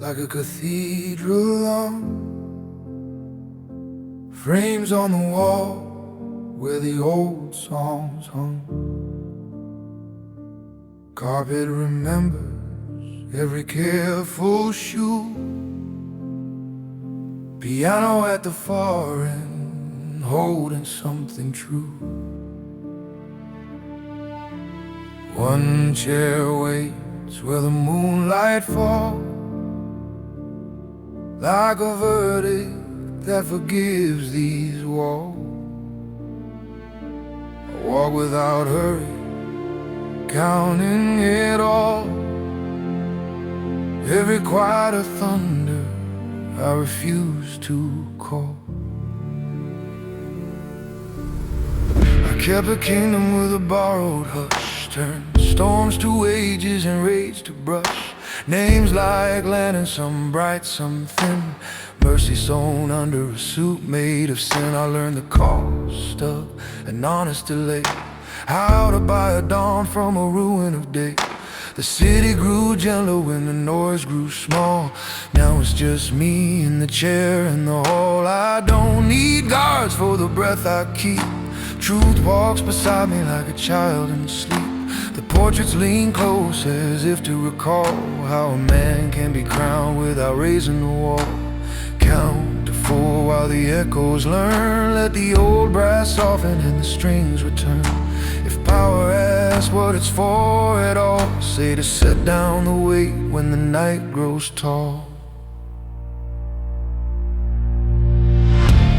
like a cathedral on frames on the wall where the old songs hung. Carpet remembers every careful shoe. Piano at the far end, holding something true. One chair waits where the moonlight falls, like a verdict that forgives these walls. I walk without hurry, counting it all. Every quiet of thunder I refuse to call. I kept a kingdom with a borrowed hush, turned storms to wages and rage to brush. Names like lantern, some bright, some thin, mercy sewn under a suit made of sin. I learned the cost of an honest delay, how to buy a dawn from a ruin of day. The city grew gentler when the noise grew small. Now it's just me in the chair in the hall. I don't need guards for the breath I keep. Truth walks beside me like a child in sleep. The portraits lean close as if to recall how a man can be crowned without raising the wall. Count to 4 while the echoes learn. Let the old brass soften and the strings return. If power asks what it's for at all, say to set down the weight when the night grows tall.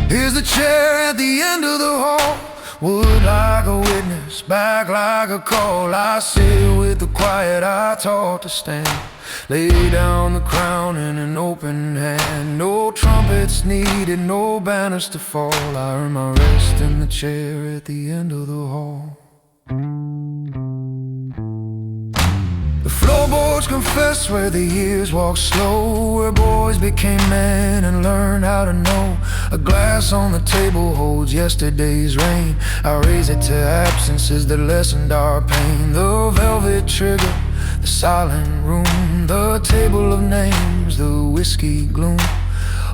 Here's the chair at the end of the hall, wood like a witness, back like a call. I sit with the quiet I taught to stand. Lay down the crown in an open hand. No trumpets needed, no banners to fall. I earn my rest in the chair at the end of the hall. The floorboards confess where the years walk slow, where boys became men and learned how to know. A glass on the table holds yesterday's rain. I raise it to absences that lessened our pain. The velvet trigger, the silent room, the table of names, the whiskey gloom.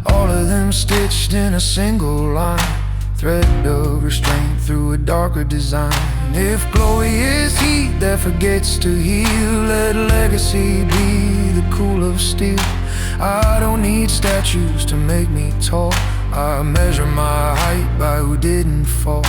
All of them stitched in a single line, thread of restraint through a darker design. If glory is heat that forgets to heal, let legacy be the cool of steel. I don't need statues to make me tall. I measure my height by who didn't fall.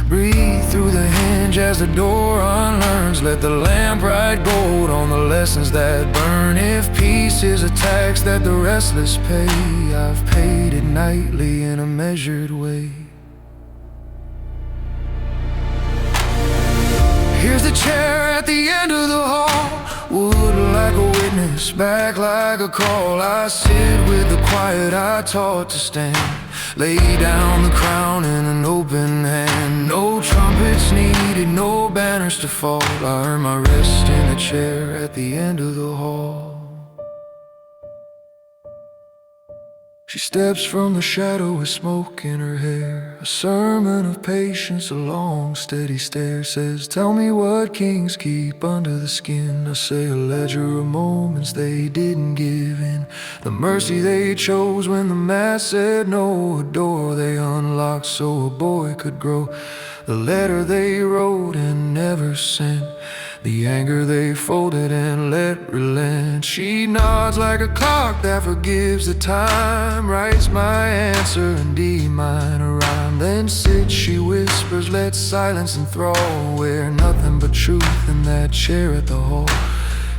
Breathe through the hinge as the door unlearns. Let the lamp write gold on the lessons that burn. If peace is a tax that the restless pay, I've paid it nightly in a measured way. Here's the chair at the end of the hall, wood like a witness, back like a call. I sit with the quiet I taught to stand. Lay down the crown in an open hand. No trumpets needed, no banners to fall. I earn my rest in a chair at the end of the hall. She steps from the shadow with smoke in her hair. A sermon of patience, a long steady stare. Says, tell me what kings keep under the skin. I say a ledger of moments they didn't give in. The mercy they chose when the mass said no. A door they unlocked so a boy could grow. The letter they wrote and never sent. The anger they folded and let relent. She nods like a clock that forgives the time. Writes my answer in D minor rhyme. Then sits, she whispers, let silence enthrall. Wear nothing but truth in that chair at the hall.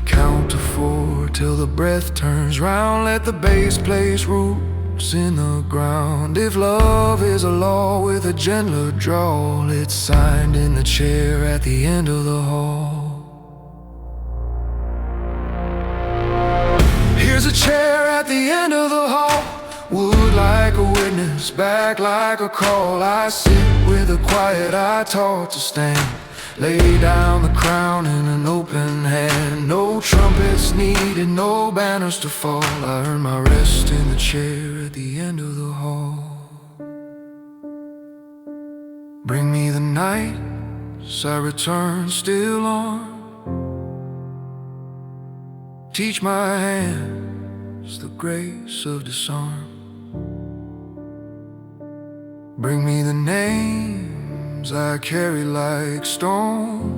Count to 4 till the breath turns round. Let the bass place roots in the ground. If love is a law with a gentler drawl, it's signed in the chair at the end of the hall. Here's a chair at the end of the hall, wood like a witness, back like a call. I sit with the quiet I taught to stand. Lay down the crown in an open hand. No trumpets needed, no banners to fall. I earn my rest in the chair at the end of the hall. Bring me the night, so I return still on. Teach my hands the grace of disarm. Bring me the names I carry like stone.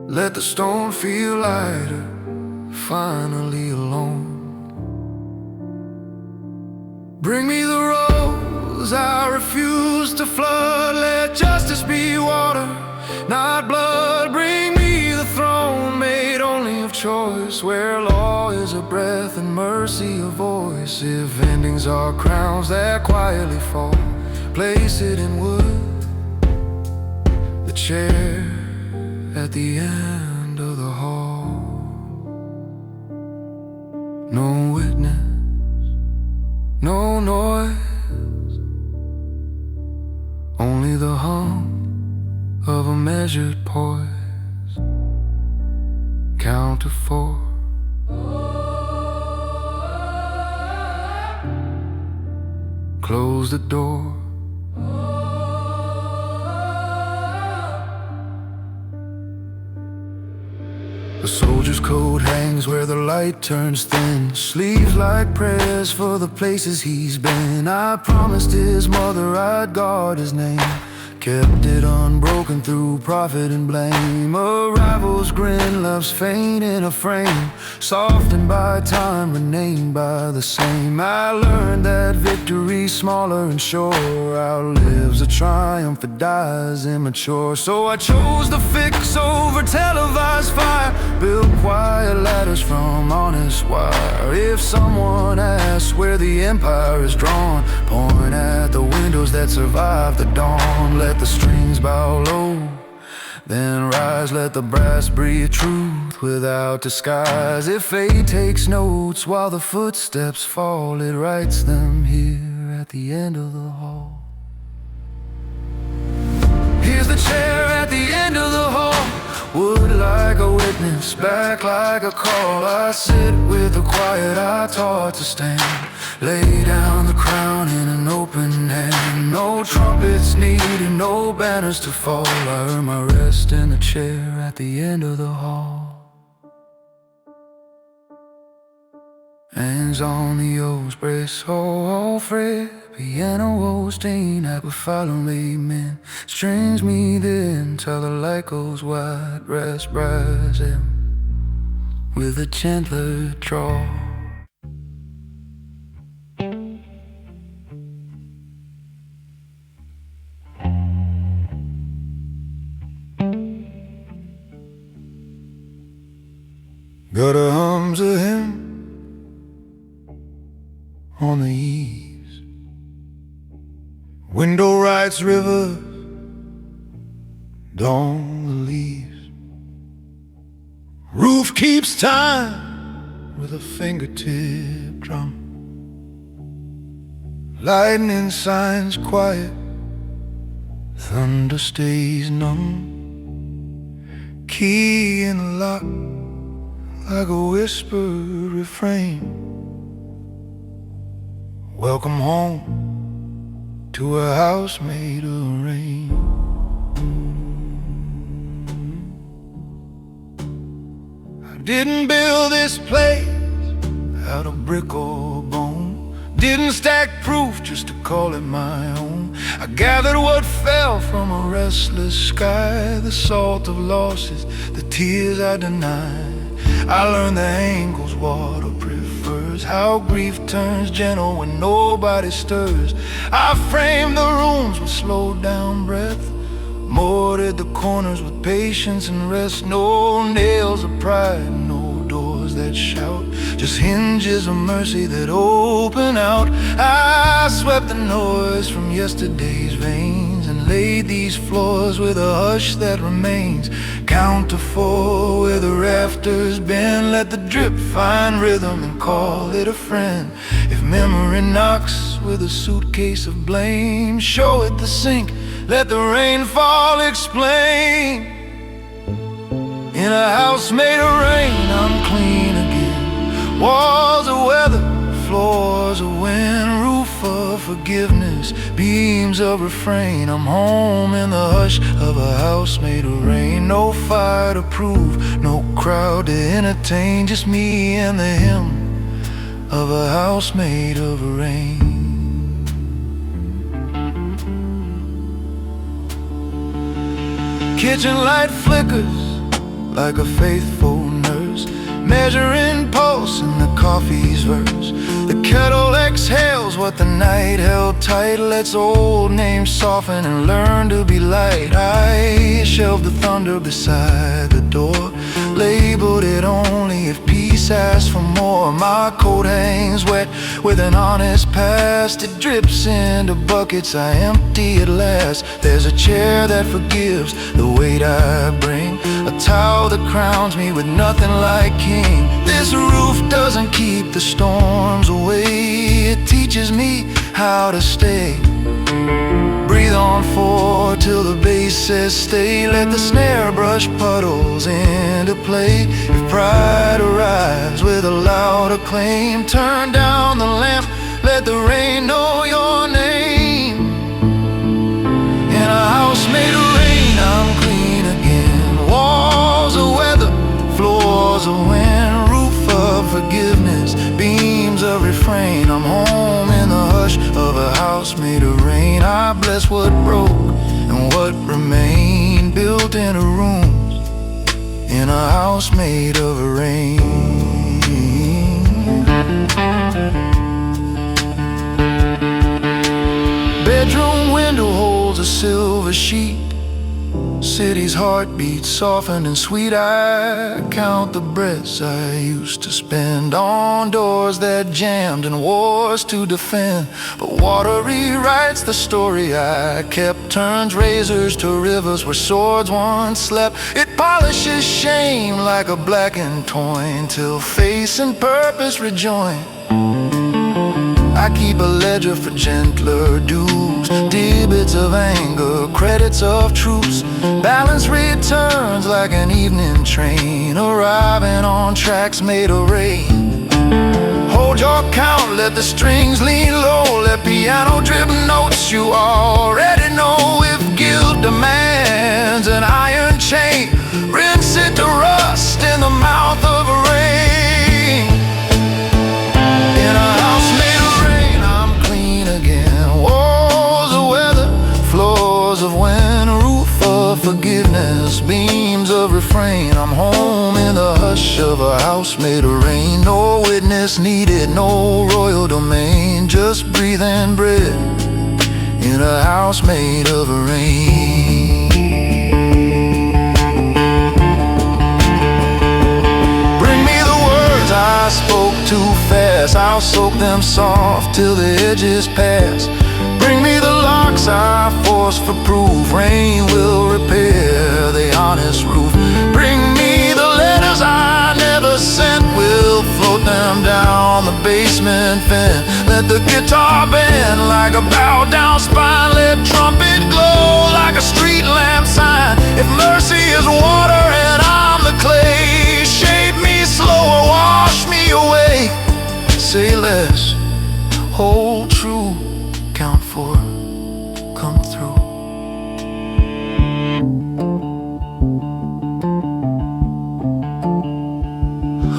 Let the stone feel lighter, finally alone. Bring me the rose I refuse to flood. Let justice be water, not blood. Bring me the throne made only of choice, where law is a breath and mercy a voice. If endings are crowns that quietly fall, place it in wood, the chair at the end of the hall. No witness, no noise, only the hum of a measured poise. Count to 4. Close the door. The soldier's coat hangs where the light turns thin, sleeves like prayers for the places he's been. I promised his mother I'd guard his name, kept it unbroken through profit and blame. A rival's grin loves faint in a frame, softened by time, renamed by the same. I learned that victory, smaller and sure, outlives a triumph, it dies immature. So I chose the fix over televised fire, built quiet ladders from honest wire. If someone asks where the empire is drawn, point at the windows that survive the dawn. Let the strings bow low, then rise. Let the brass breathe truth without disguise. If fate takes notes while the footsteps fall, it writes them here at the end of the hall. Here's the chair at the end of the hall, wood like a witness, back like a call. I sit with the quiet I taught to stand, lay down the crown in an open hand. No trumpets needed, no banners to fall. I earn my rest in the chair at the end of the hall. Hands on the O's, brace, oh, fret. Piano woes, stain, aquafalum, amen. Strings me then till the light goes wide. Rest, brass, with a gentler draw. Got a hums of him on the eaves. Window writes river, dawn the leaves. Roof keeps time with a fingertip drum. Lightning signs quiet, thunder stays numb. Key in the lock like a whispered refrain. Welcome home to a house made of rain. I didn't build this place out of brick or bone, didn't stack proof just to call it my own. I gathered what fell from a restless sky, the salt of losses, the tears I denied. I learned the angles water prefers, how grief turns gentle when nobody stirs. I framed the rooms with slowed down breath, mortared the corners with patience and rest. No nails of pride, no doors that shout, just hinges of mercy that open out. I swept the noise from yesterday's veins and laid these floors with a hush that remains. Count to 4 where the rafters bend, let the drip find rhythm and call it a friend. If memory knocks with a suitcase of blame, show it the sink, let the rainfall explain. In a house made of rain, I'm clean again. Walls of weather, floors of wind, roof of forgiveness, beams of refrain. I'm home in the hush of a house made of rain. No fire to prove, no crowd to entertain, just me and the hymn of a house made of rain. Kitchen light flickers like a faithful nurse, measuring pulse in the coffee's verse. The kettle exhales what the night held tight, lets old names soften and learn to be light. I shelved the thunder beside the door, labeled it only if peace asks for more. My coat hangs wet with an honest past, it drips into buckets I empty at last. There's a chair that forgives the weight I bring, a towel that crowns me with nothing like king. This roof doesn't keep the storms away, it teaches me how to stay. Breathe on forward till the bass says stay. Let the snare brush puddles into play. If pride arrives with a loud acclaim, turn down the lamp, let the rain know your name. In a house made of rain, I'm clean again. Walls of weather, floors of wind, roof of forgiveness, beams of refrain. I'm home in the hush of a house made of rain. I bless what broke and what remained, built into rooms in a house made of rain. Bedroom window holds a silver sheet, city's heartbeat softened and sweet. I count the breaths I used to spend on doors that jammed and wars to defend. But water rewrites the story I kept, turns razors to rivers where swords once slept. It polishes shame like a blackened toy till face and purpose rejoin. I keep a ledger for gentler dues, debits of anger, credits of truce. Balance returns like an evening train, arriving on tracks made of rain. Hold your count, let the strings lean low, let piano drip notes you already know. If guilt demands an iron chain, rinse it to rust in the mouth of rain. In a house made of rain, I'm clean again. Walls of weather, floors of wind, roof of forgiveness, beams of refrain. I'm home in the hush of a house made of rain. No witness needed, no royal domain, just breathing bread in a house made of rain. Bring me the words I spoke too fast, I'll soak them soft till the edges pass. Bring me the locks I forced for proof, rain will repair the honest roof. Bring me the letters I never sent, we'll float them down the basement vent. Let the guitar bend like a bowed down spine, let trumpet glow like a street lamp sign. If mercy is water and I'm the clay, shape me slower, wash me away. Say less, hold true, count four, come through.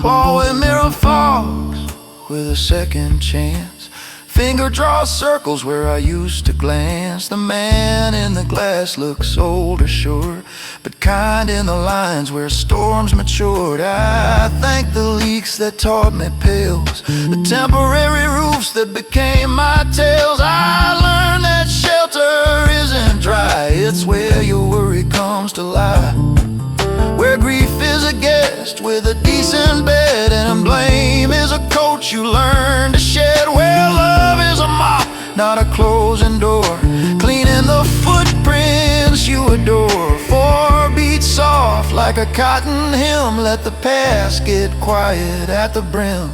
Hallway mirror fogs with a second chance, finger draws circles where I used to glance. The man in the glass looks older, sure, but kind in the lines where storms matured. I thank the leaks that taught me pails, the temporary roofs that became my tales. I learned that shelter isn't dry, it's where your worry comes to lie. Where grief is a guest with a decent bed, and blame is a coat you learn to shed. Where love is a mop, not a closing door, cleaning the footprints you adore. Four beats soft like a cotton hymn, let the past get quiet at the brim.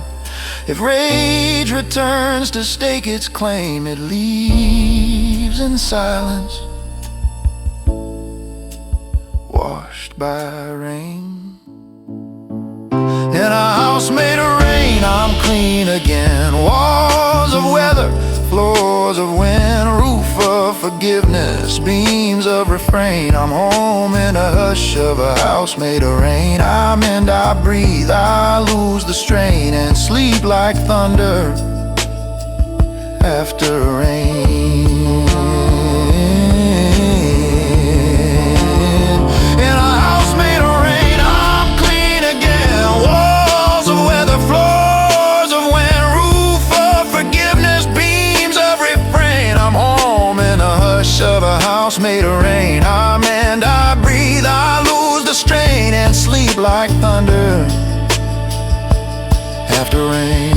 If rage returns to stake its claim, it leaves in silence, washed by rain. In a house made of rain, I'm clean again. Walls of weather, floors of wind, roof of forgiveness, beams of refrain. I'm home in a hush of a house made of rain. I mend, I breathe, I lose the strain, and sleep like thunder after rain. In a house made of rain, I'm clean again. Walls of weather, floors of wind, roof of forgiveness, beams of refrain. I'm home in a hush of a house made of rain. I mend, I breathe, I lose the strain, and sleep like thunder after rain.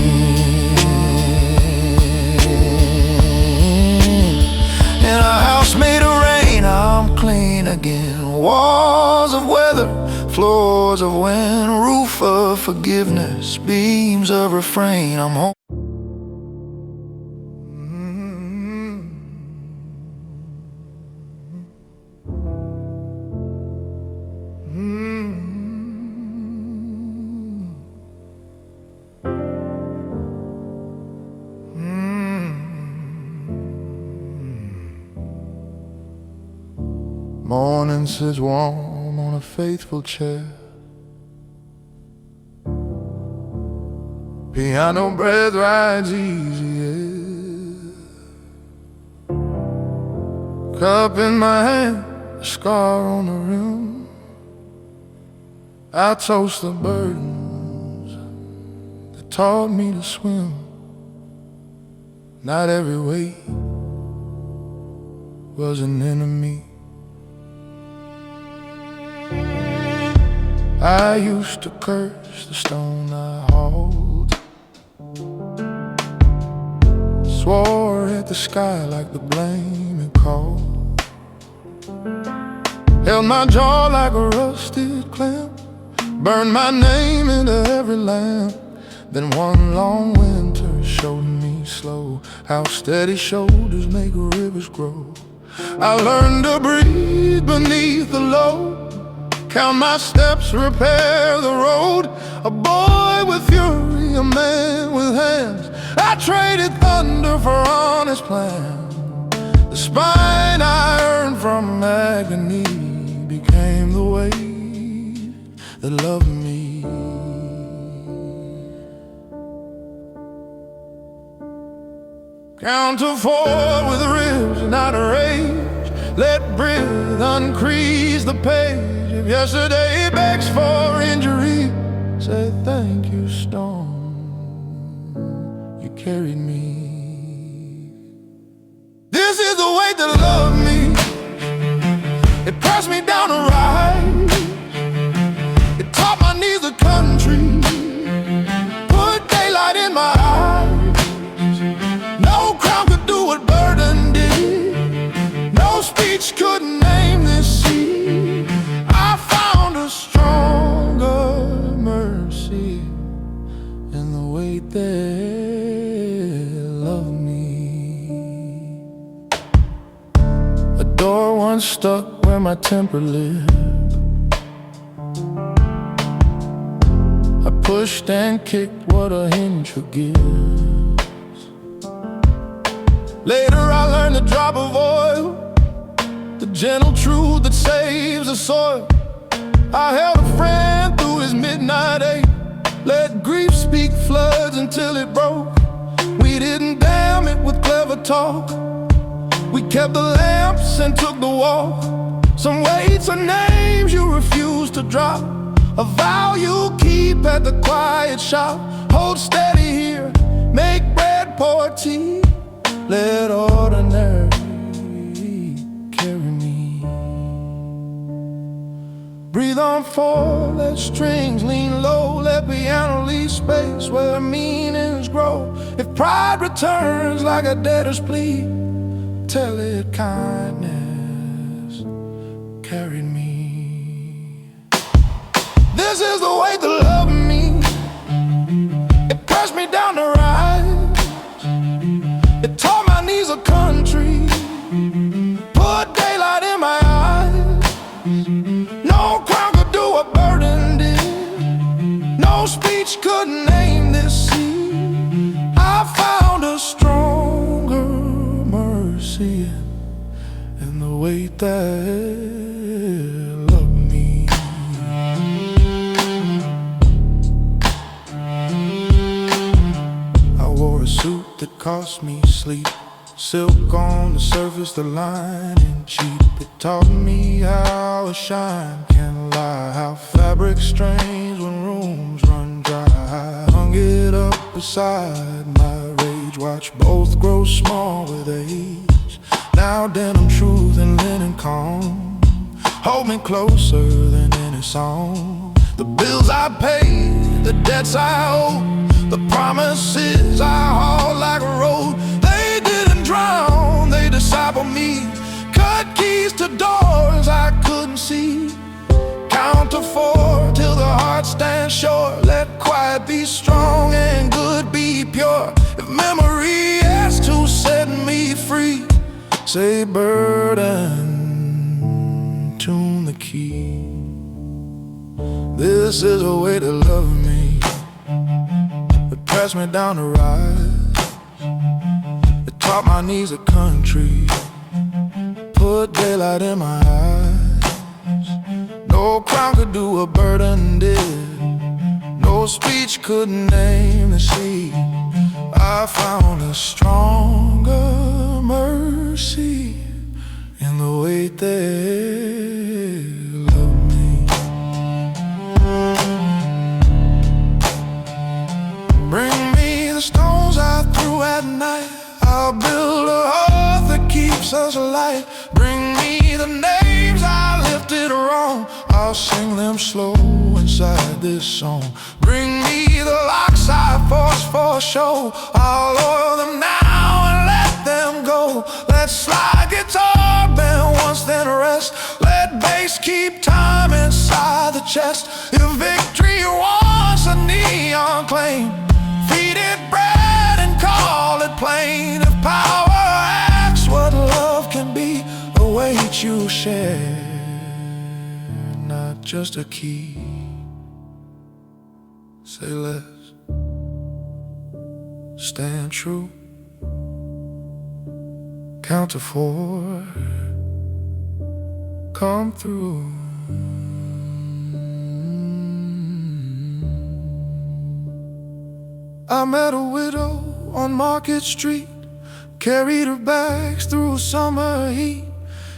In a house made of rain, I'm clean again. Walls of weather, floors of wind, roof of forgiveness, beams of refrain. I'm home. Morning sits warm on a faithful chair. Piano breath rides easy, yeah. Cup in my hand, a scar on the rim. I toast the burdens that taught me to swim. Not every weight was an enemy. I used to curse the stone I hauled, swore at the sky like the blame it called, held my jaw like a rusted clamp, burned my name into every lamp. Then one long winter showed me slow how steady shoulders make rivers grow. I learned to breathe beneath the load, count my steps, repair the road. A boy with fury, a man with hands. I traded thunder for honest plan. The spine I earned from agony became the weight that loved me. Count to 4 with ribs, not a rage. Let breath uncrease the page. If yesterday begs for injury, say thank you, storm, you carried me. This is the way that loved me. It pressed me down to rise. It taught my knees the country, put daylight in my eyes. No crown could do what burden did. No speech could name this sea. I found a stronger mercy in the weight that loved me. A door once stuck where my temper lived. I pushed and kicked what a hinge forgives. Later I learned the drop of oil, the gentle truth that saves the soil. I held a friend through his midnight ache, let grief speak floods until it broke. We didn't dam it with clever talk, we kept the lamps and took the walk. Some weights are names you refuse to drop, a vow you keep at the quiet shop. Hold steady here, make bread, pour tea, let ordinary carry me. Breathe on 4, let strings lean low, let piano leave space where meanings grow. If pride returns like a debtor's plea, tell it kindness carried me. This is the way that loved me. It pressed me down to rise. It taught my knees a country, put daylight in my eyes. No crown could do what burden did. No speech could name this sea. I found a stronger mercy in the weight that cost me sleep. Silk on the surface, the lining cheap. It taught me how a shine can lie, how fabric strains when rooms run dry. I hung it up beside my rage, watch both grow small with age. Now denim truth and linen calm hold me closer than any song. The bills I paid, the debts I owe, the promises I haul like a road. They didn't drown, they disciple me. Cut keys to doors I couldn't see. Count to 4 till the heart stands sure. Let quiet be strong and good be pure. If memory has to set me free, say burden, tune the key. This is a way to love me. It pressed me down to rise. It taught my knees a country, put daylight in my eyes. No crown could do what burden did. No speech could name the sea. I found a stronger mercy in the weight they love me. Bring me the stones I threw at night. I'll build a hearth that keeps us alive. Bring me the names I lifted wrong. I'll sing them slow inside this song. Bring me the locks I forced for show. I'll oil them now and let them go. Let slide guitar bend once then rest. Let bass keep time inside the chest. If victory wants a neon claim, feed it bread and call it plain. If power asks what love can be, the weight you share, not just a key. Say less, stand true. Count to 4, come through. I met a widow on Market Street, carried her bags through summer heat.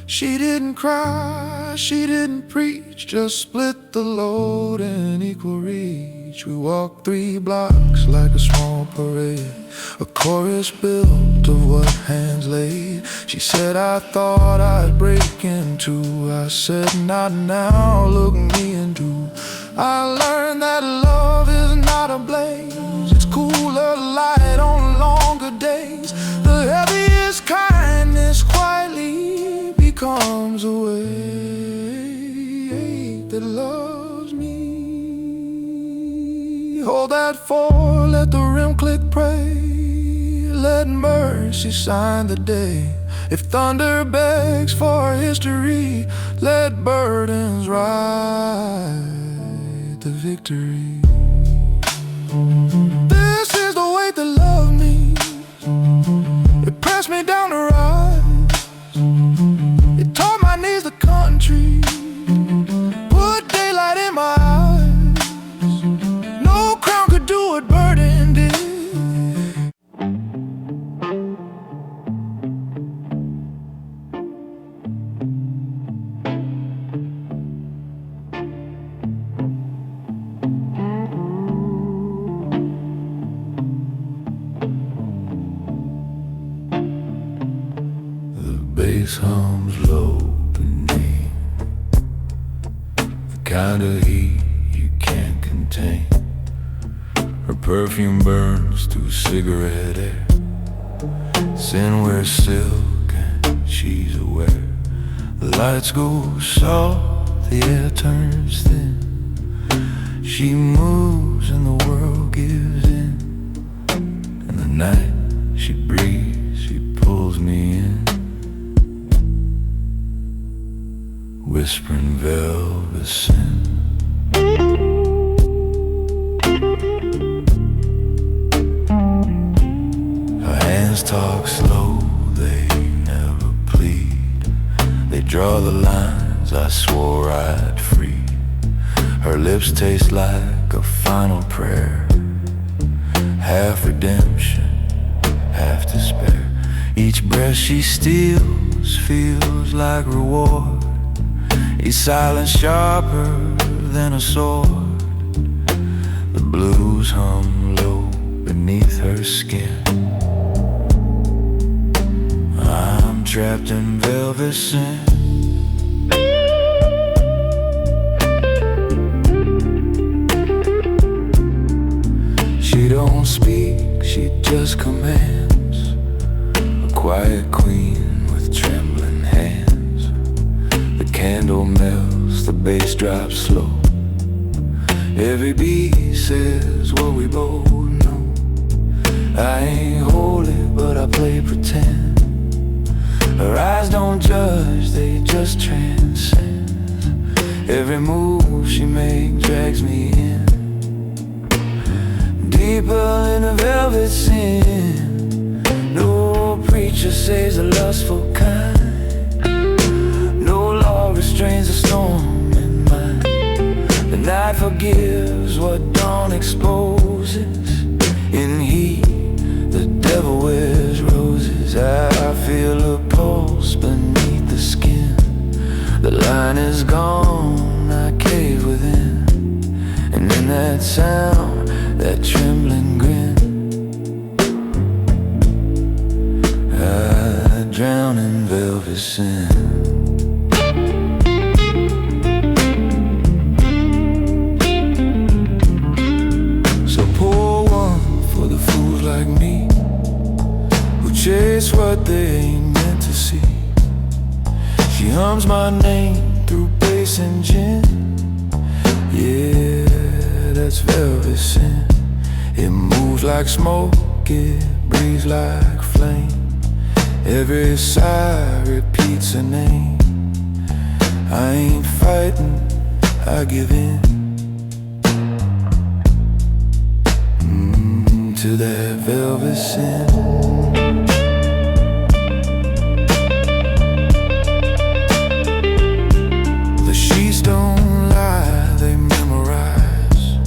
She didn't cry, she didn't preach, just split the load in equal reach. We walked 3 blocks like a small parade, a chorus built of what hands laid. She said, I thought I'd break in two. I said, not now, look me into. I learned that love is not a blaze. It's cooler light on longer days. The heaviest kindness quietly becomes a weight that loves me. Hold that 4, let the rim click, pray. Let mercy sign the day. If thunder begs for history, let burdens ride the victory. This is the weight that loved me. It pressed me down to rise. It taught my knees the country, put daylight in my eyes. No crown could do what burden did. Bass hums low beneath, the kind of heat you can't contain. Her perfume burns through cigarette air. Sin wears silk and she's aware. The lights go soft, the air turns thin. She moves and the world gives in. And the night she breathes, she pulls me in. Whispering velvet sin. Her hands talk slow, they never plead. They draw the lines I swore I'd free. Her lips taste like a final prayer, half redemption, have to spare. Each breath she steals feels like reward. Each silence sharper than a sword. The blues hum low beneath her skin. I'm trapped in velvet sin. She don't speak, she just commands. A quiet queen with trembling hands. The candle melts, the bass drops slow. Every beat says what we both know. I ain't holy, but I play pretend. Her eyes don't judge, they just transcend. Every move she makes drags me in, deeper in the velvet sin. No preacher saves the lustful kind. No law restrains the storm in mind. The night forgives what dawn exposes. In heat, the devil wears roses. I feel a pulse beneath the skin. The line is gone, I cave within. And in that sound, that trembling grin, I drown in velvet sin. So pour one for the fools like me, who chase what they ain't meant to see. She hums my name through bass and gin. Yeah, that's velvet sin. It moves like smoke, it breathes like flame. Every sigh repeats a name. I ain't fighting, I give in to that velvet sin. The sheets don't lie, they memorize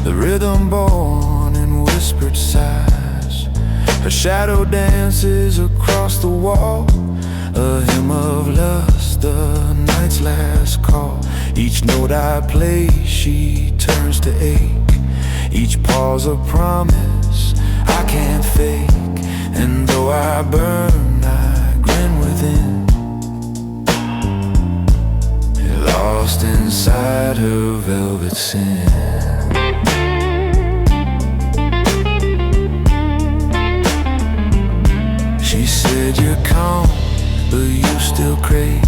the rhythm born in whispered sighs. Her shadow dances across the wall, a hymn of lust, the night's last call. Each note I play, she turns to ache. Each pause a promise I can't fake. And though I burn, I grin within, lost inside her velvet sin. She said you're calm, but you still crave.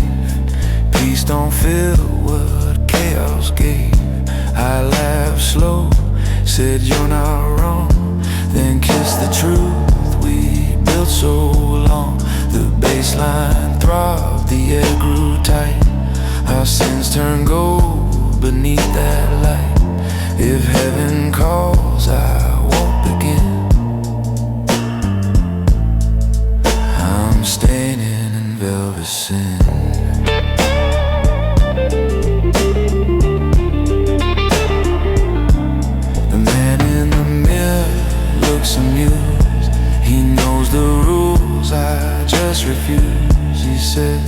Peace don't feel what chaos gave. I laughed slow, said you're not wrong, then kissed the truth we built so long. The baseline throbbed, the air grew tight. Our sins turn gold beneath that light. If heaven calls, I won't begin. I'm standing in velvet sin. The man in the mirror looks amused. He knows the rules, I just refuse. He said,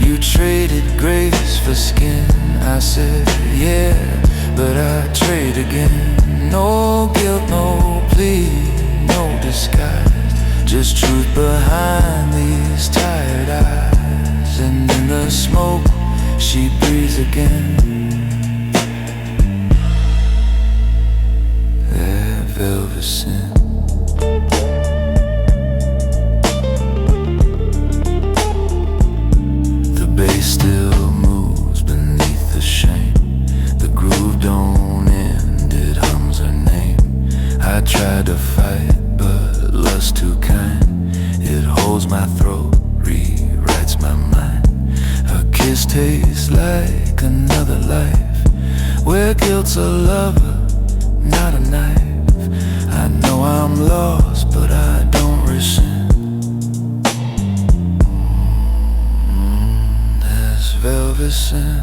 you traded grace for skin. I said, yeah, but I trade again. No guilt, no plea, no disguise. Just truth behind these tired eyes. And in the smoke, she breathes again. That velvet sin. The bass still moves beneath the shame. The groove don't end, it hums her name. I tried to fight, but lust too kind. It holds my throat, rewrites my mind. Her kiss tastes like another life, where guilt's a lover, not a knife. I know I'm lost, but I don't resent. There's velvet sin.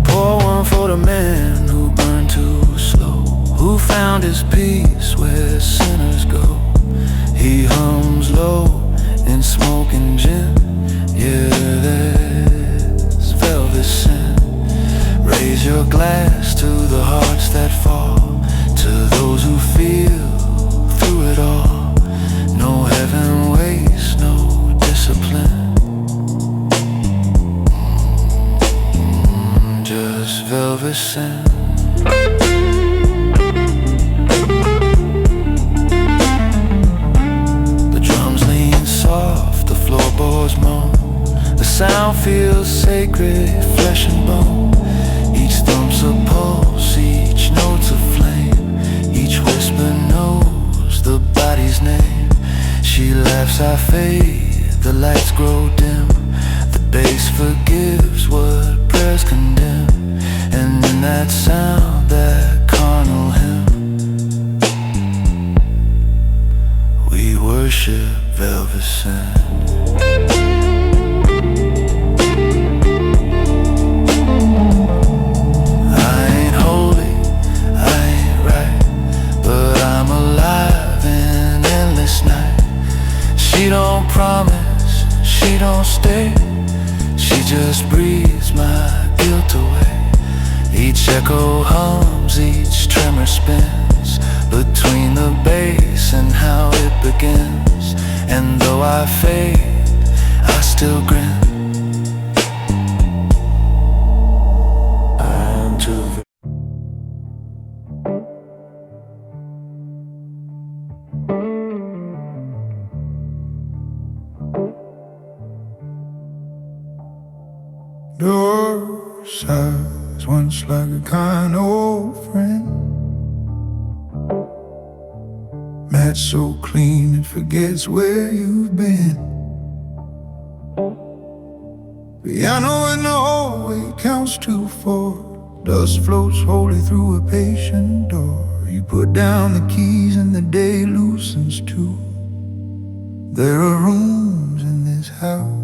Pour one for the man who burned found his peace where sinners go. He hums low in smoking gin. Yeah, there's velvet sin. Raise your glass to the hearts that fall, to those who feel through it all. No heaven waits, no discipline. Just velvet sin. The drums lean soft, the floorboards moan. The sound feels sacred, flesh and bone. Each thump's a pulse, each note's a flame. Each whisper knows the body's name. She laughs, I fade, the lights grow dim. The bass forgives what prayers condemn. And in that sound, that carnal hymn, we worship velvet sand. She don't promise, she don't stay. She just breathes my guilt away. Each echo hums, each tremor spins between the bass and how it begins. And though I fade, I still grin. I'm too Your sighs once like a kind old friend, match so clean it forgets where you've been. Piano in the hallway counts to 4. Dust floats wholly through a patient door. You put down the keys and the day loosens too. There are rooms in this house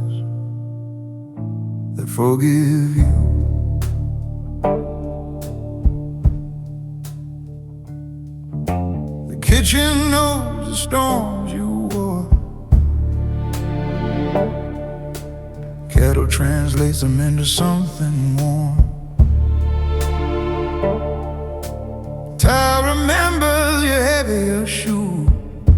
that forgive you. The kitchen knows the storms you wore. Kettle translates them into something warm. Tile remembers your heavier shoe,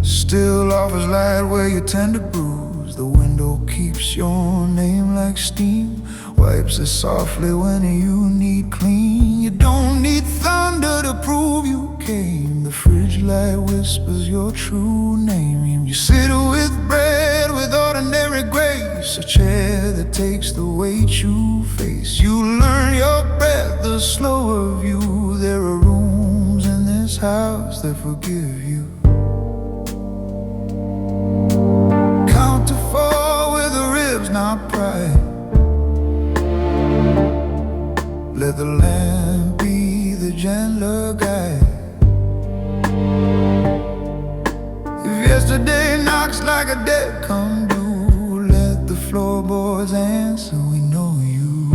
still offers light where you tend to bruise. The window keeps your name like steam, wipes it softly when you need clean. You don't need thunder to prove you came. The fridge light whispers your true name. You sit with bread with ordinary grace, a chair that takes the weight you face. You learn your breath, the slower view. There are rooms in this house that forgive you. Count to 4 with the ribs, not pride. Let the lamp be the gentler guide. If yesterday knocks like a dead come due, let the floorboards answer, we know you.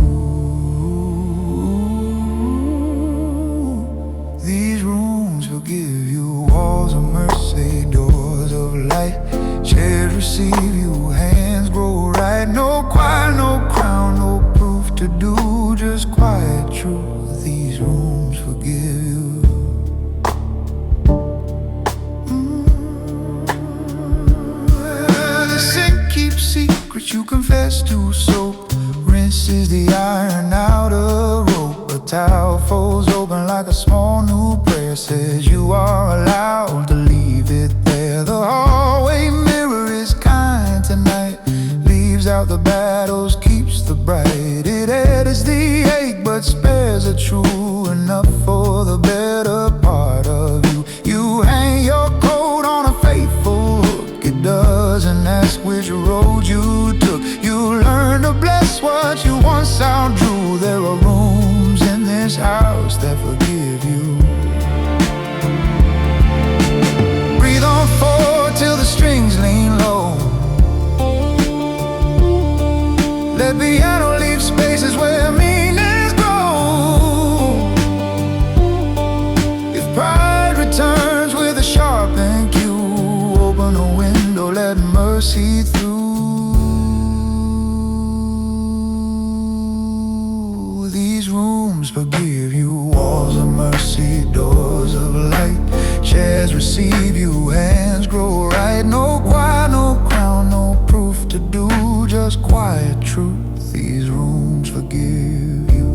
These rooms forgive you, walls of mercy, doors of light. Chairs receive you, hands grow right. No choir, no crown, no proof to do, just quiet truth. These rooms forgive you. The sink keeps secrets you confess to. Soap rinses the iron out of rope. A towel folds open like a small new prayer, says you are allowed to leave it there. The hallway mirror is kind tonight, leaves out the battles, keeps the bright. It edits the ache but spares the true enough for the better part of you. You hang your coat on a faithful hook, it doesn't ask which road you took. You learn to bless what you once outdrew. There are rooms in this house that forgive you. Breathe on forward till the strings lean low. Let piano leave spaces where meanings grow. If pride mercy through. These rooms forgive you, walls of mercy, doors of light. Chairs receive you, hands grow right. No choir, no crown, no proof to do, just quiet truth. These rooms forgive you.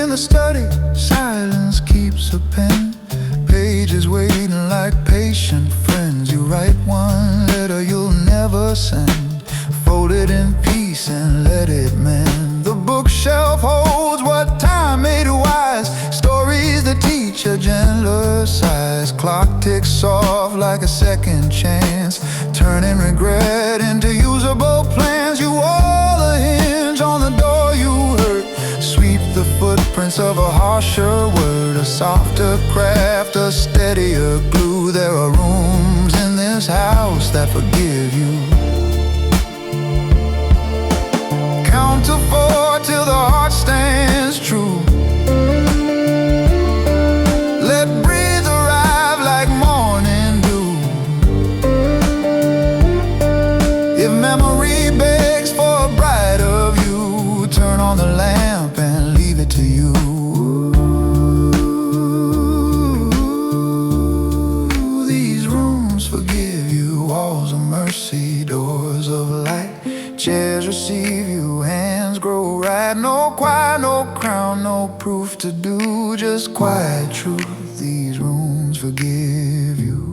In the study, silence keeps a pen. Pages waiting like patient friends. You write one letter you'll never send. Fold it in peace and let it mend. The bookshelf holds what time made wise. Stories that teach a gentler size. Clock ticks soft like a second chance, turning regret into usable plans. You all a hinge on the door you hurt. Sweep the footprints of a harsher word, a softer craft, a steadier glue. There are rooms in this house that forgive you. Count to 4 till the heart stands true. Let breeze arrive like morning dew. If memory begs for a brighter view, turn on the lamp and leave it to you. These rooms forgive you, walls of mercy, doors of light. Chairs receive you, hands grow right. No choir, no crown, no proof to do, just quiet truth. These rooms forgive you.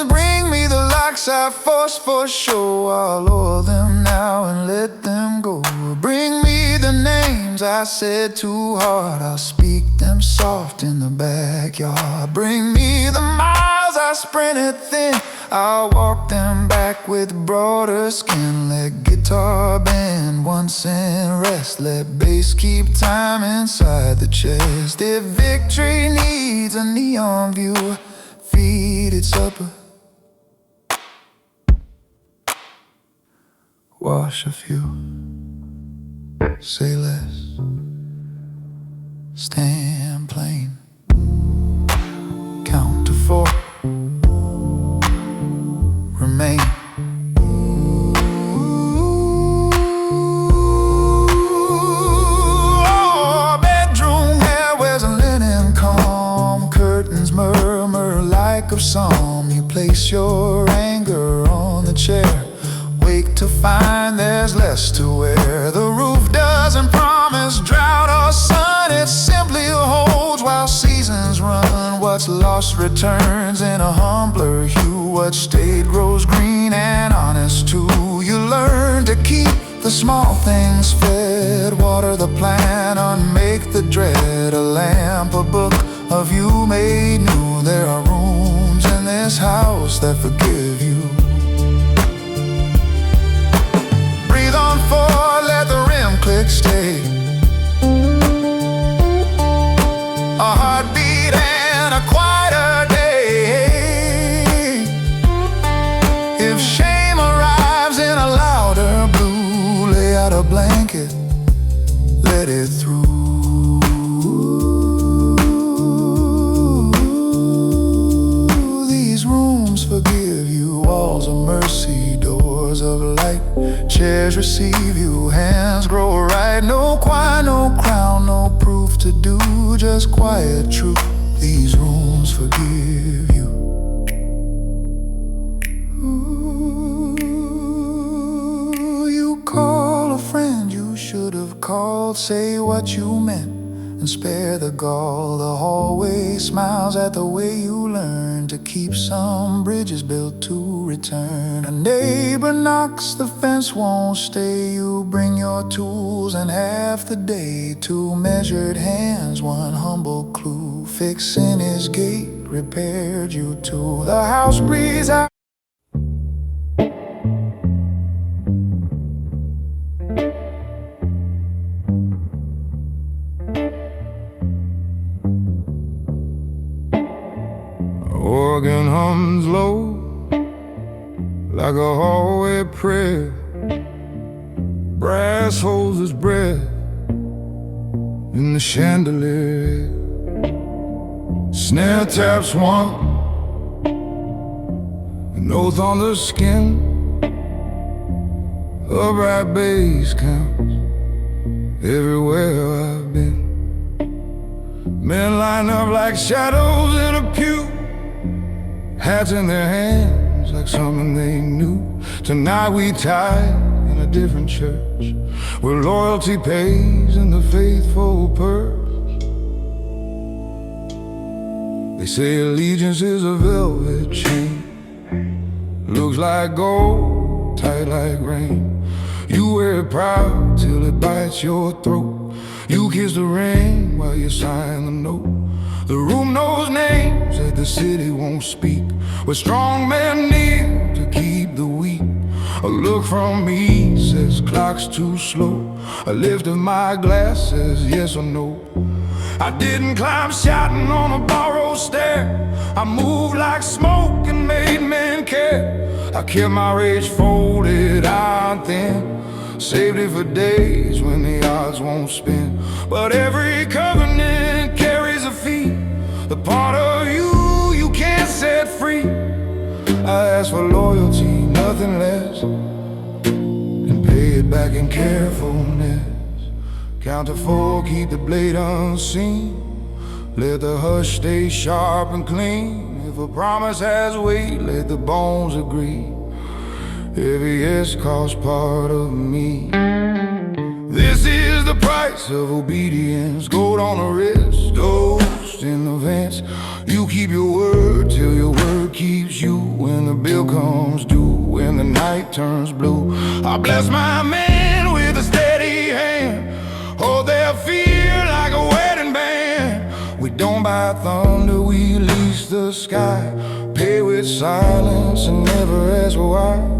Bring me the locks I forced for show. I'll lower them now and let them go. Bring me the names I said too hard. I'll speak them soft in the backyard. Bring me the miles I sprinted thin. I'll walk them back with broader skin. Let guitar bend once and rest. Let bass keep time inside the chest. If victory needs a neon view, feed it supper, wash a few, say less, stand plain. Count to 4, remain. Oh, bedroom hair wears a linen calm. Curtains murmur like a psalm. You place your anger on the chair. Wake to find there's less to wear. The roof doesn't promise drought or sun. It simply holds while seasons run. What's lost returns in a humbler hue. What stayed grows green and honest too. You learn to keep the small things fed. Water the plant, unmake the dread. A lamp, a book, a view made new. There are rooms in this house that forgive you. Breathe on 4, let the rim click stay. A heartbeat and a quieter day. If shame arrives in a louder blue, lay out a blanket, let it through. These rooms forgive you, walls of mercy, doors of light. Chairs receive you, hands grow right. No choir, no crown, no proof to do, just quiet truth. These rooms forgive you. Ooh, you call a friend you should have called. Say what you meant and spare the gall. The hallway smiles at the way you learn to keep some bridges built to return. A neighbor knocks, the fence won't stay. You bring your tools and half the day. 2 measured hands, 1 humble clue. Fixing his gate repaired you too. The house breathes out. Organ hums low like a hallway prayer. Brass holds its breath in the chandelier. Snare taps one, an oath on the skin. Upright bass counts everywhere I've been. Men line up like shadows in a pew, hats in their hands like something they knew. Tonight we tie in a different church, where loyalty pays in the faithful purse. They say allegiance is a velvet chain, looks like gold, tight like rain. You wear it proud till it bites your throat. You kiss the ring while you sign the note. The room knows names that the city won't speak, where strong men kneel to keep the weak. A look from me says clock's too slow. A lift of my glass says yes or no. I didn't climb shouting on a borrowed stair. I moved like smoke and made men care. I kept my rage folded out thin, saved it for days when the odds won't spin. But every covenant carries a fee, the part of you can't set free. I ask for loyalty, nothing less, and pay it back in carefulness. Count to 4, keep the blade unseen. Let the hush stay sharp and clean. If a promise has weight, let the bones agree. Every yes costs part of me. This is the price of obedience. Gold on the wrist, ghost in the vents. You keep your word till your word keeps you. When the bill comes due, when the night turns blue, I bless my men with a steady hand. Hold their fear like a wedding band. We don't buy thunder, we lease the sky. Pay with silence and never ask why.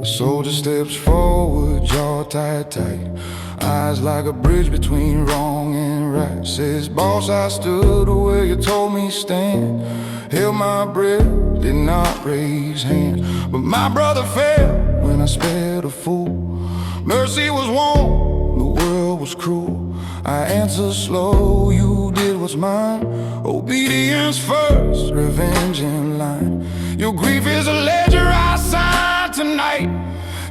Soldier steps forward, jaw tight, tight. Eyes like a bridge between wrong and right. Says, boss, I stood where you told me stand. Held my breath, did not raise hands. But my brother fell when I spared a fool. Mercy was warm, the world was cruel. I answered slow, you did what's mine. Obedience first, revenge in line. Your grief is a ledger I sign tonight.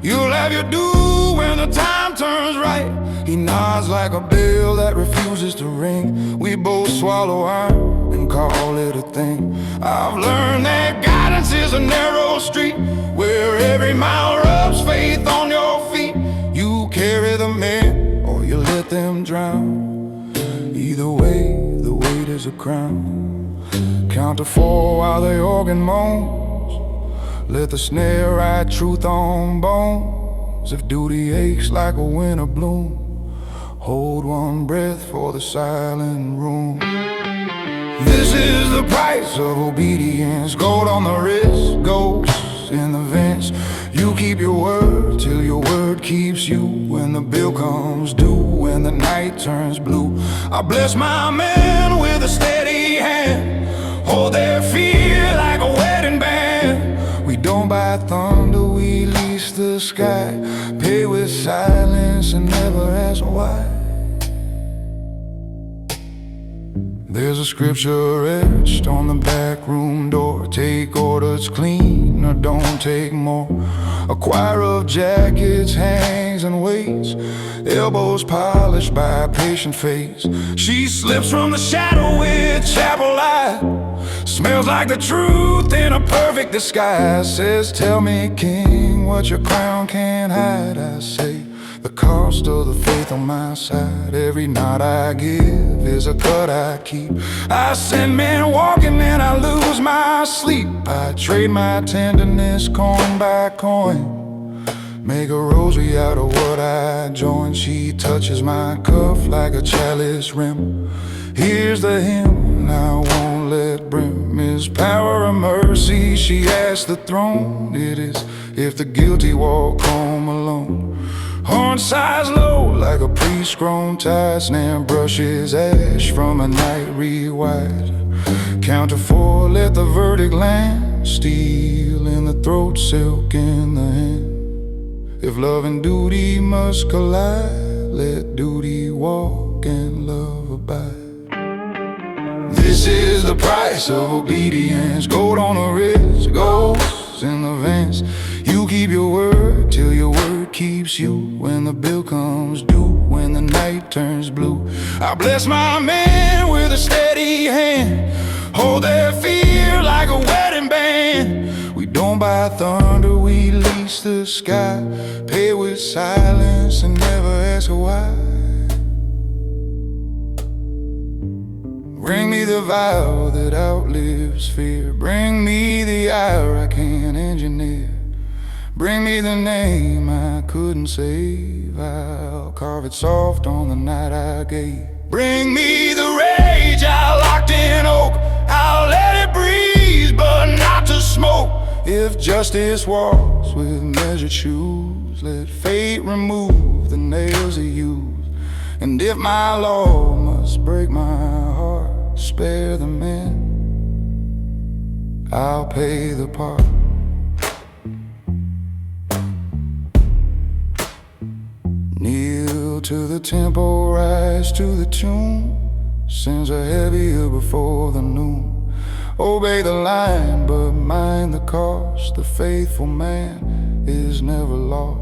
You'll have your due when the time turns right. He nods like a bell that refuses to ring. We both swallow iron and call it a thing. I've learned that guidance is a narrow street, where every mile rubs faith on your feet. You carry the men or you let them drown. Either way, the weight is a crown. Count to 4 while the organ moans. Let the snare write truth on bones. If duty aches like a winter bloom, hold one breath for the silent room. This is the price of obedience. Gold on the wrist, ghosts in the vents. You keep your word till your word keeps you. When the bill comes due, when the night turns blue, I bless my men with a steady hand. Hold their fear like a wedding band. We don't buy thunder, we lease the sky. Pay with silence and never ask why. There's a scripture etched on the back room door. Take orders clean or don't take more. A choir of jackets hangs and waits, elbows polished by a patient face. She slips from the shadow with chapel light. Smells like the truth in a perfect disguise. Says, tell me, king, what your crown can't hide. I say, the cost of the faith on my side. Every knot I give is a cut I keep. I send men walking and I lose my sleep. I trade my tenderness coin by coin. Make a rosary out of what I join. She touches my cuff like a chalice rim. Here's the hymn, I won't let brim. Is power or mercy, she asks the throne. It is if the guilty walk home alone. Horn sighs low like a priest grown tired. Snare brushes ash from a night rewired. Count to 4, let the verdict land. Steel in the throat, silk in the hand. If love and duty must collide, let duty walk and love abide. This is the price of obedience. Gold on the wrist, ghosts in the vents. You keep your word till your word keeps you. When the bill comes due, when the night turns blue, I bless my men with a steady hand. Hold their fear like a wedding band. We don't buy thunder, we lease the sky. Pay with silence and never ask why. Bring me the vow that outlives fear. Bring me the hour I can't engineer. Bring me the name I couldn't save. I'll carve it soft on the night I gave. Bring me the rage I locked in oak. I'll let it breathe, but not to smoke. If justice walks with measured shoes, let fate remove the nails they use. And if my law must break my heart, spare the men, I'll pay the part. Kneel to the tempo, rise to the tune. Sins are heavier before the noon. Obey the line, but mind the cost. The faithful man is never lost.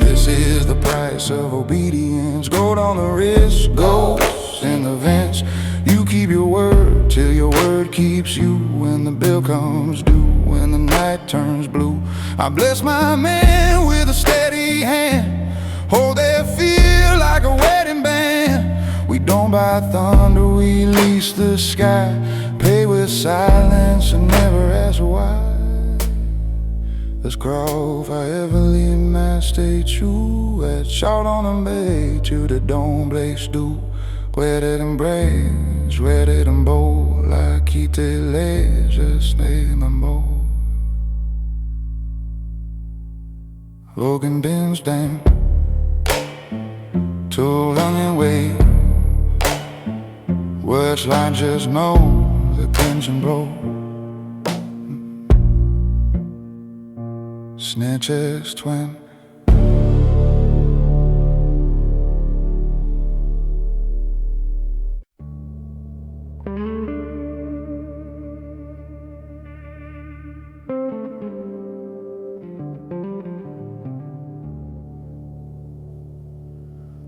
This is the price of obedience. Gold on the wrist, ghosts in the vents. You keep your word till your word keeps you. When the bill comes due, when the night turns blue, I bless my men with a steady hand. Hold their fear like a wedding band. We don't buy thunder, we lease the sky. Pay with silence and never ask why. Let's crawl foreverly, man, stay true. Let's shout on the bay till the dawn blaze do. Where and brace, where and bold, like quitte just name and bold. Logan bends down to onion way. Words like just know the tension blow. Snitches twin.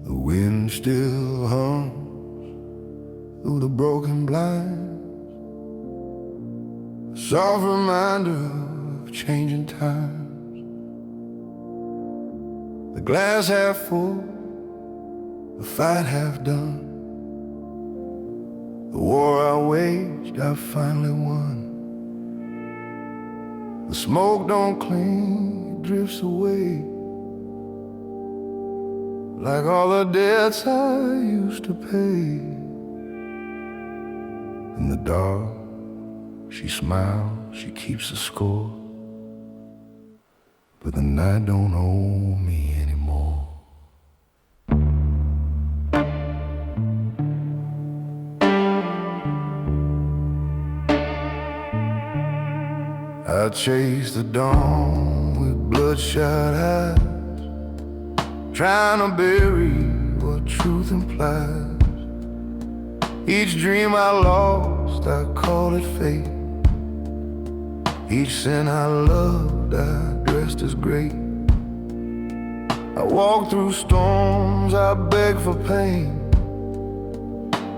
The wind still hums through the broken blinds, a soft reminder of changing times. The glass half full, the fight half done. The war I waged, I finally won. The smoke don't cling, it drifts away, like all the debts I used to pay. In the dark, she smiles, she keeps the score, but the night don't owe me anymore. I chase the dawn with bloodshot eyes, trying to bury what truth implies. Each dream I lost, I call it fate. Each sin I loved, I dressed as great. I walk through storms, I beg for pain,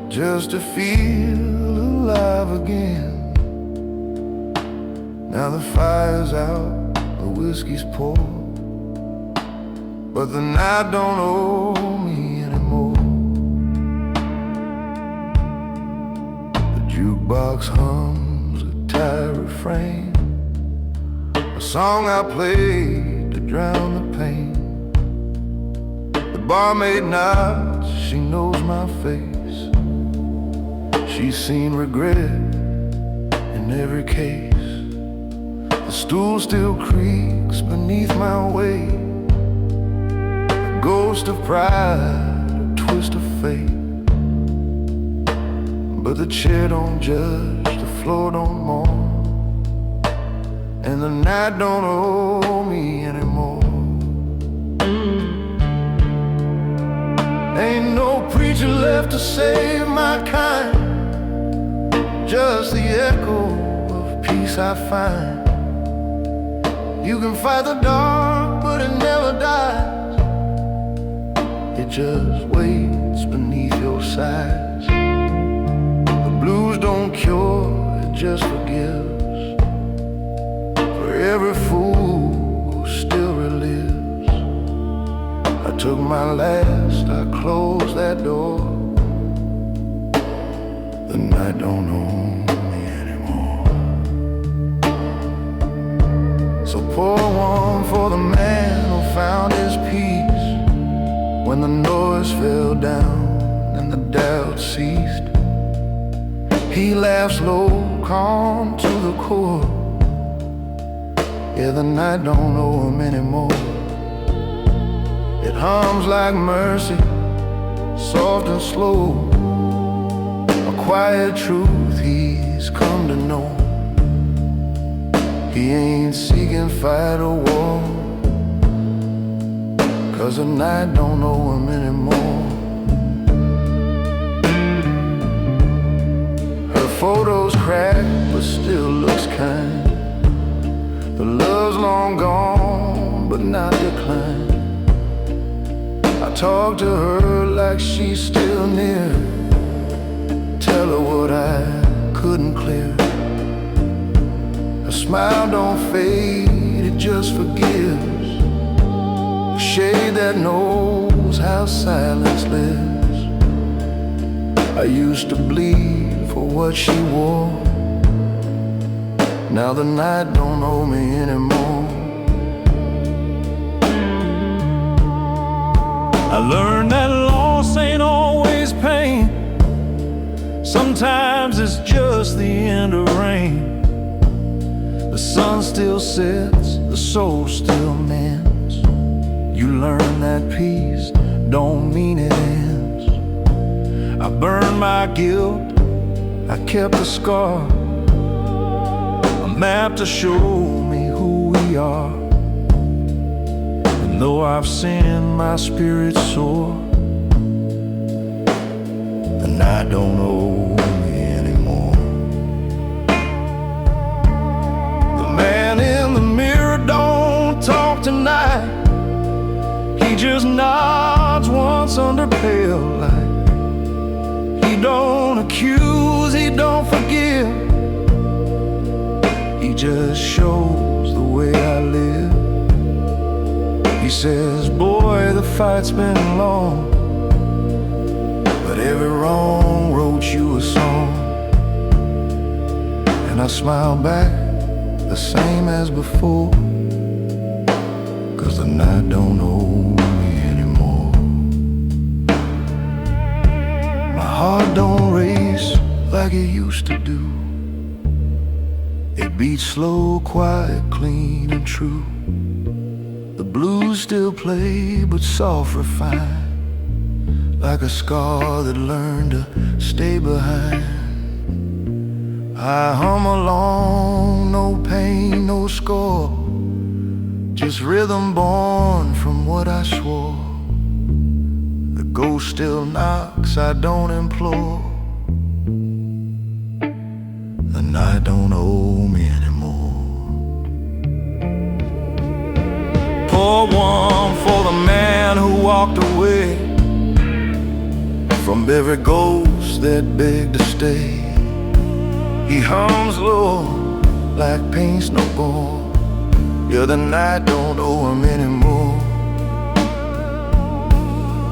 just to feel alive again. Now the fire's out, the whiskey's poured, but the night don't owe me anymore. The jukebox hums a tired refrain, a song I played to drown the pain. The barmaid nods, she knows my face. She's seen regret in every case. The stool still creaks beneath my weight, a ghost of pride, a twist of fate. But the chair don't judge, the floor don't mourn, and the night don't owe me anymore. Ain't no preacher left to save my kind, just the echo of peace I find. You can fight the dark, but it never dies. It just waits beneath your sighs. The blues don't cure, it just forgives. For every fool who still relives. I took my last, I closed that door. The night don't own me anymore. So pour one for the man who found his peace when the noise fell down and the doubt ceased. He laughs low, calm to the core. Yeah, the night don't know him anymore. It hums like mercy, soft and slow, a quiet truth he's come to know. He ain't seeking fight or war, 'cause the night don't know him anymore. Her photo's cracked but still looks kind. The love's long gone but not declined. I talk to her like she's still near, tell her what I couldn't clear. Her smile don't fade, it just forgives. A shade that knows how silence lives. I used to bleed for what she wore. Now the night don't know me anymore. I learned that loss ain't always pain. Sometimes it's just the end of rain. The sun still sets, the soul still mends. You learn that peace don't mean it ends. I burned my guilt, I kept the scar, a map to show me who we are. And though I've sinned, my spirit's sore. The night don't owe me anymore. The man in the mirror don't talk tonight. He just nods once under pale light. He don't accuse, he don't forgive. He just shows the way I live. He says, boy, the fight's been long, but every wrong wrote you a song. And I smile back the same as before, 'cause the night don't owe me anymore. My heart don't race like it used to do. It beats slow, quiet, clean and true. The blues still play, but soft refined, like a scar that learned to stay behind. I hum along, no pain, no score, just rhythm born from what I swore. The ghost still knocks, I don't implore. The night don't owe me anymore. Pour one for the man who walked away from every ghost that begged to stay. He hums low like paint's no more. Yeah, the night don't owe him anymore.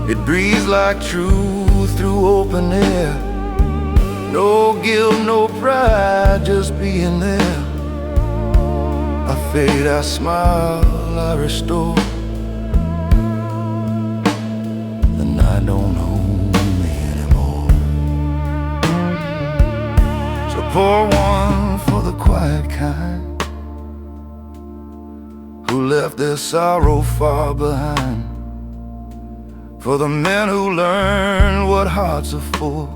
It breathes like truth through open air. No guilt, no pride, just being there. I fade, I smile, I restore. The night don't hold me anymore. So pour one for the quiet kind, who left their sorrow far behind. For the men who learn what hearts are for.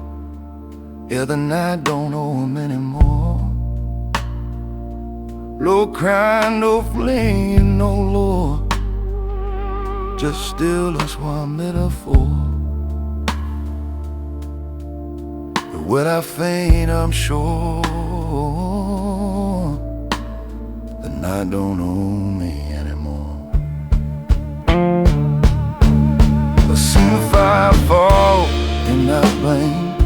Yeah, the night don't owe them anymore. No crying, no fleeing, no lore, just stillness, one metaphor. But when I faint, I'm sure the night don't own me anymore. I see the fire fall in that flame.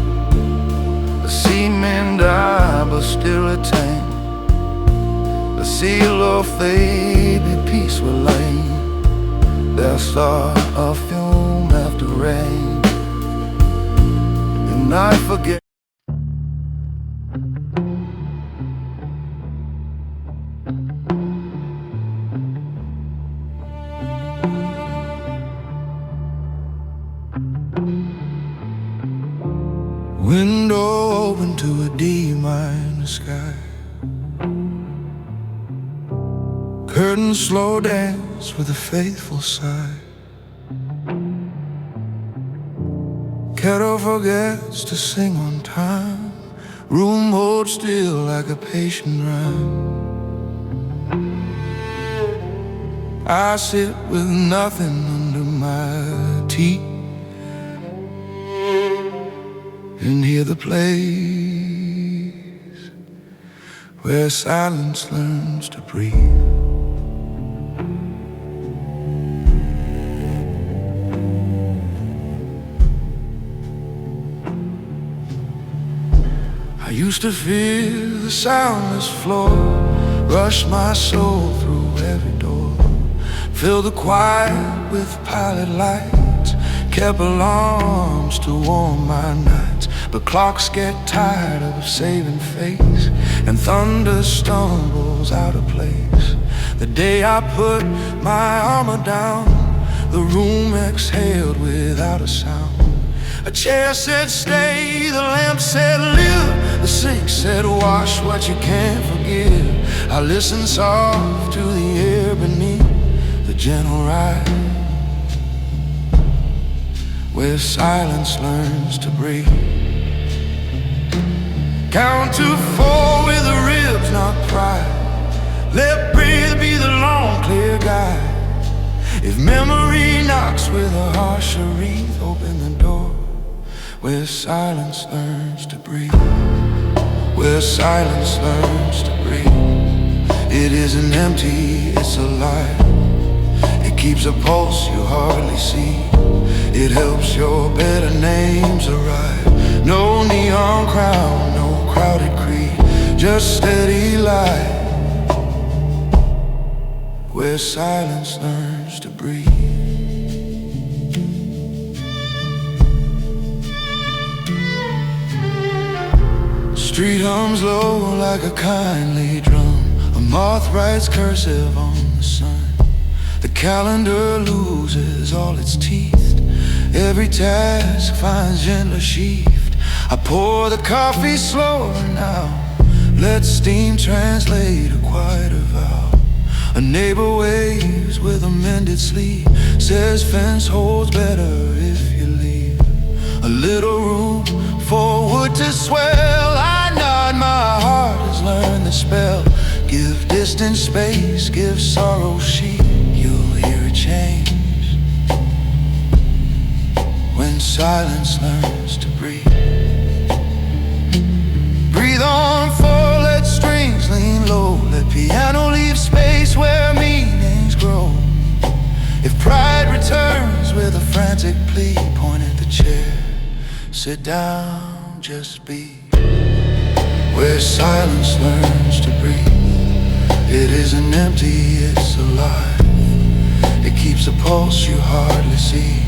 I see men die but still attain. I see love fade, be peace will lane. They'll start a fume after rain, and I forget. Window open to a D minor sky. Curtains slow dance with a faithful sigh. Kettle forgets to sing on time. Room holds still like a patient rhyme. I sit with nothing under my teeth and hear the place where silence learns to breathe. I used to fear the soundless floor, rush my soul through every door, fill the quiet with pilot lights, kept alarms to warm my nights. But clocks get tired of saving face, and thunder stumbles out of place. The day I put my armor down, the room exhaled without a sound. A chair said stay, the lamp said live, the sink said wash what you can't forgive. I listened soft to the air beneath the gentle ride, where silence learns to breathe. Count to 4 with the ribs, not pride. Let breathe be the long, clear guide. If memory knocks with a harsher wreath, open the door where silence learns to breathe. Where silence learns to breathe. It isn't empty, it's alive. It keeps a pulse you hardly see. It helps your better names arrive. No neon crown, no crowded creed, just steady light, where silence learns to breathe. Street hums low like a kindly drum. A moth writes cursive on the sun. The calendar loses all its teeth. Every task finds gentler sheath. I pour the coffee slower now. Let steam translate a quieter vow. A neighbor waves with a mended sleeve, says fence holds better if you leave. A little room for wood to swell. I nod, my heart has learned the spell. Give distance space, give sorrow sheep. You'll hear it change when silence learns to breathe. Breathe on full, let strings lean low. Let piano leave space where meanings grow. If pride returns with a frantic plea, point at the chair, sit down, just be. Where silence learns to breathe. It isn't empty, it's alive. It keeps a pulse you hardly see.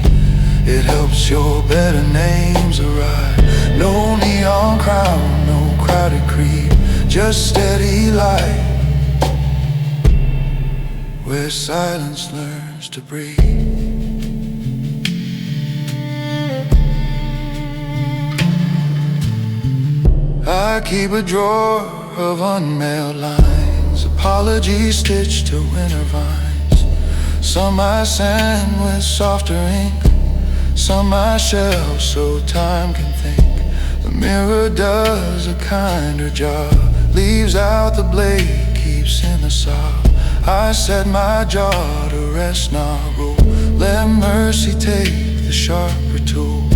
It helps your better names arrive. No neon crown, no crowded creed, just steady light, where silence learns to breathe. I keep a drawer of unmailed lines, apologies stitched to winter vines. Some I sand with softer ink, some I shelve so time can think. The mirror does a kinder job, leaves out the blade, keeps escapes in the sob. I set my jaw to rest, not roll. Let mercy take the sharper tool.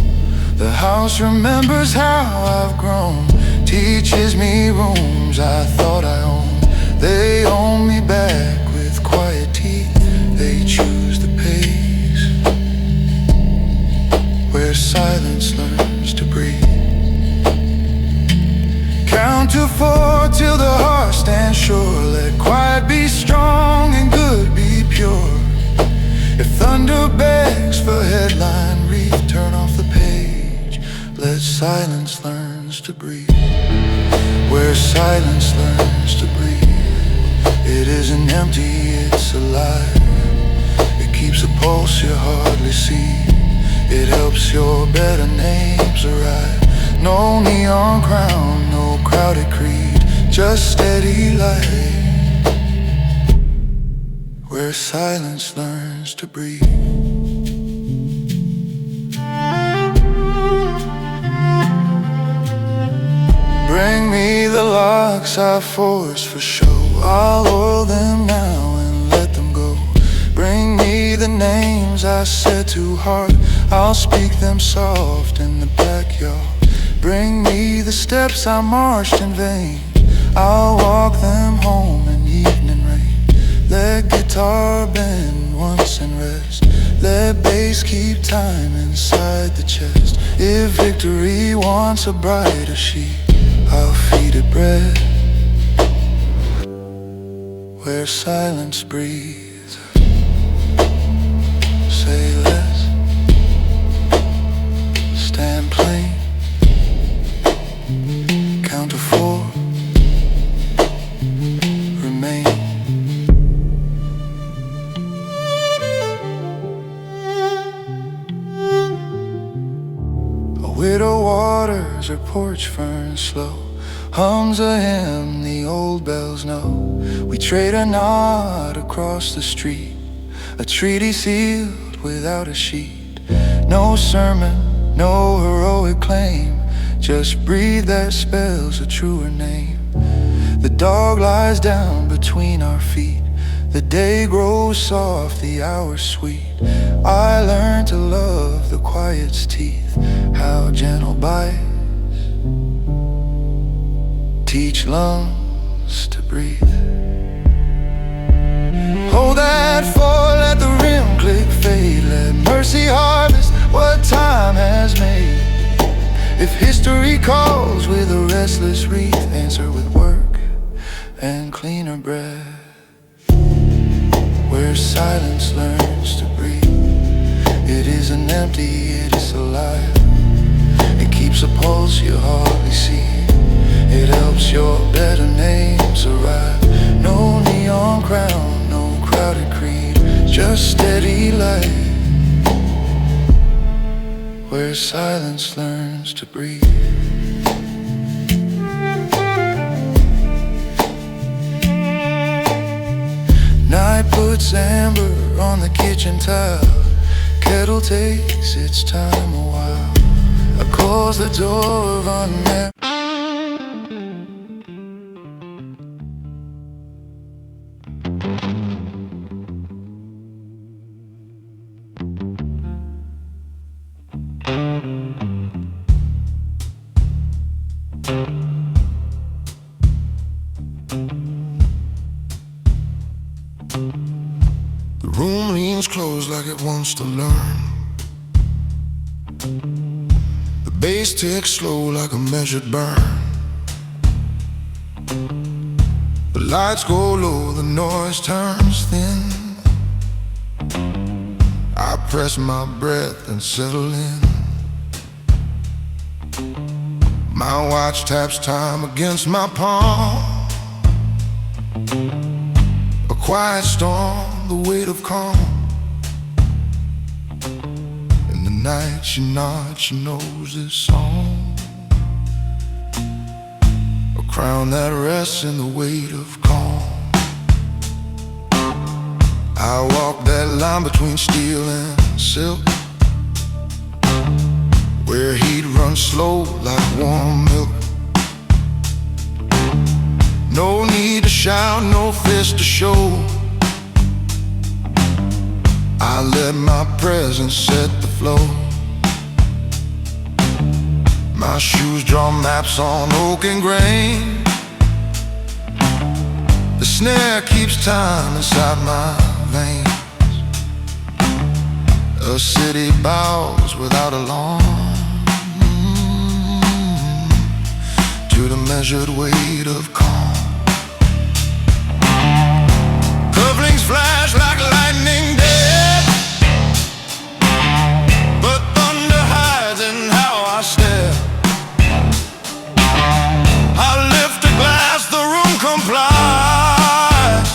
The house remembers how I've grown, teaches me rooms I thought I owned. They own me back with quiet teeth. They choose the pace where silence learns to breathe. Count to 4 till the heart stands sure. Let quiet be strong and good be pure. If thunder begs for headline read, turn off the page. Let silence learns to breathe. Where silence learns to breathe, it isn't empty, it's alive. It keeps a pulse you hardly see. It helps your better names arrive. No neon crown, no crowded creed, just steady light. Where silence learns to breathe. Bring me the locks I forced for show. I'll oil them now and let them go. Bring me the names I said too hard. I'll speak them soft in the backyard. Bring me the steps I marched in vain. I'll walk them home in evening rain. Let guitar bend once and rest. Let bass keep time inside the chest. If victory wants a brighter sheet, I'll feed it bread. Where silence breathes, say less, stand plain. Count to 4, remain. A widow waters her porch fern slow, hums a hymn the old bells know. We trade a nod across the street, a treaty sealed without a sheet. No sermon, no heroic claim, just breathe that spells a truer name. The dog lies down between our feet. The day grows soft, the hours sweet. I learned to love the quiet's teeth, how gentle bites teach lungs to breathe. Hold that 4, let the rim click fade. Let mercy harvest what time has made. If history calls with a restless wreath, answer with work and cleaner breath. Where silence learns to breathe, it isn't empty, it is alive. It keeps a pulse you hardly see. It helps your better names arrive. No neon crown, no crowded creed, just steady light. Where silence learns to breathe. Night puts amber on the kitchen tile. Kettle takes its time a while. I close the door of unmarried. The room leans close like it wants to learn. The bass ticks slow like a measured burn. The lights go low, the noise turns thin. I press my breath and settle in. My watch taps time against my palm. A quiet storm, the weight of calm. In the night she nods, she knows this song. A crown that rests in the weight of calm. I walk that line between steel and silk, where heat runs slow like warm milk. No need to shout out, no fist to show. I let my presence set the flow. My shoes draw maps on oak and grain. The snare keeps time inside my veins. A city bows without alarm to the measured weight of calm. Cufflinks flash like lightning dead, but thunder hides in how I stare. I lift a glass, the room complies.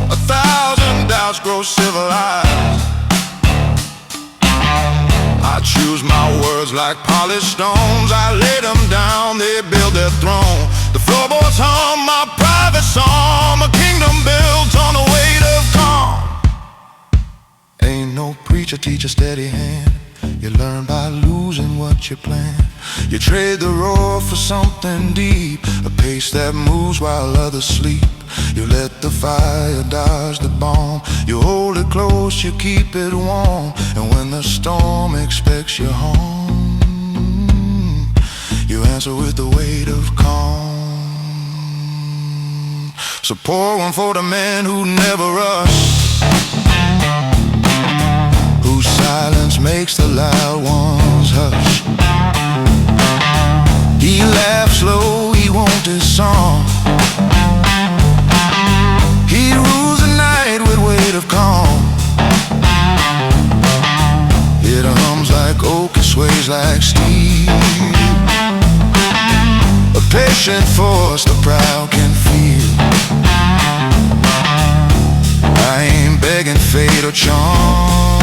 1,000 doubts grow civilized. I choose my words like polished stones. I lay them down, they build their throne. The floorboards hum my private song. A kingdom built on a weight of calm. Ain't no preacher teach a steady hand. You learn by losing what you plan. You trade the roar for something deep, a pace that moves while others sleep. You let the fire dodge the bomb. You hold it close, you keep it warm. And when the storm expects you home, you answer with the weight of calm. So pour one for the man who never rushed, whose silence makes the loud ones hush. He laughs slow, he won't his song. He rules the night with weight of calm. It hums like oak, it sways like steel. A patient force the proud can feel. I ain't begging fate or charm.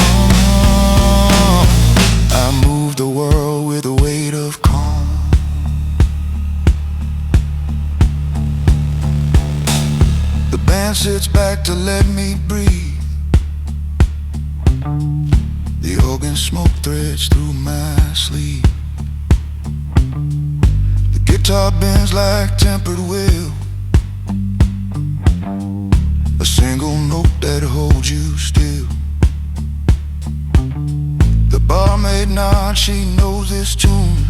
I move the world with the weight of calm. The band sits back to let me breathe. The organ smoke threads through my sleeve. The guitar bends like tempered wheel, a single note that holds you still. The barmaid nods, she knows this tune.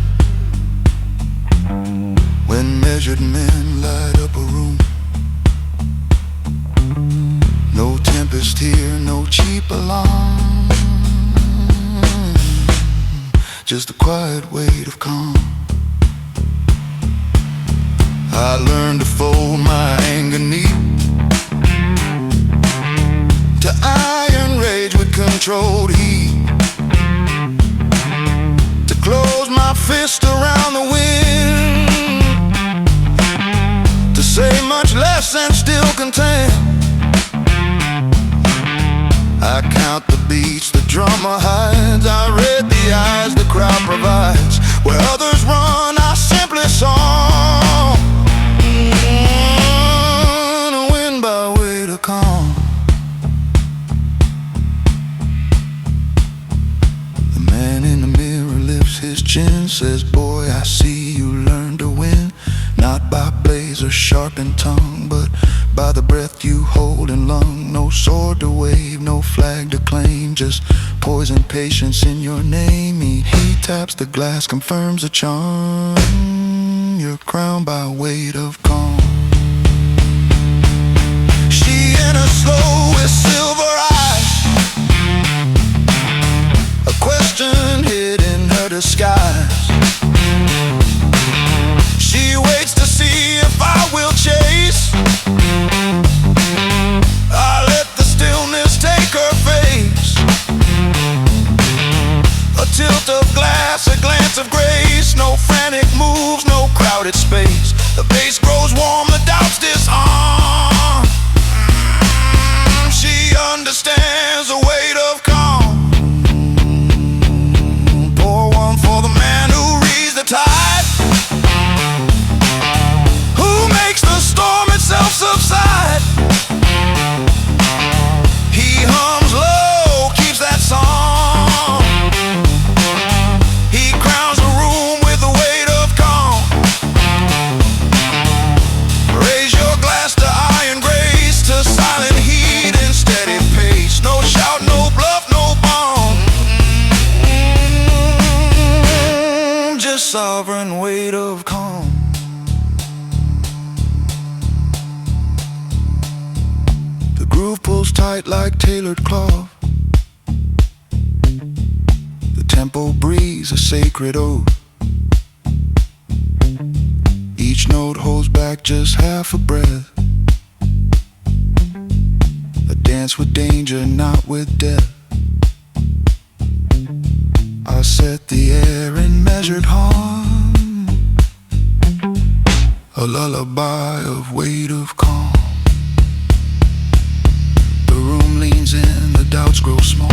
When measured men light up a room. No tempest here, no cheap alarm, just a quiet weight of calm. I learned to fold my anger neat, to iron rage with controlled heat, to close my fist around the wind, to say much less and still contain. I count the beats the drummer hides. I read the eyes the crowd provides. Where others run, I simply song. A wind by way to calm. The man in the mirror lifts his chin, says, boy, I see you learn to win. Not by blaze or sharpened tongue, but by the breath you hold in lung. No sword to wave, no flag to claim, just poison patience in your name. He taps the glass, confirms the charm. You're crowned by weight of calm. She enters slow with silver eyes, a question hid in her disguise. She waits to see if I will chase. I let the stillness take her face. A tilt of glass, a glance of grace. No frantic moves, no crowded space. The bass grows warm, the doubts disarm. She understands the weight of calm. Pour one for the man who reads the tide, who makes the storm itself subside. He hums low, keeps that song. He crowns the room with the weight of calm. tight like tailored cloth. The tempo breathes a sacred oath. Each note holds back just half a breath. A dance with danger, not with death. I set the air in measured harm, a lullaby of weight of calm. The room leans in, the doubts grow small.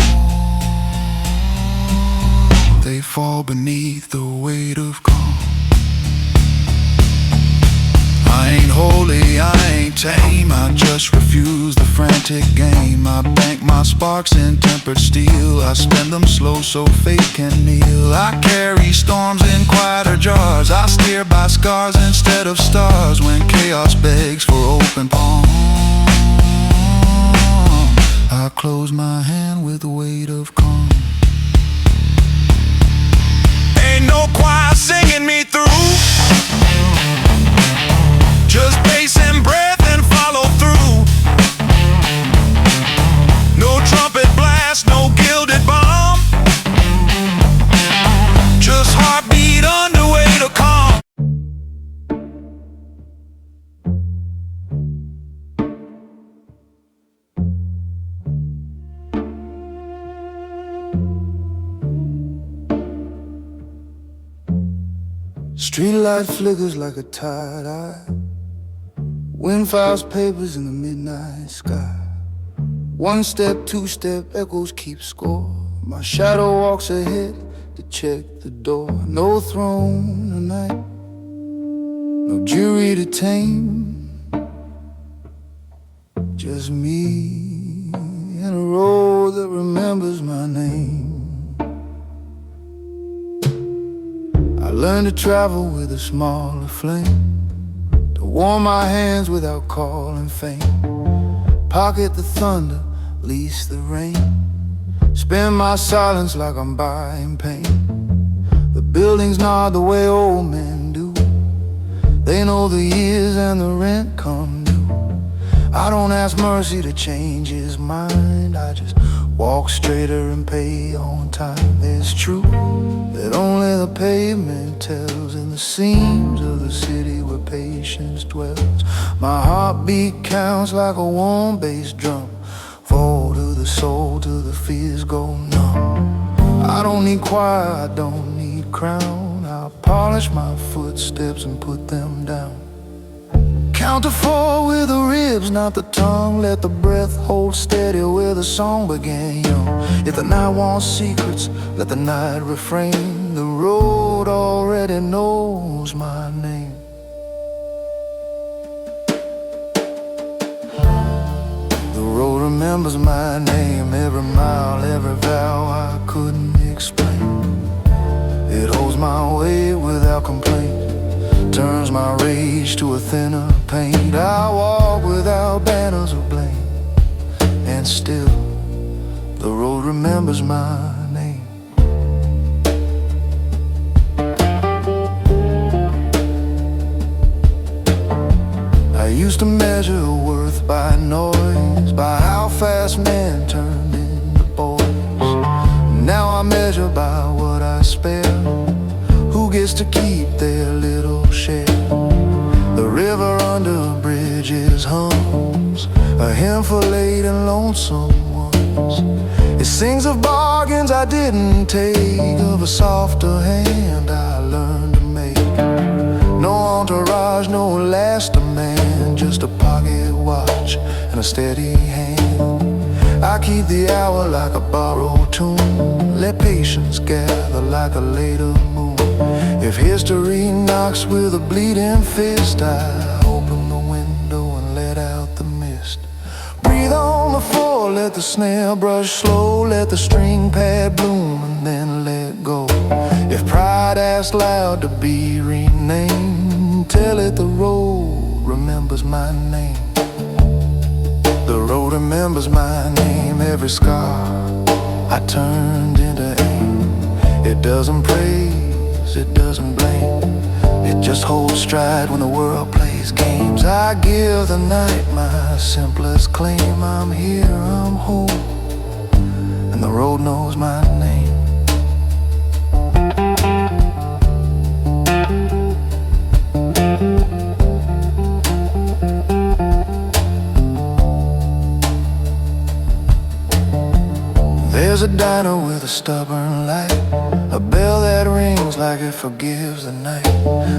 They fall beneath the weight of calm. I ain't holy, I ain't tame, I just refuse the frantic game. I bank my sparks in tempered steel, I spend them slow so fate can kneel. I carry storms in quieter jars, I steer by scars instead of stars. When chaos begs for open palm, I close my hand with the weight of calm. Ain't no choir singing me through, just bass and breath and follow through. No trumpet blast, no gilded bomb, just heartbeat under weight of calm. Streetlight flickers like a tie-dye, wind files papers in the midnight sky. One step, two step, echoes keep score. My shadow walks ahead to check the door. No throne tonight, no jury to tame, just me and a road that remembers my name. I learned to travel with a smaller flame, to warm my hands without calling fame. Pocket the thunder, lease the rain, spend my silence like I'm buying pain. The buildings nod the way old men do, they know the years and the rent come due. I don't ask mercy to change his mind, I just walk straighter and pay on time. There's truth that only the pavement tells, in the seams of the city where patience dwells. My heartbeat counts like a warm bass drum, fall to the soul till the fears go numb. I don't need choir, I don't need crown, I'll polish my footsteps and put them down. Count to four with the ribs, not the tongue. Let the breath hold steady where the song began young. If the night wants secrets, let the night refrain. The road already knows my name. The road remembers my name. Every mile, every vow I couldn't explain. It holds my weight without complaint, turns my rage to a thinner paint. I walk without banners of blame, and still the road remembers my name. I used to measure worth by noise, by how fast men turned into boys. Now I measure by what I spare, who gets to keep their little share. The river under bridges hums a hymn for late and lonesome ones. It sings of bargains I didn't take, of a softer hand I learned to make. No entourage, no last man, just a pocket watch and a steady hand. I keep the hour like a borrowed tune, let patience gather like a later moon. If history knocks with a bleeding fist, I open the window and let out the mist. Breathe on the floor, let the snare brush slow, let the string pad bloom and then let go. If pride asks loud to be renamed, tell it the road remembers my name. The road remembers my name. Every scar I turned into aim. It doesn't praise, it doesn't blame, it just hold stride when the world plays games. I give the night my simplest claim. I'm here, I'm home, and the road knows my name. There's a diner with a stubborn light, a bell that rings like it forgives the night.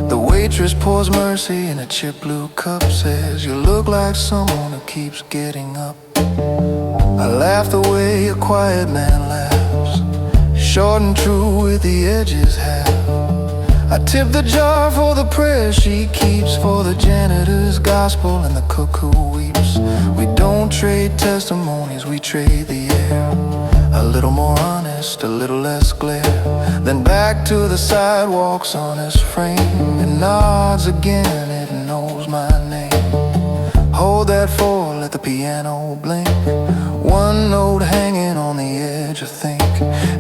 The waitress pours mercy in a chip blue cup, says you look like someone who keeps getting up. I laugh the way a quiet man laughs, short and true with the edges half. I tip the jar for the prayer she keeps, for the janitor's gospel and the cook who weeps. We don't trade testimonies, we trade the air. A little more honest, a little less glare. Then back to the sidewalk's honest frame. It nods again, it knows my name. Hold that four, let the piano blink. One note hanging on the edge, I think.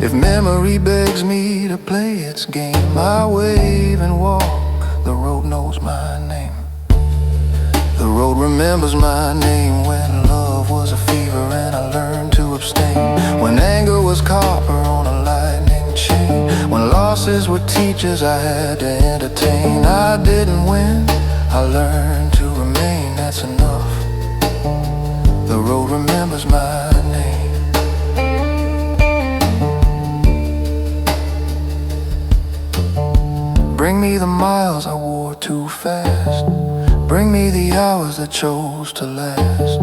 If memory begs me to play its game, I wave and walk, the road knows my name. The road remembers my name. When love was a fever and I learned to abstain, when anger was copper on a lightning chain, when losses were teachers I had to entertain. I didn't win, I learned to remain, that's enough. The road remembers my name. Bring me the miles I wore too fast, bring me the hours that chose to last.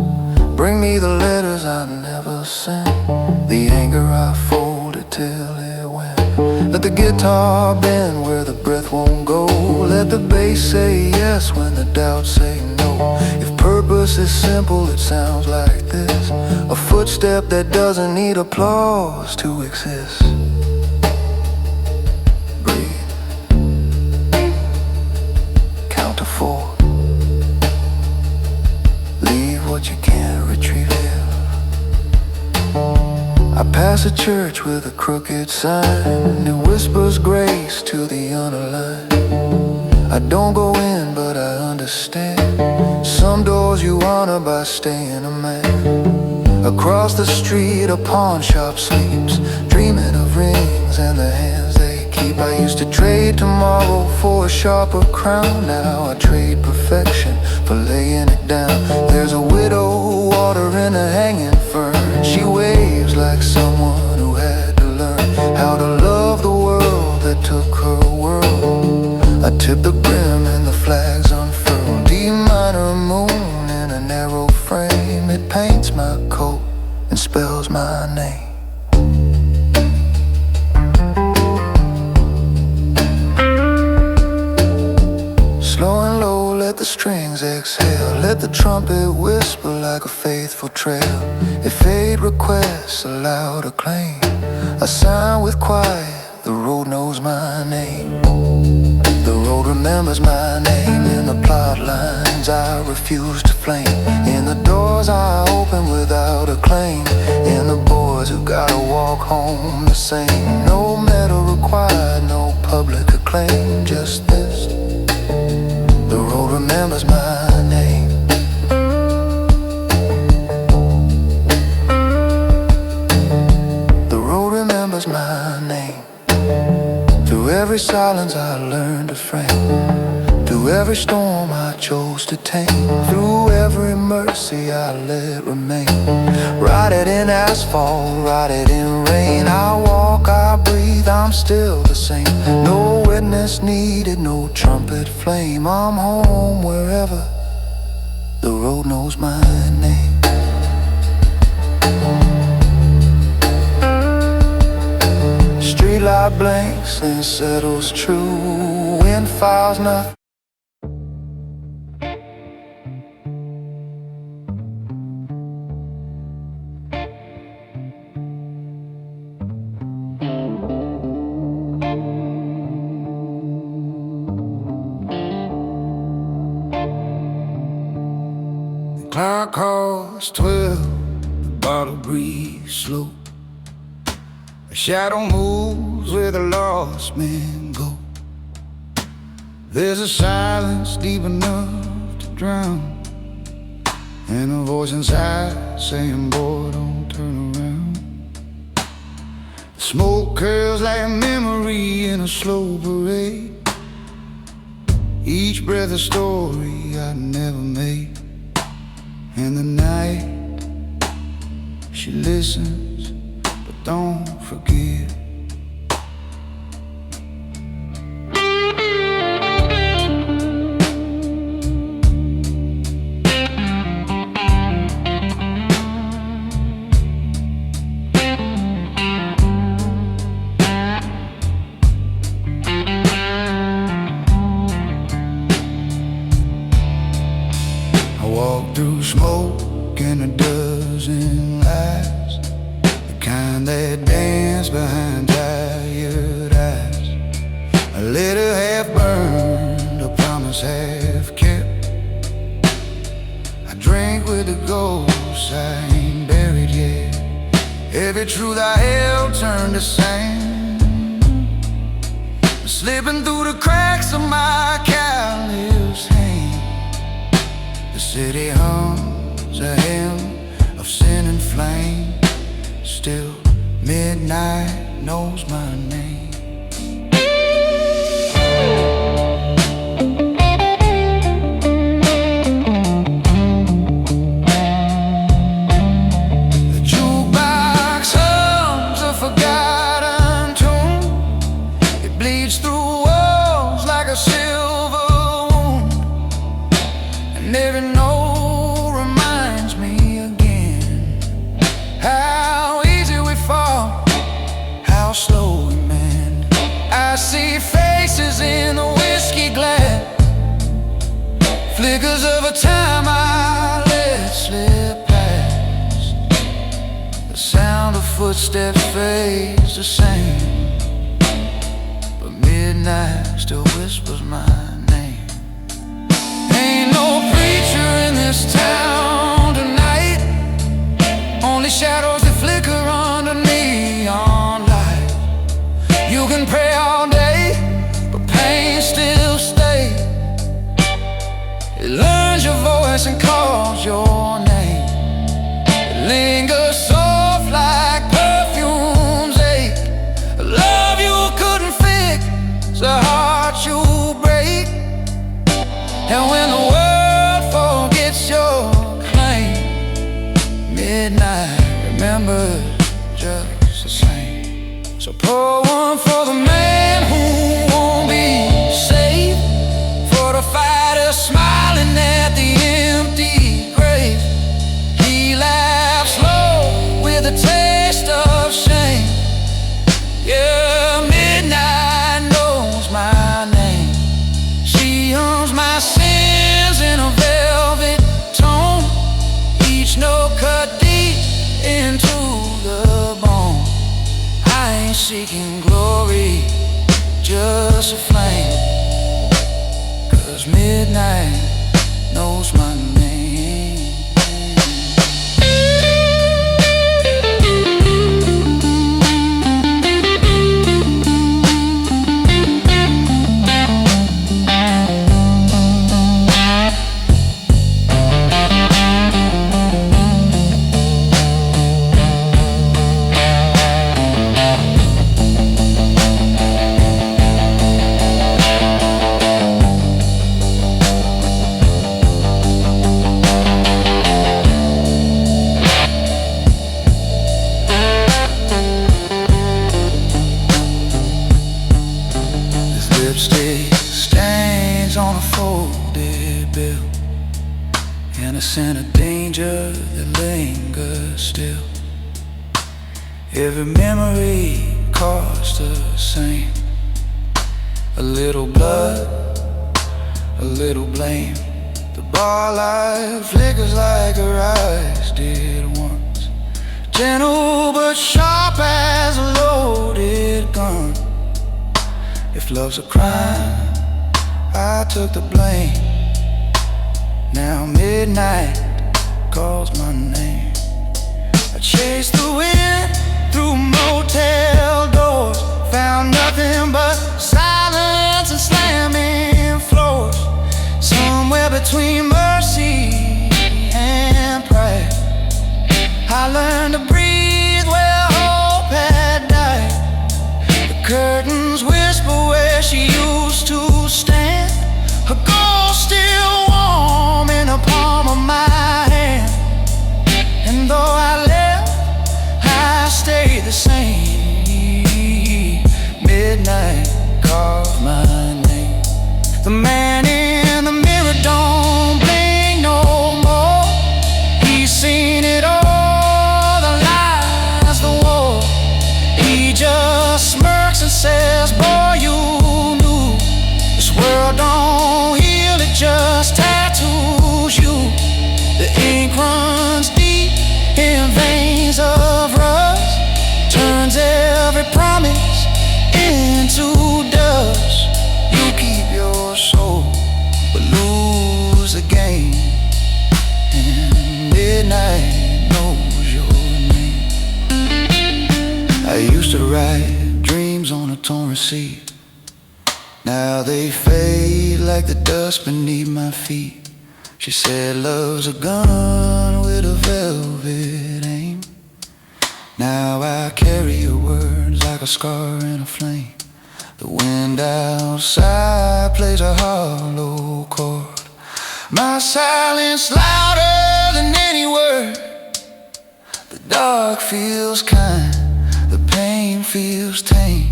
Bring me the letters I never sent, the anger I folded till it went. Let the guitar bend where the breath won't go. Let the bass say yes when the doubts say no. If purpose is simple, it sounds like this: a footstep that doesn't need applause to exist. You can't retrieve it. I pass a church with a crooked sign, it whispers grace to the unaligned. I don't go in, but I understand. Some doors you honor by staying a man. Across the street a pawn shop sleeps, dreaming of rings and the hands they keep. I used to trade tomorrow for a sharper crown. Now I trade perfection for laying it down. There's a widow watering a hanging fern. She waves like someone who had to learn how to love the world that took her world. I tip the brim and the flags unfurl. D minor moon in a narrow frame, it paints my coat and spells my name. Slow and low, let the strings exhale. Let the trumpet whisper like a faithful trail. If fate requests a loud acclaim, I sign with quiet, the road knows my name. The road remembers my name. In the plot lines I refuse to flame, in the doors I open without a claim, in the boys who gotta walk home the same. No medal required, no public acclaim, just this: the road remembers my name. The road remembers my name. Through every silence I learned to frame, through every storm I chose to tame, through every mercy I let remain. Write it in asphalt, write it in rain. I walk, I breathe, I'm still the same. No witness needed, no trumpet flame. I'm home wherever the road knows my name. Streetlight blinks and settles true. Wind files nothing. Clock calls 12, the bottle breathes slow. A shadow moves where the lost men go. There's a silence deep enough to drown, and a voice inside saying, boy, don't turn around. The smoke curls like memory in a slow parade, each breath a story I never made. And the night, she listens, but don't forget. Walk through smoke and a dozen lies, the kind that dance behind tired eyes. A little half burned, a promise half kept. I drank with the ghosts I ain't buried yet. Every truth I held turned to sand, slipping through the cracks of my callous hand. The city hums a hymn of sin and flame. Still, midnight knows my name. The jukebox hums a forgotten tune. It bleeds through walls like a silver wound, and every note reminds me again how easy we fall, how slow we mend. I see faces in a whiskey glass, flickers of a time I let slip past. The sound of footsteps fades the same, but midnight still whispers my name. Ain't no preacher in this town tonight, only shadows that flicker under neon light. You can pray all day, but pain still stays. It learns your voice and calls your name. It lingers soft like perfume's ache, a love you couldn't fix, a heart you break. And when the world forgets your claim, midnight remembers just the same. So pour one for the man who won't be saved, for the fighter smiling at the empty grave. He laughs slow with a taste of shame. Yeah, midnight knows my name. She owns my sins in a velvet tone, each note cut deep into the bone. I ain't seeking glory, just a flame, 'cause midnight knows my name. Lipstick stains on a folded bill, and a scent of danger that lingers still. Every memory costs the same, a little blood, a little blame. The bar light flickers like her eyes did once, gentle but sharp as a loaded gun. If love's a crime, I took the blame. Now midnight calls my name. I chased the wind through motel doors, found nothing but silence and slamming between mercy and prayer. I learned to breathe where hope had died. The curtains whisper where she used to stand. Her ghost still warm in the palm of my hand. And though I left, I stayed the same. Midnight carved my name. The man in the mirror don't blink no more. He's seen it all, the lies, the war. He just smirks and says, boy, you knew this world don't heal, it just tattoos you. The ink runs deep in veins of rust, turns every promise into dust. You keep your soul, but lose the game. And midnight knows your name. I used to write dreams on a torn receipt. Now they fade like the dust beneath my feet. She said love's a gun with a velvet aim. Now I carry your words like a scar and a flame. The wind outside plays a hollow chord. My silence louder than any word. The dark feels kind, the pain feels tame.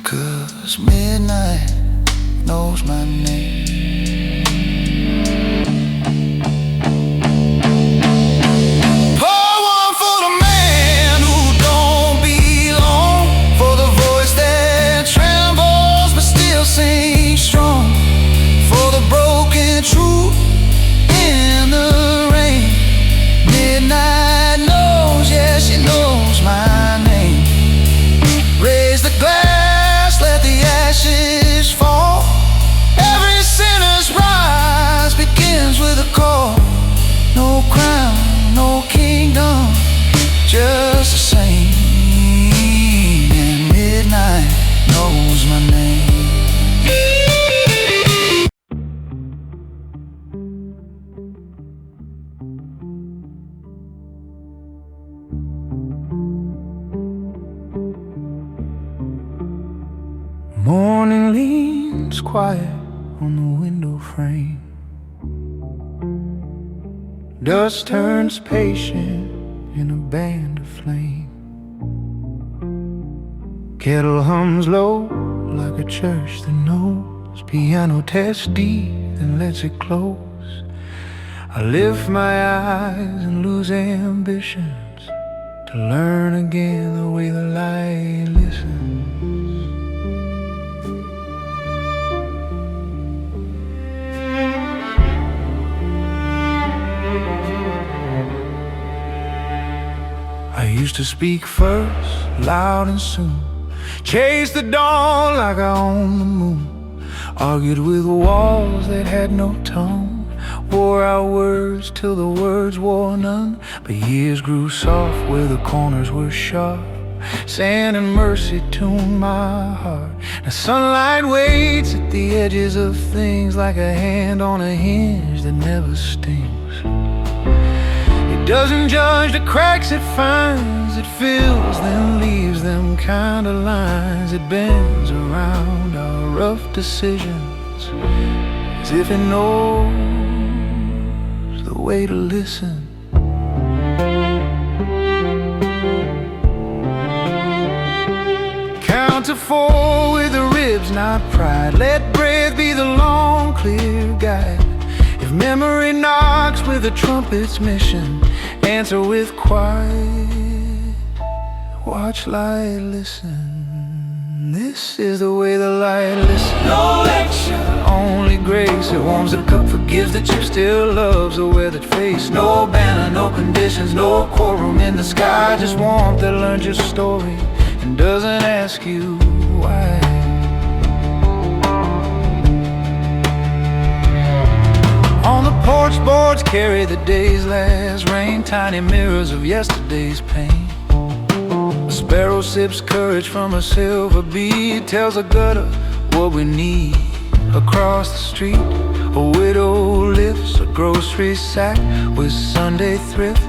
'Cause midnight knows my name. No crown, no kingdom, just the same. And midnight knows my name. Morning leans quiet on the window frame. Dust turns patient in a band of flame. Kettle hums low like a church that knows. Piano tests deep and lets it close. I lift my eyes and lose ambitions to learn again the way the light listens. I used to speak first, loud and soon. Chased the dawn like I owned the moon. Argued with walls that had no tone. Wore out words till the words wore none. But years grew soft where the corners were sharp. Sand and mercy tuned my heart. Now sunlight waits at the edges of things like a hand on a hinge that never stings. Doesn't judge the cracks it finds, it fills then leaves them kind of lines. It bends around our rough decisions as if it knows the way to listen. Count to 4 with the ribs, not pride. Let breath be the long, clear guide. If memory knocks with a trumpet's mission, answer with quiet. Watch light listen. This is the way the light listens. No lecture, only grace. It warms the cup, forgives the chip, still loves the weathered face. No banner, no conditions, no courtroom in the sky. Just warmth that learns your story and doesn't ask you why. On the porch boards carry the day's last rain. Tiny mirrors of yesterday's pain. A sparrow sips courage from a silver bead. Tells a gutter what we need. Across the street, a widow grocery sack with Sunday thrift.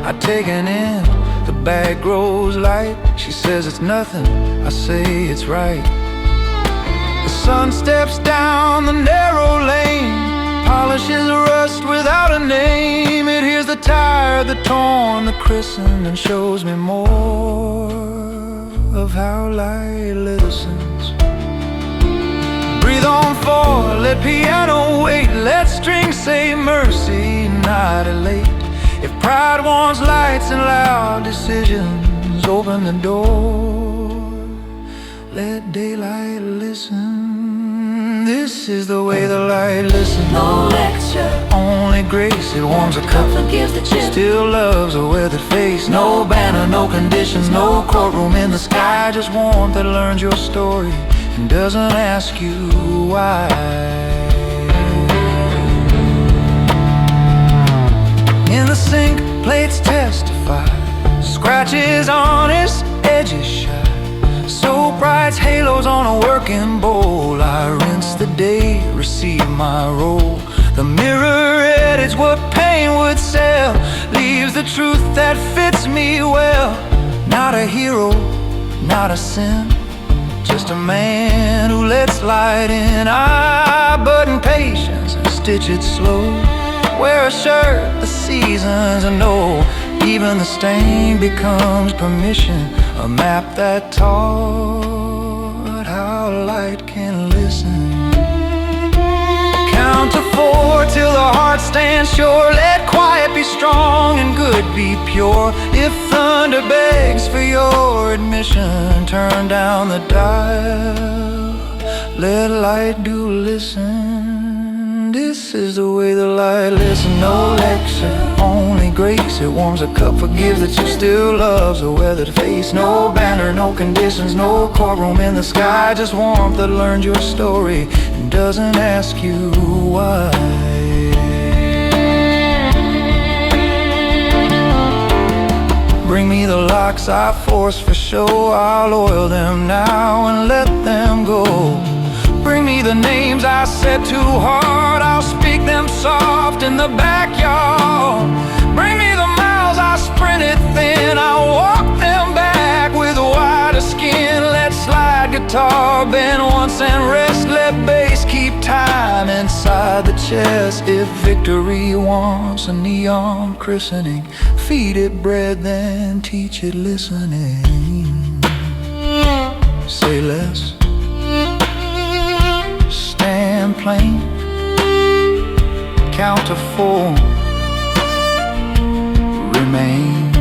I take an in, the bag grows light. She says it's nothing, I say it's right. The sun steps down the narrow lane, polishes rust without a name. It hears the tired, the torn, the christened, and shows me more of how light listens. Breathe on forward, let piano wait, let strings say mercy, not elate. If pride wants lights and loud decisions, open the door, let daylight listen. This is the way the light listens. No lecture, only grace. It warms a cup, forgives the chip, still loves a weathered face. No banner, no conditions, no courtroom in the sky. Just warmth that learns your story and doesn't ask you why. In the sink, plates testify, scratches honest, edges shy. Soap writes halos on a working bowl. I rinse the day, receive my roll. The mirror edits what pain would sell, leaves the truth that fits me well. Not a hero, not a sin, just a man who lets light in. I button patience and stitch it slow. Wear a shirt the seasons know. Even the stain becomes permission, a map that taught how light can listen. Count to 4 till the heart stands sure. Let quiet be strong and good be pure. If thunder begs for your admission, turn down the dial, let light do listen. This is the way the light listens. No lecture, only grace. It warms a cup, forgives that you still loves a weathered face. No banner, no conditions, no courtroom in the sky. Just warmth that learned your story and doesn't ask you why. Bring me the locks I force for show. I'll oil them now and let them go. Bring me the names I said too hard, I'll speak them soft in the backyard. Bring me the miles I sprinted thin, I'll walk them back with wider skin. Let slide guitar bend once and rest, let bass keep time inside the chest. If victory wants a neon christening, feed it bread then teach it listening. Say less, stand plain, count to 4, remain.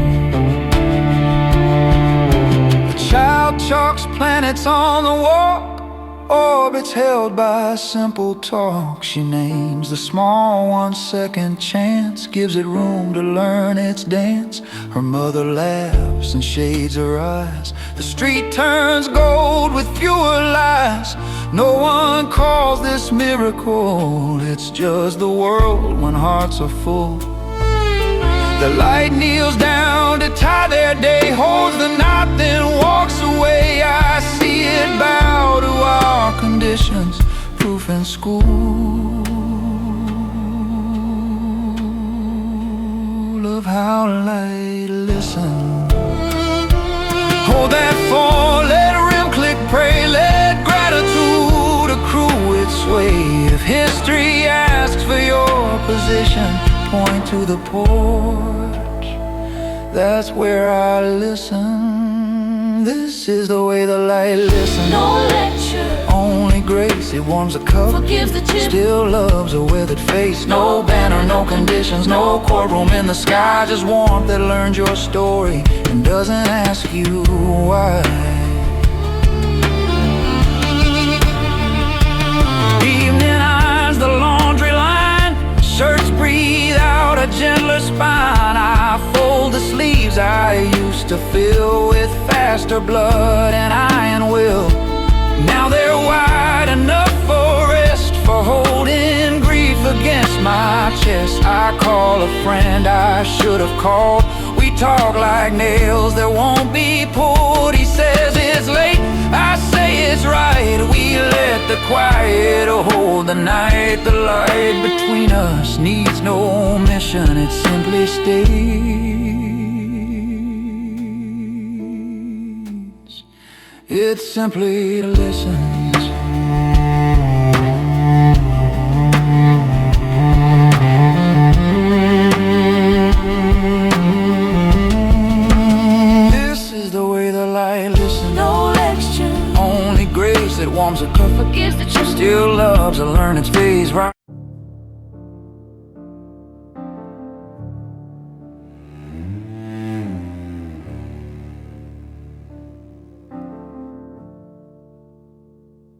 The child chalks planets on the walk, orbits held by simple talk. She names the small one second chance, gives it room to learn its dance. Her mother laughs and shades her eyes. The street turns gold with fewer lies. No one calls this miracle, it's just the world when hearts are full. The light kneels down to tie their day, holds the knot then walks away. I see it bow to our conditions, proof in school of how light listens. Hold that phone, let rim click, pray, let gratitude accrue its way. If history asks for your position, point to the porch, that's where I listen. This is the way the light listens. no lecture, Only grace, it warms a cup, forgives the chip, still loves a weathered face. No banner, no conditions, no courtroom in the sky. Just warmth that learns your story and doesn't ask you why. Evening eyes, the laundry line, shirts breathe out a gentler spine. I fold the sleeves I used to fill with faster blood and iron will. Now they're wide enough for rest, for holding grief against my chest. I call a friend I should have called. We talk like nails that won't be pulled. He says it's late, I say it's right. We let the quiet hold the night, the light between us happiness needs no mission, it simply stays. It simply listens. This is the way the light listens. No lecture, Only grace that warms a cup, forgives the truth. still loves to learn its phase right.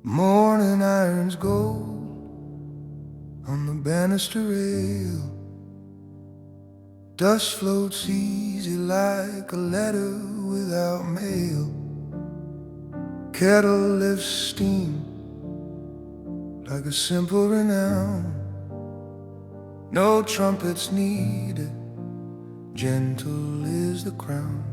Morning irons gold on the banister rail. Dust floats easy like a letter without mail. Kettle lifts steam like a simple renown. No trumpets needed, gentle is the crown.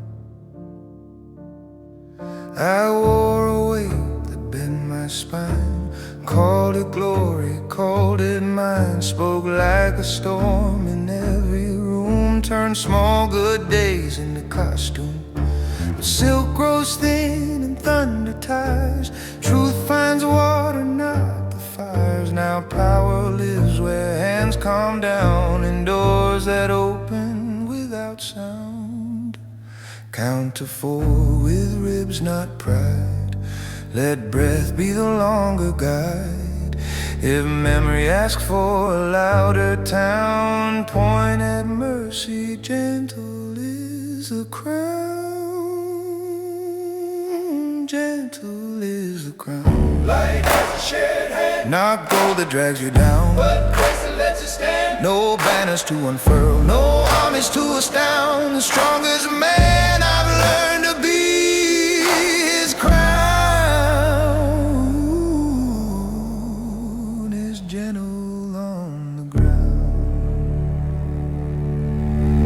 I wore a weight that bent my spine, called it glory, called it mine. Spoke like a storm in every room, turned small good days into costume. But silk grows thin and thunder tires. Truth finds water, not the fires. Now power lives where hands calm down, in doors that open without sound. Count to 4 with ribs, not pride. Let breath be the longer guide. If memory asks for a louder town, point at mercy, gentle is the crown. Gentle is the crown. Light as a shared hand, Not gold that drags you down, but grace that lets you stand. no banners to unfurl, no armies to astound. The strongest man I've learned to be his crown is gentle on the ground.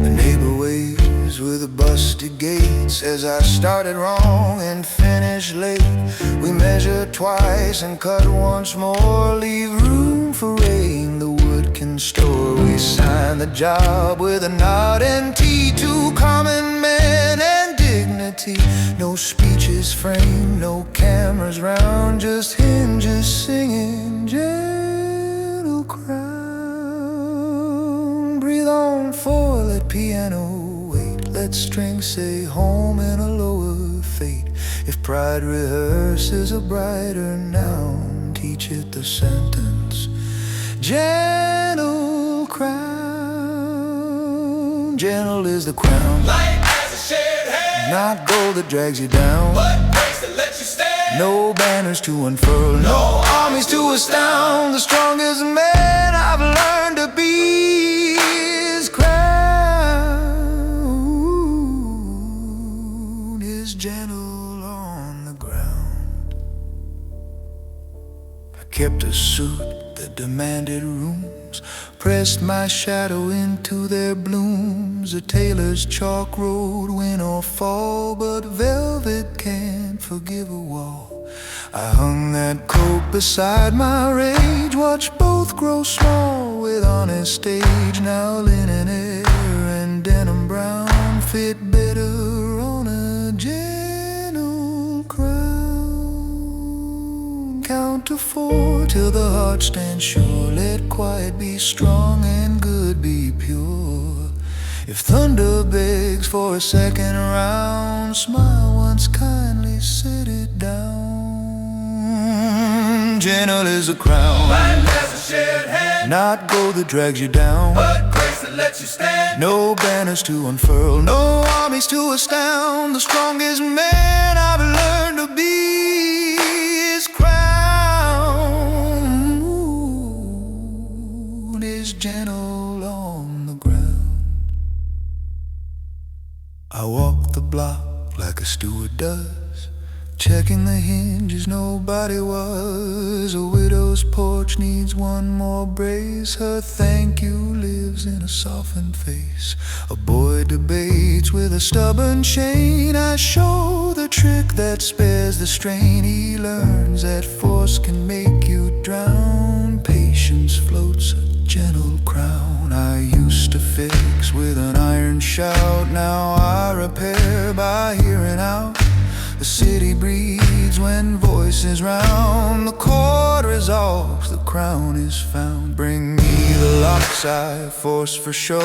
The neighbor waves with a busted gate, says I started wrong and finished late. We measure twice and cut once more, leave room for rain the wood can store. We sign the job with a nod and tea, two common men and dignity. No speeches framed, no cameras round, just hinges singing gentle crown. Breathe on for let piano wait, let strings say home in a lower fate. If pride rehearses a brighter noun, teach it the sentence gentle crown. Gentle is the crown, Light as a shared hand, not gold that drags you down, but grace that lets you stand. no banners to unfurl, no armies to astound. The strongest man I've learned to be is crown is gentle on the ground. I kept a suit that demanded rooms, pressed my shadow into their blooms. A tailor's chalk road, win or fall, but velvet can't forgive a wall. I hung that coat beside my rage, watched both grow small with honest stage. Now linen air and denim brown fit better on a gentle crown. Count to 4 till the heart stands sure, let quiet be strong and good be pure. If thunder begs for a second round, smile once kindly, set it down. Gentle is a crown, Light as a shared hand, not gold that drags you down, but grace that lets you stand. no banners to unfurl, no armies to astound. The strongest man I've learned to be is crown is gentle on the ground. I walk the block like a steward does, checking the hinges nobody was. A widow's porch needs one more brace, her thank you lives in a softened face. A boy debates with a stubborn chain, I show the trick that spares the strain. He learns that force can make you drown, patience floats a gentle crown I used to fix with an iron shout. Now I repair by hearing out. The city breathes when voices round. The chord resolves, the crown is found. Bring me the locks I forced for show.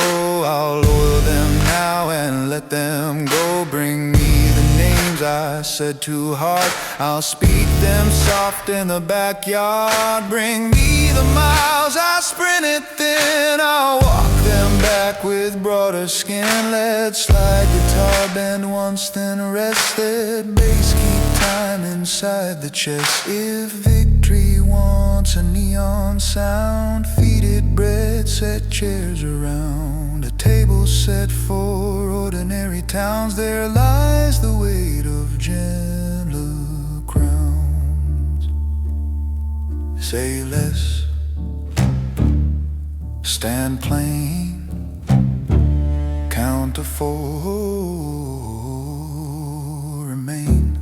I'll oil them now and let them go. Bring me the names I said too hard. I'll speak them soft in the backyard. Bring me the miles I sprinted thin. I'll walk them back with broader skin. Let slide guitar bend once then rested. Bass keep time inside the chest. If victory wants a neon sound, feed it bread, set chairs around. A table set for ordinary towns. There lies the weight of gentler crowns. Say less, stand plain, count to 4, remain.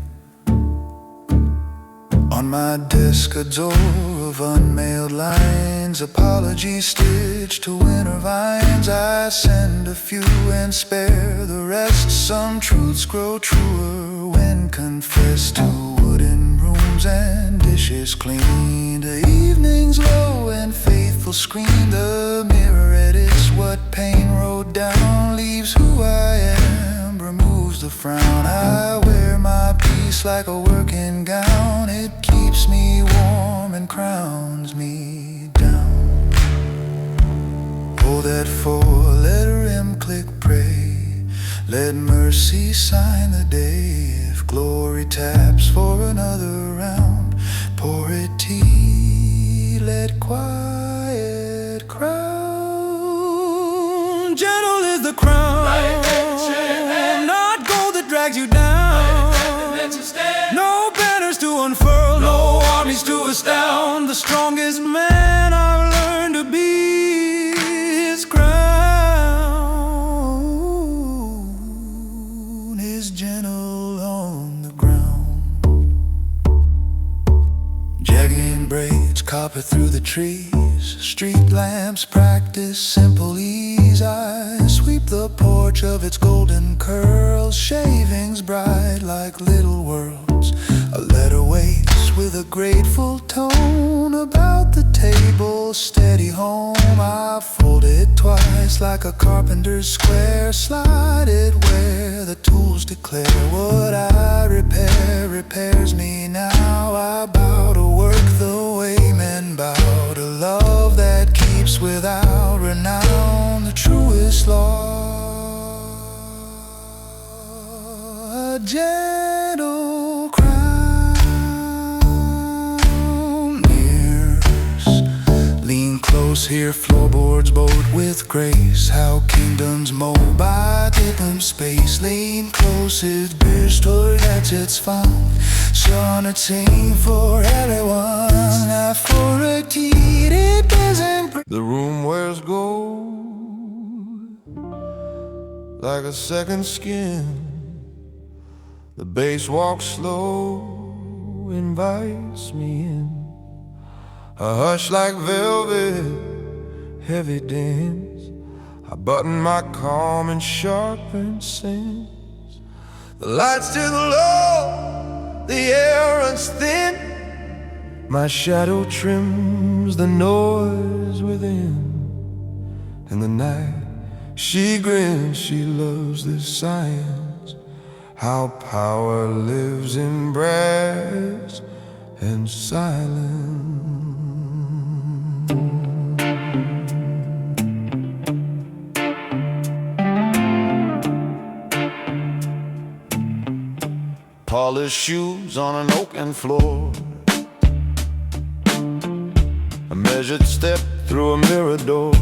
On my desk a door of unmailed lines, apologies stitched to winter vines. I send a few and spare the rest. Some truths grow truer when confessed. To wooden rooms and dishes clean, the evenings low and faithful screen. The mirror edits what pain wrote down, leaves who I am, removes the frown. I wear my peace like a working gown. It keeps me warm and crowns me down. Oh, that 4-letter M, click pray. Let mercy sign the day. If glory taps for another round, pour it tea, let quiet crown. Gentle is the crown, not gold that drags you down. No banners to unfurl, no armies to astound. The strongest man I've learned to be is crown is gentle on the ground. Jagging braids copper through the trees. Street lamps practice simple ease. I sweep the porch of its golden curls. Shavings bright like little worlds. A letter waits with a grateful tone. About the table, steady home. I fold it twice like a carpenter's square. Slide it where the tools declare. What I repair repairs me now. I bow to work the way men bow to love that keeps without renown. The truest law, a gentle crown. Mirrors lean close here, floorboards bowed with grace. How kingdoms mow by different space. Lean close, it bears toward that's its found. Sonnets sing for everyone, not for a deed it doesn't bring. The room wears gold like a second skin. The bass walks slow, invites me in. A hush like velvet, heavy dense. I button my calm and sharpen sense. The lights to the low, the air runs thin. My shadow trims the noise within. In the night she grins, she loves this science. How power lives in brass and silence. Polished shoes on an oaken floor. A measured step through a mirror door.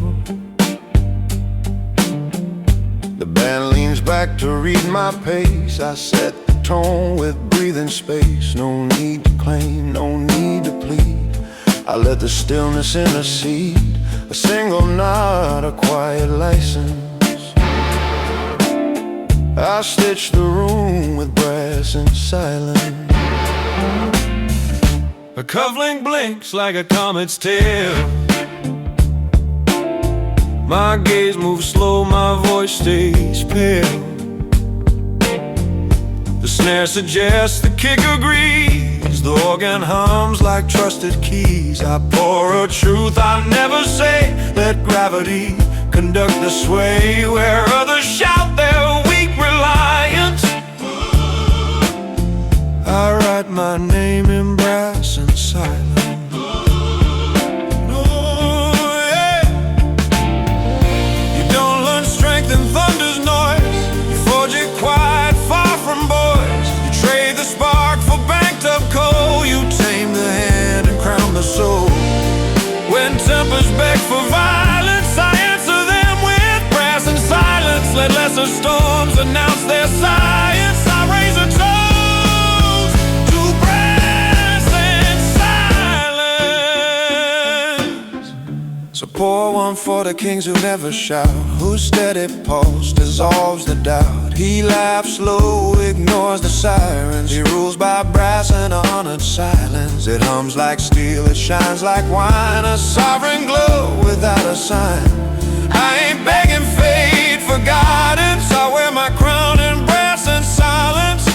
The band leans back to read my pace. I set the tone with breathing space. No need to claim, no need to plead. I let the stillness intercede. A single nod, a quiet license. I stitch the room with brass and silence. A cufflink blinks like a comet's tail. My gaze moves slow, my voice stays pale. The snare suggests, the kick agrees. The organ hums like trusted keys. I pour a truth I never say. Let gravity conduct the sway. Where others shout their weak reliance, I write my name in brass and silence. In thunder's noise, you forge it quiet, far from boys. You trade the spark for banked up coal. You tame the hand and crown the soul. When tempers beg for violence, I answer them with brass and silence. Let lesser storms announce their science. I raise a toast to brass and silence. So pour one for the kings who never shout, whose steady pulse dissolves the doubt. He laughs low, ignores the sirens. He rules by brass and honored silence. It hums like steel, it shines like wine, a sovereign glow without a sign. I ain't begging fate for guidance. I wear my crown in brass and silence.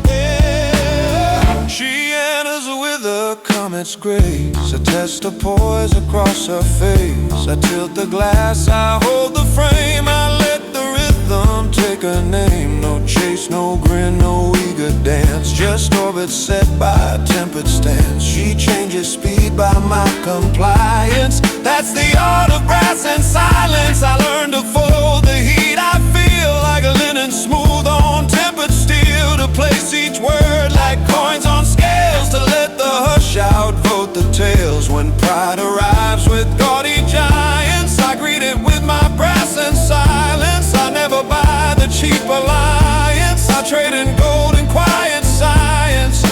Yeah. She enters with a comet's grace, a test of poise across her face. I tilt the glass, I hold the frame, I let the rhythm take a name. No chase, no grin, no eager dance, just orbit set by a tempered stance. She changes speed by my compliance. That's the art of brass and silence. I learned to fold the heat I feel, like a linen smooth on tempered steel. To place each word like coins on scales, to let the hush outvote the tales. When pride arrives with gaudy giants, I greet it with my brass and silence. I never buy the cheap alliance. I trade in gold and quiet science.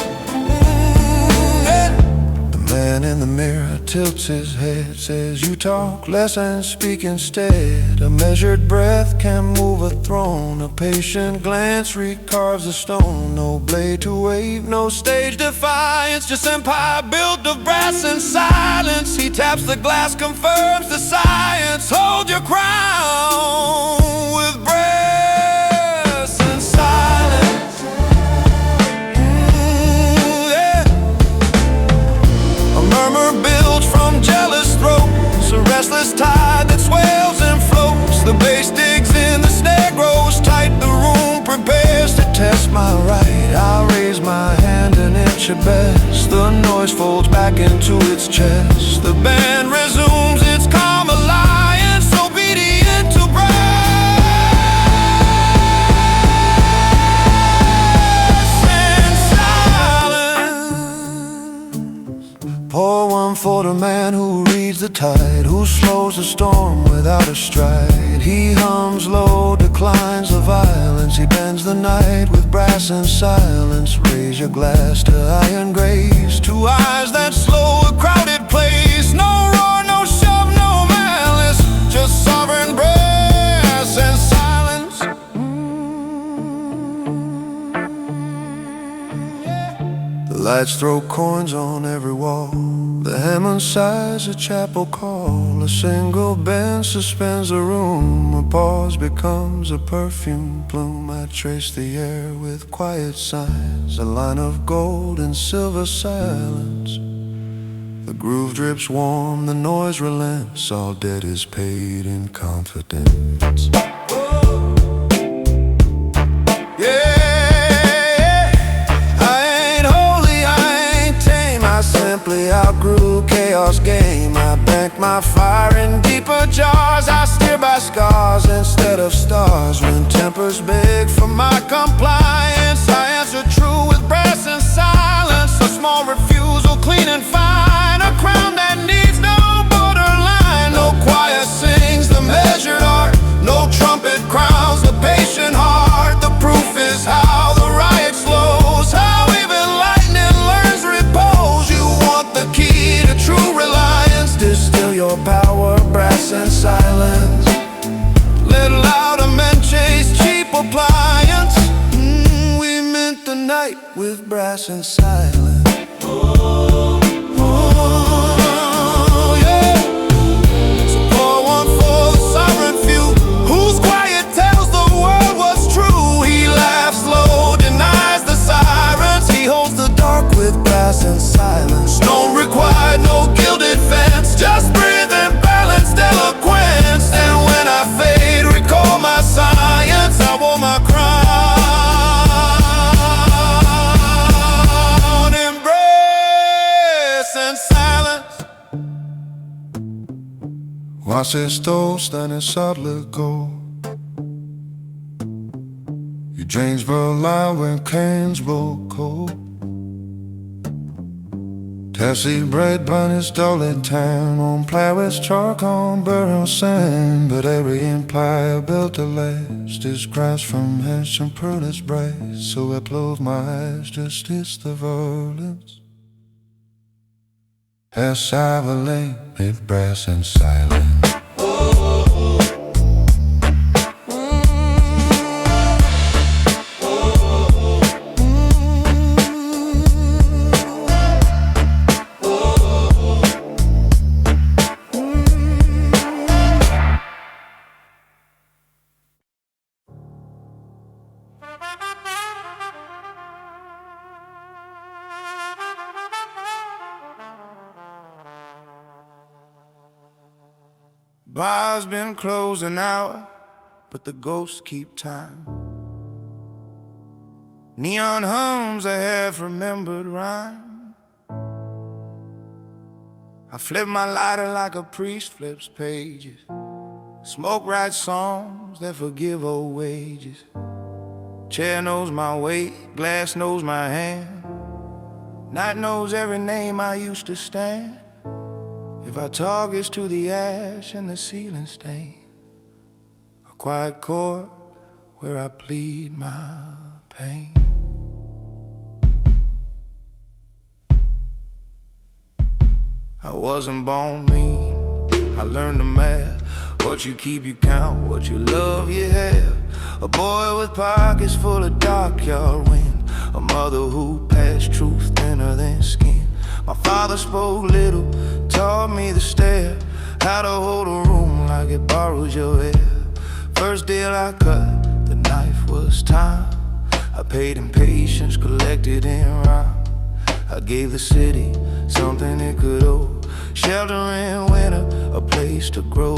The man in the mirror tilts his head, says, you talk less and speak instead. A measured breath can move a throne. A patient glance recarves a stone. No blade to wave, no stage defiance, just empire built of brass and silence. He taps the glass, confirms the science. Hold your crown with brass and silence. Yeah. A murmur builds from jealous throats, a restless tide that swells and floats. The bass digs in, the snare grows tight. The room prepares to test my right. I raise my hand an inch at best. The noise folds back into its chest. The band resumes its calm alliance, obedient to brass and silence. Pour one for the man who reads the tide, who slows the storm without a stride. He hums low, declines the violence. He bends the night with brass and silence. Raise your glass to iron grace, to eyes that slow a crowded place. No roar, no shove, no malice, just sovereign brass and silence. The lights throw coins on every wall. The Hammond sighs a chapel call. A single bend suspends the room. A pause becomes a perfume plume. I trace the air with quiet signs, a line of gold and silver silence. The groove drips warm, the noise relents. All debt is paid in confidence. Simply outgrew chaos game. I bank my fire in deeper jars. I steer by scars instead of stars. When tempers beg for my compliance, I answer true with brass and silence. A small refusal, clean and fine. A crown that needs no borderline. No choir sings the measured art. No trumpet crowns the patient heart. The proof is how the riot slows, how even lightning learns repose. You want the key to true reliance. Distill your power, brass and silence. Let louder men chase cheap appliance. We mint the night with brass and silence. Oh, yeah. So pour one for the silence. Más está en el sadler. Your dreams were loud when cans were cold. Tessie bread bun is dull in town on plough charcoal burial sand. But every empire built to last is grass from hash and prudence brass. So I close my eyes, just it's the violence. As silent with brass and silence. Bar's been closed an hour, but the ghosts keep time. Neon hums a half-remembered rhyme. I flip my lighter like a priest flips pages. Smoke writes songs that forgive old wages. Chair knows my weight, glass knows my hand. Night knows every name I used to stand. If I talk, it's to the ash and the ceiling stain. A quiet chord where I plead my pain. I wasn't born mean, I learned the math. What you keep, you count, what you love, you have. A boy with pockets full of dark yard wind. A mother who passed truth thinner than skin. My father spoke little, taught me the stare. How to hold a room like it borrows your air. First deal I cut, the knife was time. I paid in patience, collected in rhyme. I gave the city something it could owe. Shelter in winter, a place to grow.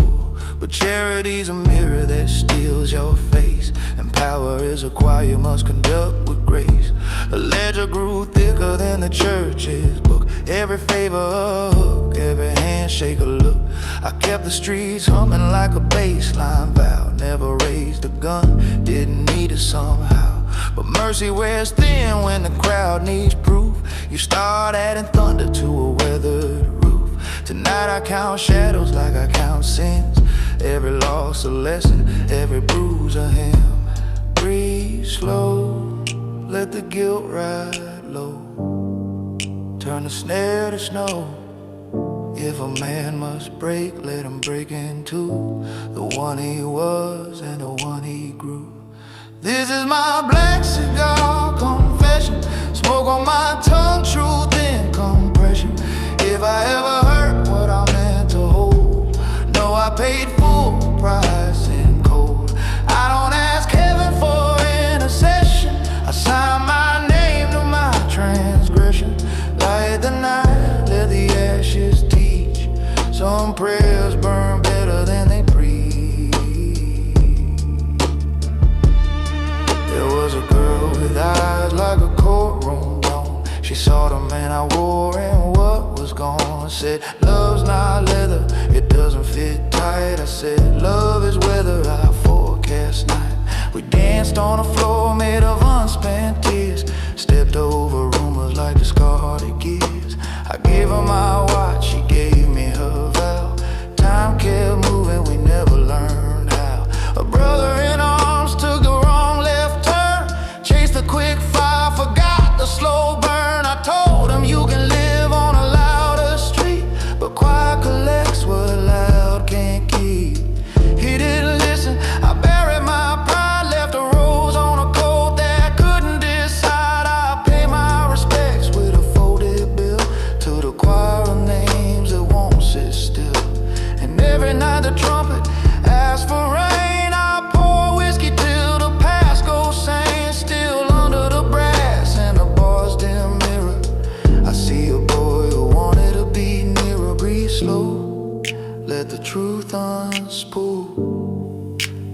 But charity's a mirror that steals your face, and power is a choir you must conduct with grace. The ledger grew thicker than the church's book. Every favor a hook, every handshake a look. I kept the streets humming like a bass line vow. Never raised a gun, didn't need it somehow. But mercy wears thin when the crowd needs proof. You start adding thunder to a weathered roof. Tonight I count shadows like I count sins. Every loss a lesson, every bruise a hymn. Breathe slow, let the guilt ride low. Turn the snare to snow. If a man must break, let him break in two. The one he was and the one he grew. This is my black cigar confession. Smoke on my tongue, truth in compression. If I ever hurt what I meant to hold, no, I paid full price in cold. I don't ask heaven for intercession. I sign my name to my transgression. Light the night, let the ashes teach. Some prayers burn better than they preach. There was a girl with eyes like a courtroom dome. She saw the man I wore and what was gone. Said, love's not leather, it doesn't fit tight. I said, love is weather, I forecast night. We danced on a floor made of unspent tears. Stepped over rumors like discarded gears. I gave her my watch, she gave me her vow. Time kept moving, we never learned how. A brother in arms took the wrong left turn. Chased the quick fire, forgot the slow burn. I told him you can live on a louder street, but quiet collects what loud can't keep. He didn't listen, I buried my pride. Left a rose on a coat that couldn't decide. I pay my respects with a folded bill to the choir of names that won't sit still. And every night the trumpet asks for rain. I pour whiskey till the past goes sane. Still under the brass and the bar's dim mirror, I see a boy who wanted to be nearer. Breathe slow, let the truth unspool.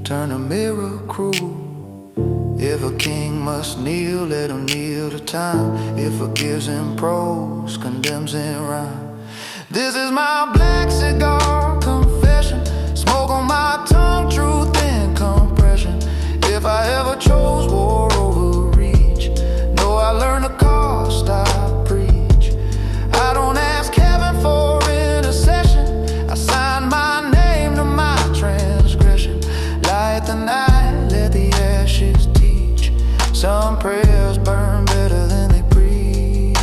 Turn the mirror cruel. If a king must kneel, let him kneel to time. If forgives in prose, condemns in rhyme. This is my black cigar confession. my tongue, truth and compression. If I ever chose war over reach, no, I learned the cost I preach. I don't ask heaven for intercession. I sign my name to my transgression. Light the night, let the ashes teach. Some prayers burn better than they preach.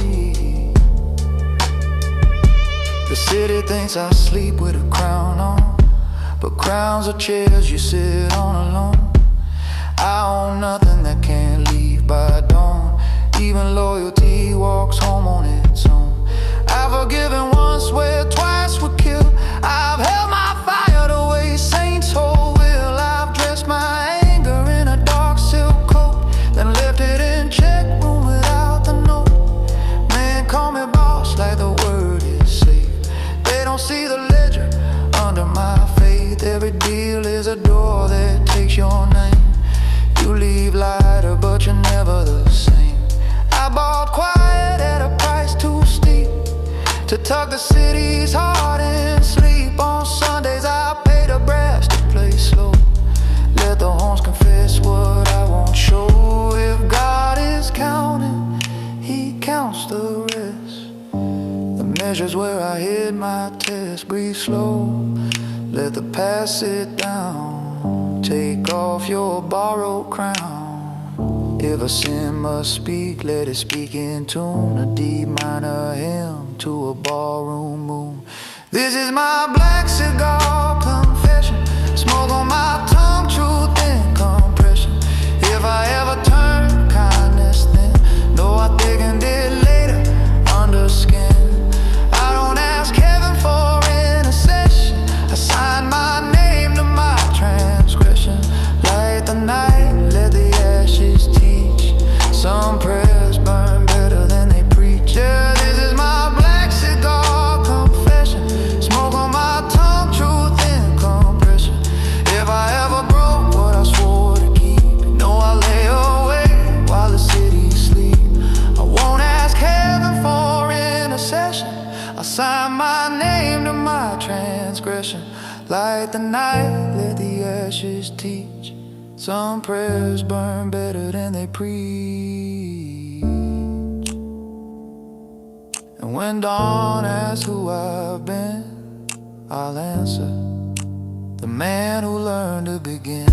The city thinks I sleep with a crown on, but crowns are chairs you sit on alone. I own nothing that can't leave by dawn. Even loyalty walks home on its own. I've forgiven once where twice would kill. I've held my fire the way saints hold will. I've dressed my anger in a dark silk coat, then left it in check room without the note. Man, call me boss like the word is safe. They don't see the ledger under my faith. Every deal is a door that takes your name. You leave lighter, but you're never the same. I bought quiet at a price too steep to tug the city's heart and sleep. On Sundays I pay the brass to play slow. Let the horns confess what I won't show. If God is counting, He counts the rest. The measure's where I hid my test. Breathe slow, let the past sit down. Take off your borrowed crown. If a sin must speak, let it speak in tune. A D minor hymn to a ballroom moon. This is my black cigar confession. Smoke on my tongue, truth and compression. If I ever turn kindness, then no, I thickened it later under skin. I don't ask heaven for intercession. I sign my name to my transgression. Light the night, let the ashes teach. Some prayers burn better than they preach. Yeah, this is my black cigar confession. Smoke on my tongue, truth and compression. If I ever broke what I swore to keep, no, I lay awake while the city sleep. I won't ask heaven for intercession. I sign my name to my transgression. Light the night, let the ashes teach. Some prayers burn better than they preach. And when dawn asks who I've been, I'll answer, the man who learned to begin.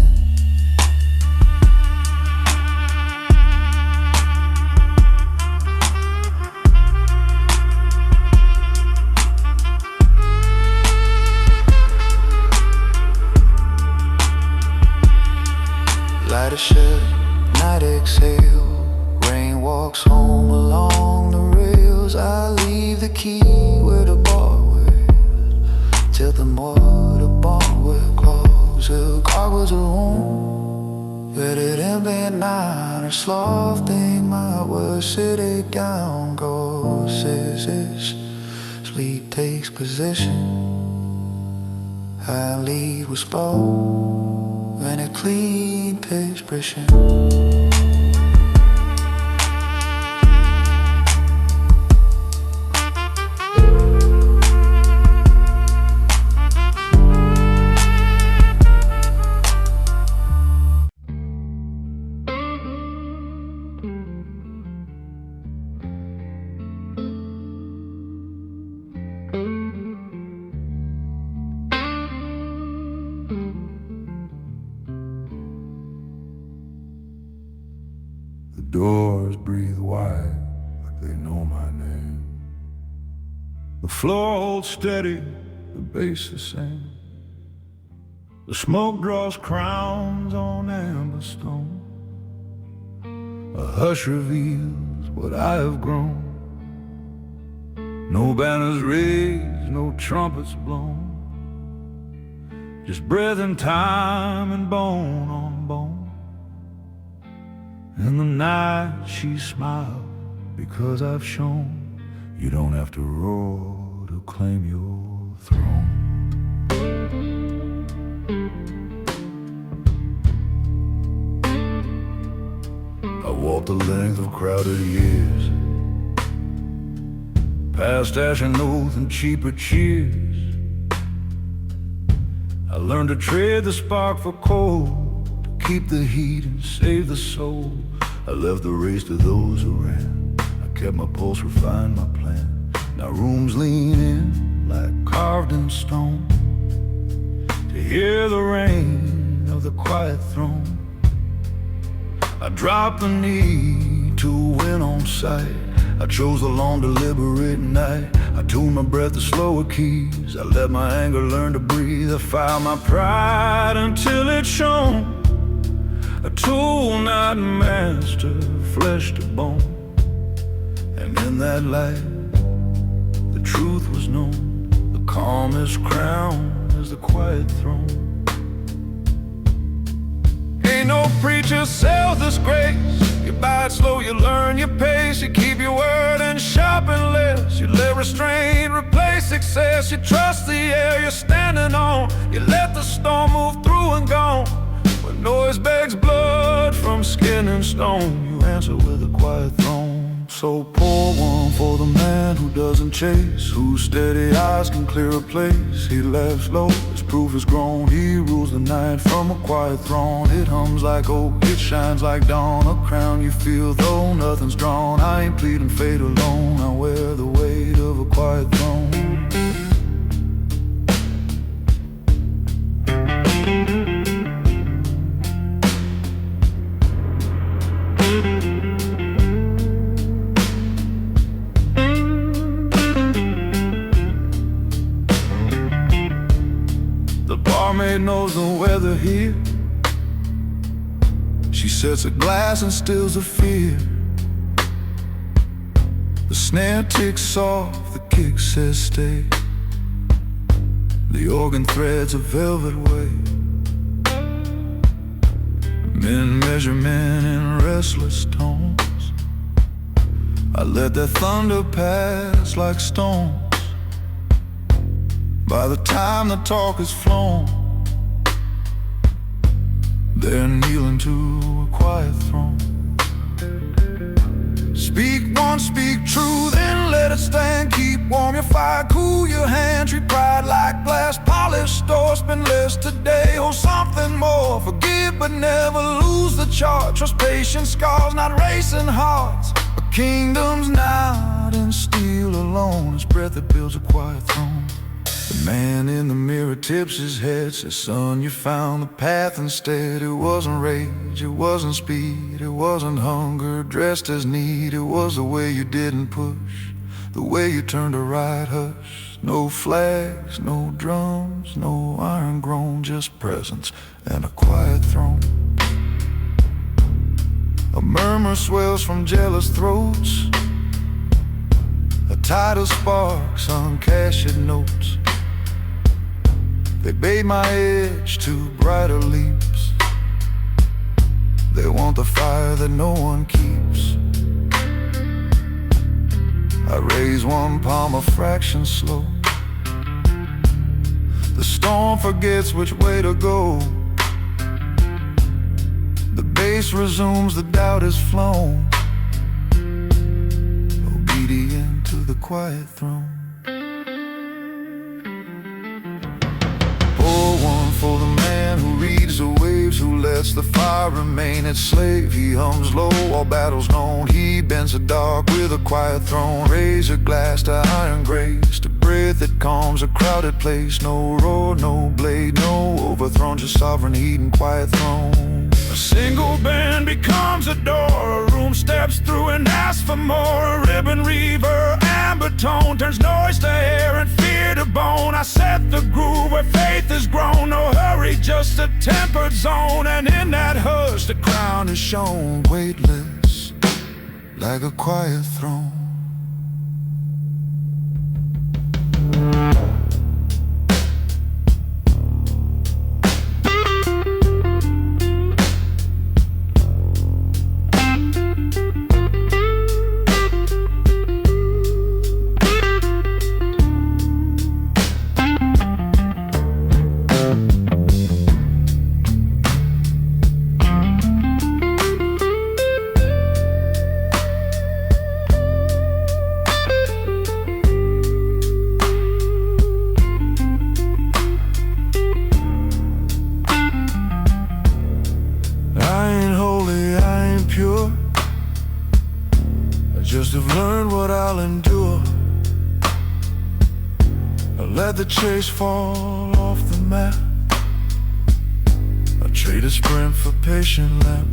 Light a shed, night exhale. Rain walks home along the rails. I leave the key where the bar was. Till the more the bar will close. The car was alone. Let it in midnight. A sloth thing my word. City down goes. Says sleep takes possession. I lead with slow and a clean expression. The doors breathe wide like they know my name. The floor holds steady, the bass the same. The smoke draws crowns on amber stone. A hush reveals what I have grown. No banners raised, no trumpets blown. Just breath and time and bone on bone. In the night she smiled because I've shown you don't have to roar to claim your throne. I walked the length of crowded years, past ash and oath and cheaper cheers. I learned to trade the spark for coal, to keep the heat and save the soul. I left the race to those who ran. I kept my pulse, refined my plan. Now rooms lean in like carved in stone to hear the rain of the quiet throne. I dropped the need to win on sight. I chose the long deliberate night. I tuned my breath to slower keys. I let my anger learn to breathe. I filed my pride until it shone. A tool not master, flesh to bone. And in that light, the truth was known. The calmest crown is the quiet throne. Ain't no preacher sells this grace. You buy it slow, you learn your pace. You keep your word and sharpen less. You let restraint replace success. You trust the air you're standing on. You let the storm move through and gone. When noise begs blood from skin and stone, you answer with a quiet throne. So pour one for the man who doesn't chase, whose steady eyes can clear a place. He laughs low, his proof is grown. He rules the night from a quiet throne. It hums like oak, it shines like dawn. A crown you feel though nothing's drawn. I ain't pleading fate alone, I wear the weight of a quiet throne. The barmaid knows the weather here. She sets a glass and stills the fear. The snare ticks soft, the kick says stay. The organ threads a velvet way. Men measure men in restless tones. I let their thunder pass like stones. By the time the talk is flown, they're kneeling to a quiet throne. Speak once, speak true, then let it stand. Keep warm your fire, cool your hand. Treat pride like glass, polished or spend less today. Hold something more, forgive but never lose the charge. Trust patience, scars, not racing hearts. A kingdom's not in steel alone. It's breath that builds a quiet throne. The man in the mirror tips his head, says, son, you found the path instead. It wasn't rage, it wasn't speed, it wasn't hunger dressed as need. It was the way you didn't push, the way you turned a right hush. No flags, no drums, no iron groan, just presence and a quiet throne. A murmur swells from jealous throats. A tide of sparks on cashed notes. They bait my edge to brighter leaps. They want the fire that no one keeps. I raise one palm a fraction slow. The storm forgets which way to go. The bass resumes, the doubt is flown. Obedient to the quiet throne. For the man who reads the waves, who lets the fire remain its slave. He hums low, all battles known. He bends the dark with a quiet throne. Raise a glass to iron grace, to breath that calms a crowded place. No roar, no blade, no overthrown, just sovereign heat and quiet throne. A single bend becomes a door. A room steps through and asks for more. A ribbon reaver, amber tone, turns noise to air and fear to bone. I set the groove where faith is grown. No hurry, just a tempered zone. And in that hush, the crown is shown, weightless, like a quiet throne. must have learned what I'll endure. I let the chase fall off the map. I trade a sprint for patient lap.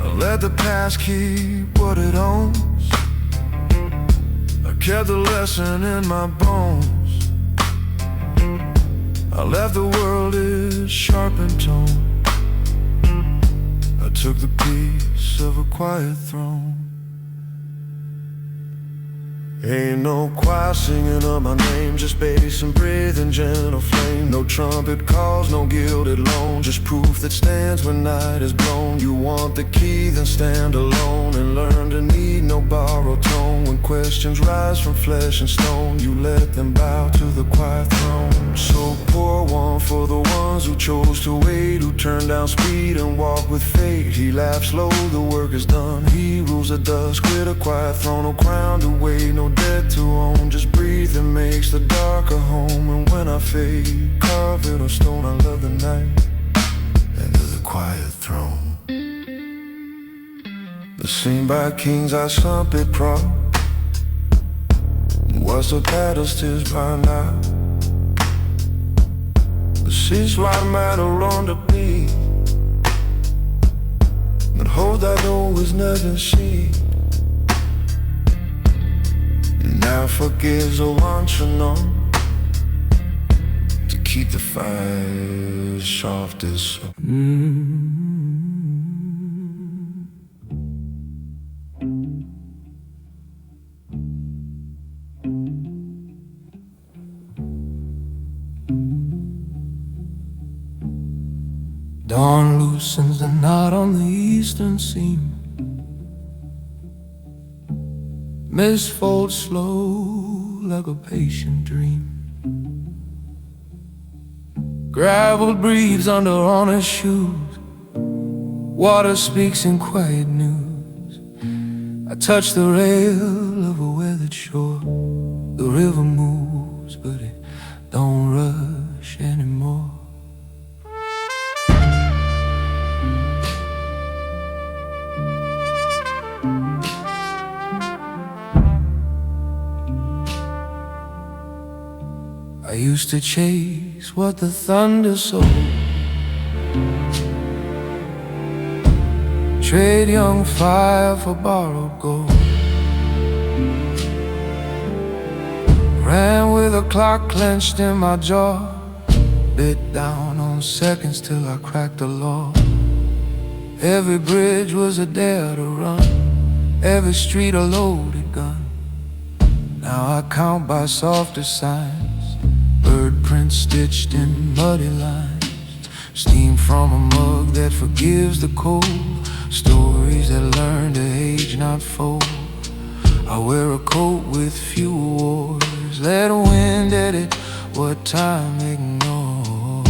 I let the past keep what it owns. I kept the lesson in my bones. I left the world its sharpened tone. I took the peace of a quiet throne. Ain't no choir singing up my name, just bass and breathing gentle flame. No trumpet calls, no gilded loan, just proof that stands when night is blown. You want the key, then stand alone and learn to need no borrowed tone. When questions rise from flesh and stone, you let them bow to the quiet throne. So pour one for the ones who chose to wait, who turned down speed and walked with fate. He laughs slow, the work is done. He rules the dusk with a quiet throne. No crown to wait, no dead to own, just breathe and makes the dark a home. And when I fade, carve it on stone. I love the night and the quiet throne. The scene by kings I slump it prop. What's the battles tis by night? The seas like matter on the beat, but hold that door is never seen. Now forgives a wanting on to keep the fire soft as so. Dawn loosens the knot on the eastern seam. Mist folds slow like a patient dream. Gravel breathes under honest shoes. Water speaks in quiet news. I touch the rail of a weathered shore. The river moves, but it don't rush anymore. I used to chase what the thunder sold, trade young fire for borrowed gold. Ran with a clock clenched in my jaw, bit down on seconds till I cracked the law. Every bridge was a dare to run, every street a loaded gun. Now I count by softer signs, bird prints stitched in muddy lines, steam from a mug that forgives the cold, stories that learn to age not fold. I wear a coat with fewer wars, let wind edit what time ignores.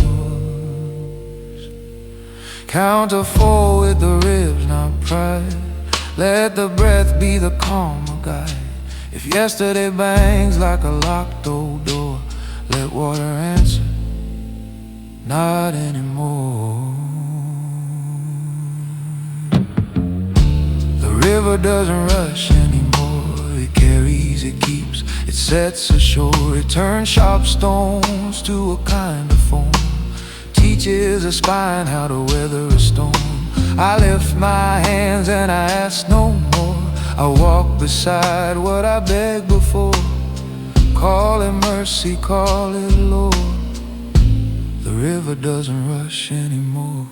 Count to 4 with the ribs, not pride. Let the breath be the calmer guide. If yesterday bangs like a locked old door, let water answer, not anymore. The river doesn't rush anymore. It carries, it keeps, it sets ashore. It turns sharp stones to a kind of foam, teaches a spine how to weather a storm. I lift my hands and I ask no more. I walk beside what I begged before. Call it mercy, call it Lord. The river doesn't rush anymore.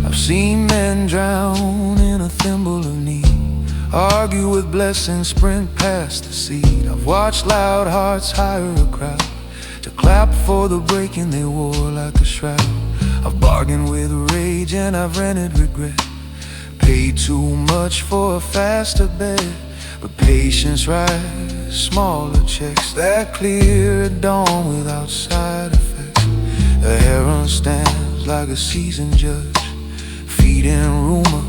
I've seen men drown in a thimble of need, argue with blessings, sprint past the seed. I've watched loud hearts hire a crowd to clap for the breaking they wore like a shroud. I've bargained with rage and I've rented regret, paid too much for a faster bed. But patience writes smaller checks that clear at dawn without side effects. The heron stands like a seasoned judge, feeding rumor,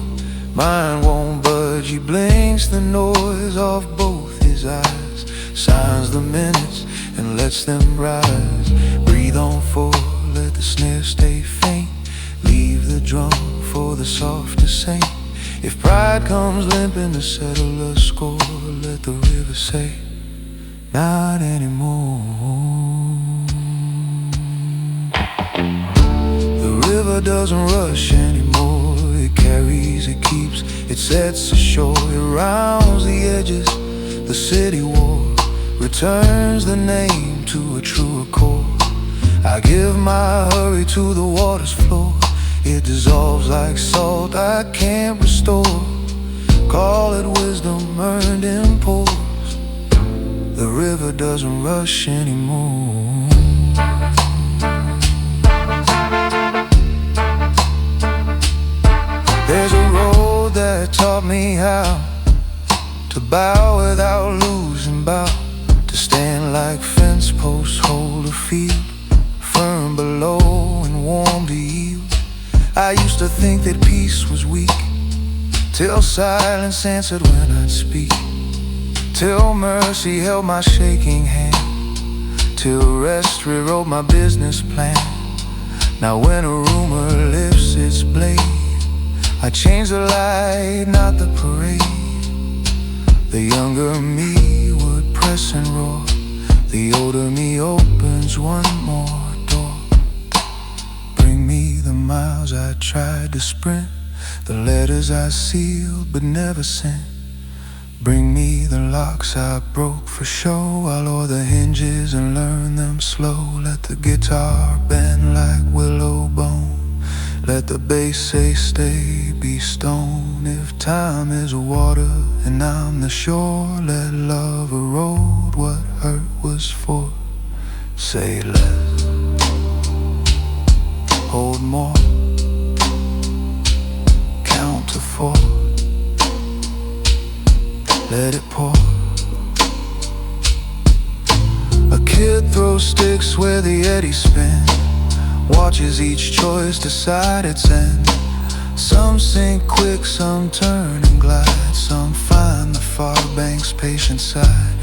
mine won't budge. He blinks the noise off both his eyes, signs the minutes and lets them rise. Breathe on full, let the snare stay faint. Leave the drum for the soft to sing. If pride comes limping to settle a score, let the river say, not anymore. The river doesn't rush anymore. It carries, it keeps, it sets ashore. It rounds the edges, the city wall, returns the name to a truer core. I give my hurry to the water's floor. It dissolves like salt I can't restore. Call it wisdom earned in pores. The river doesn't rush anymore. There's a road that taught me how to bow without losing bow, to stand like fence posts hold a field, firm below and warm to yield. I used to think that peace was weak, till silence answered when I'd speak, till mercy held my shaking hand, till rest rewrote my business plan. Now when a rumor lifts its blade, I change the light, not the parade. The younger me would press and roar. The older me opens one more door. Bring me the miles I tried to sprint, the letters I sealed but never sent. Bring me the locks I broke for show. I'll oil the hinges and learn them slow. Let the guitar bend like willow bone. Let the bass say stay, be stone. If time is water and I'm the shore, let love erode what hurt was for. Say less, hold more, count to 4, let it pour. A kid throws sticks where the eddies spin, watches each choice decide its end. Some sink quick, some turn and glide, some find the far bank's patient side.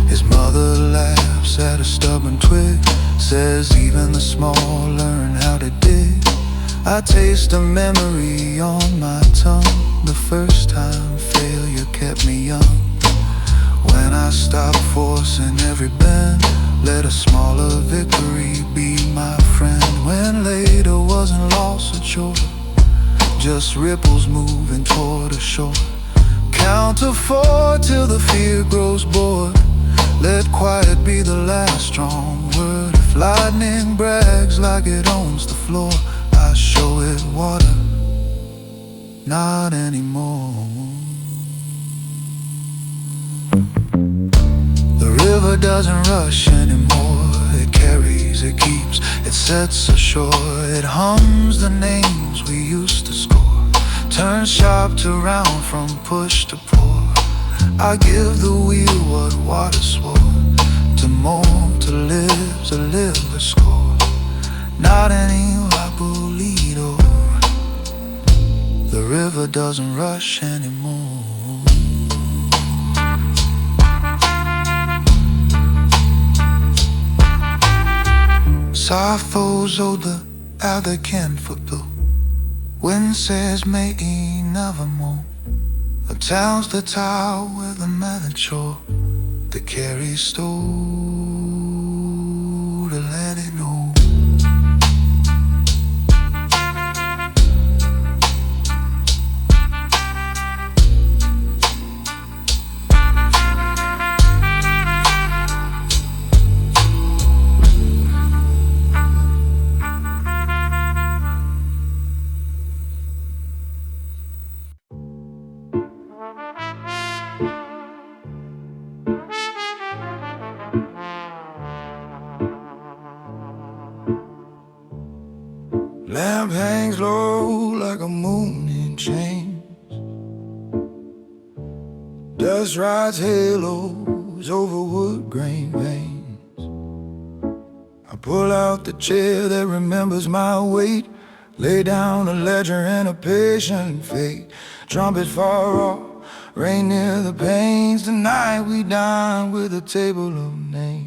His mother laughs at a stubborn twig, says even the small learn how to dig. I taste a memory on my tongue, the first time failure kept me young. When I stopped forcing every bend, let a smaller victory be my friend. When later wasn't loss or chore, just ripples moving toward a shore. Count to 4 till the fear grows bored. Let quiet be the last strong word. If lightning brags like it owns the floor, I show it water, not anymore. The river doesn't rush anymore. It carries, it keeps, it sets ashore. It hums the names we used to score, turns sharp to round from push to pour. I give the wheel what water swore, to mold, to live a score. Not any Labolito. The river doesn't rush anymore. Sappho's odor, other can fulfill. Wind says maybe nevermore. A town's the tower with a melancholic that carries stone to let it know. Lamp hangs low like a moon in chains. Dust rides halos over wood grain veins. I pull out the chair that remembers my weight, lay down a ledger and a patient fate. Trumpet far off, rain near the panes. Tonight we dine with a table of names.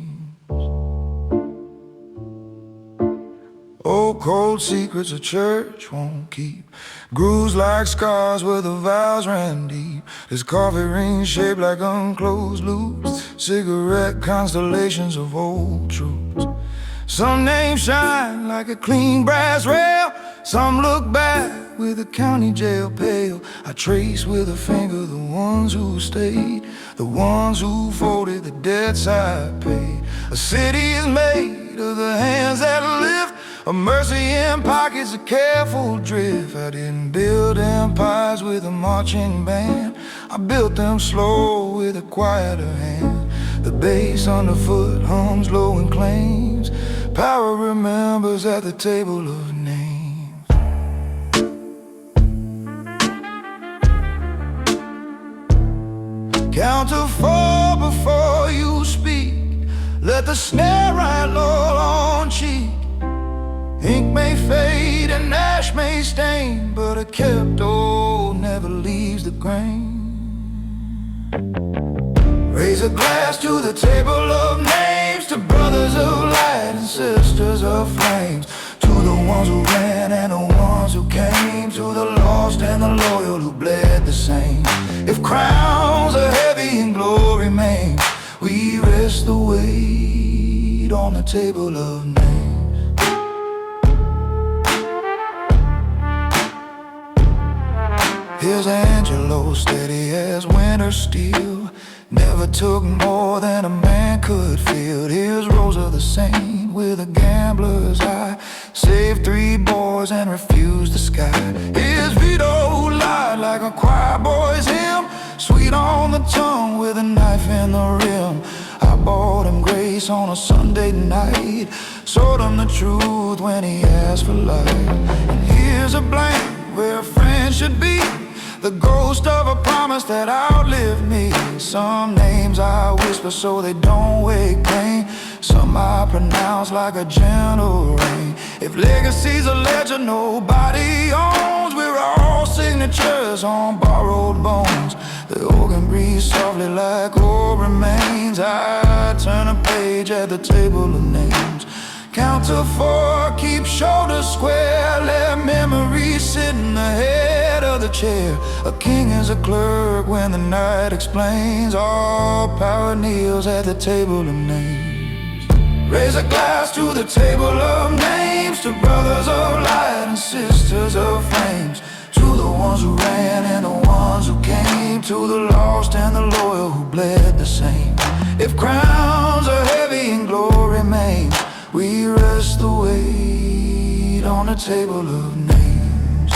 Old cold secrets a church won't keep. Grooves like scars where the vows ran deep. There's coffee rings shaped like unclosed loops. Cigarette constellations of old truths. Some names shine like a clean brass rail. Some look back with a county jail pale. I trace with a finger the ones who stayed, the ones who folded the debts I paid. A city is made of the hands that lift, a mercy in pockets, a careful drift. I didn't build empires with a marching band. I built them slow with a quieter hand. The bass underfoot hums low and claims. Power remembers at the table of names. Count to 4 before you speak. Let the snare ride low on cheek. Ink may fade and ash may stain, but a kept old never leaves the grain. Raise a glass to the table of names, to brothers of light and sisters of flames, to the ones who ran and the ones who came, to the lost and the loyal who bled the same. If crowns are heavy and glory remains, we rest the weight on the table of names. Here's Angelo, steady as winter steel. Never took more than a man could feel. Here's Rosa the saint with a gambler's eye. Saved 3 boys and refused the sky. Here's Vito who lied like a choir boy's hymn. Sweet on the tongue with a knife in the rim. I bought him grace on a Sunday night. Sold him the truth when he asked for light. And here's a blank where a friend should be, the ghost of a promise that outlived me. Some names I whisper so they don't wake pain. Some I pronounce like a gentle rain. If legacy's a legend nobody owns, we're all signatures on borrowed bones. The organ breathes softly like old remains. I turn a page at the table of names. Count to 4, keep shoulders square. Let memories sit in the head of the chair. A king is a clerk when the night explains. All power kneels at the table of names. Raise a glass to the table of names, to brothers of light and sisters of flames, to the ones who ran and the ones who came, to the lost and the loyal who bled the same. If crowns are heavy and glory remains, we rest the weight on the table of names.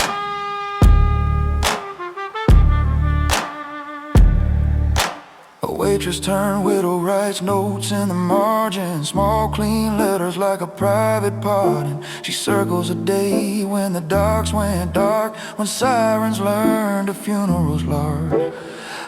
A waitress turned widow writes notes in the margin, small clean letters like a private pardon. She circles a day when the docks went dark, when sirens learned a funeral's large.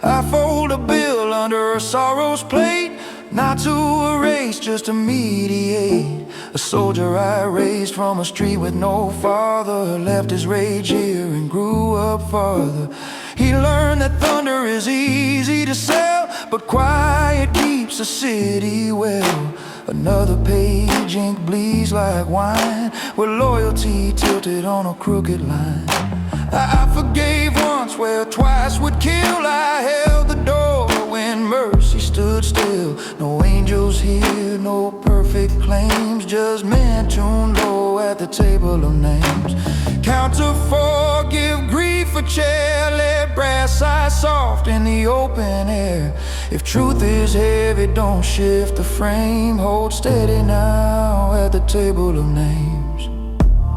I fold a bill under her sorrow's plate, not to erase, just to mediate. A soldier I raised from a street with no father, left his rage here and grew up farther. He learned that thunder is easy to sell, but quiet keeps a city well. Another page, ink bleeds like wine, with loyalty tilted on a crooked line. I forgave once where twice would kill. I held the door when mercy stood still. No angels here, no perfect claims, just men tuned low at the table of names. Count to 4, give grief a chair. Let brass sigh soft in the open air. If truth is heavy, don't shift the frame. Hold steady now at the table of names.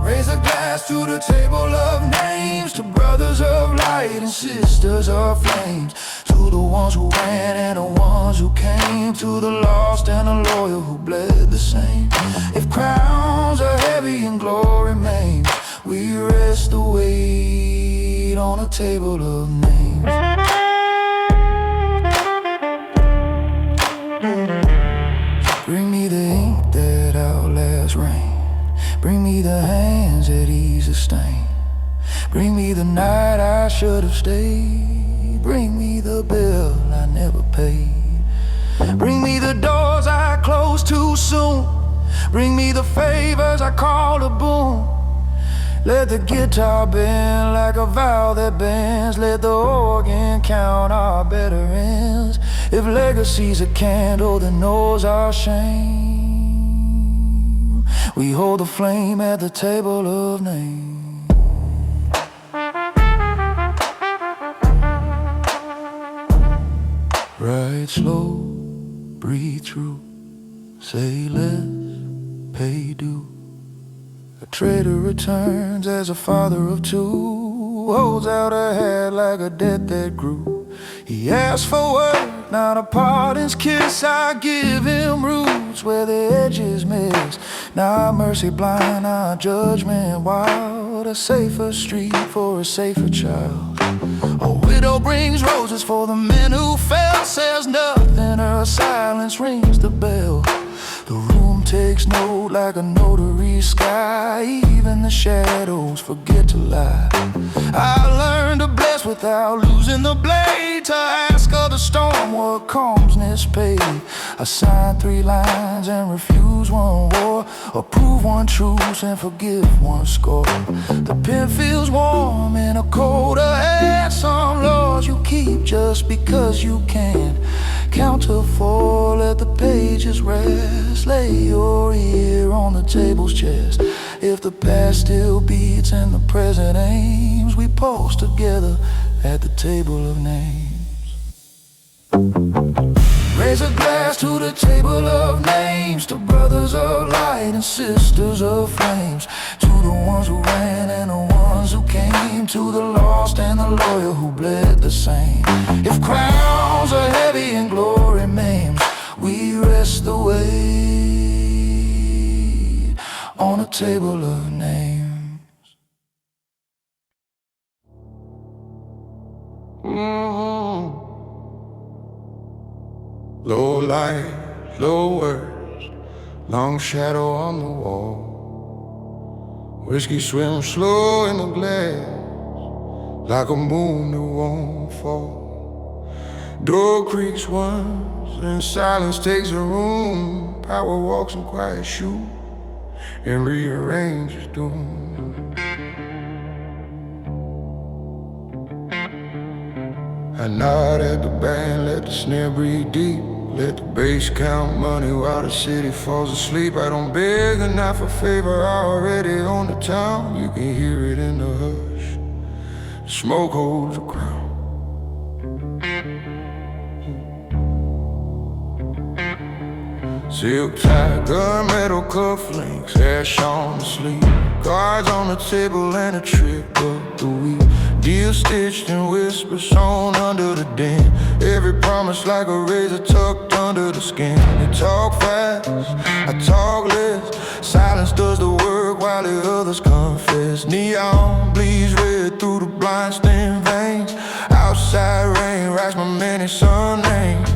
Raise a glass to the table of names, to brothers of light and sisters of flames, to the ones who ran and the ones who came, to the lost and the loyal who bled the same. If crowns are heavy and glory remains, we rest the weight on a table of names. Bring me the ink that outlasts rain. Bring me the hands that ease the stain. Bring me the night I should have stayed. Bring me the bill I never paid. Bring me the doors I closed too soon. Bring me the favors I call a boon. Let the guitar bend like a vow that bends. Let the organ count our better ends. If legacy's a candle that knows our shame, we hold the flame at the table of names. Ride slow, breathe through, say less, pay due. A trader returns as a father of two, holds out a hand like a debt that grew. He asks for work, not a pardon's kiss. I give him roots where the edges miss. Not mercy blind, not judgment wild. A safer street for a safer child. A widow brings roses for the men who fell. Says nothing, her silence rings the bell. The room takes note like a notary sky. Even the shadows forget to lie. I learned to bless without losing the blade. To ask of the storm what calmness paid. I sign 3 lines and refuse 1 war. Approve 1 truce and forgive 1 score. The pen feels warm in a colder air. Some laws you keep just because you can. Count to 4, let the pages rest. Lay your ear on the table's chest. If the past still beats and the present aims, we pause together at the table of names. Raise a glass to the table of names. To brothers of light and sisters of flames. To the ones who ran and the ones who came. To the lost and the loyal who bled the same. If crowns are heavy and glory maims, we rest the weight on a table of names. Low light, low words, long shadow on the wall. Whiskey swims slow in the glass, like a moon that won't fall. Door creaks once, and silence takes a room. Power walks in quiet shoes, and rearranges doom. I nod at the band, let the snare breathe deep. Let the bass count money while the city falls asleep. I don't beg and not for favor, I already own the town. You can hear it in the hush, the smoke holds a crown. Silk tie, gunmetal cufflinks, ash on the sleeve. Cards on the table and a trick of the week. Deal stitched in whispers sewn under the den. Every promise like a razor tucked under the skin. They talk fast, I talk less. Silence does the work while the others confess. Neon bleeds red through the blind stem veins. Outside rain writes my many sun names.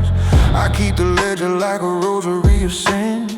I keep the ledger like a rosary of sins.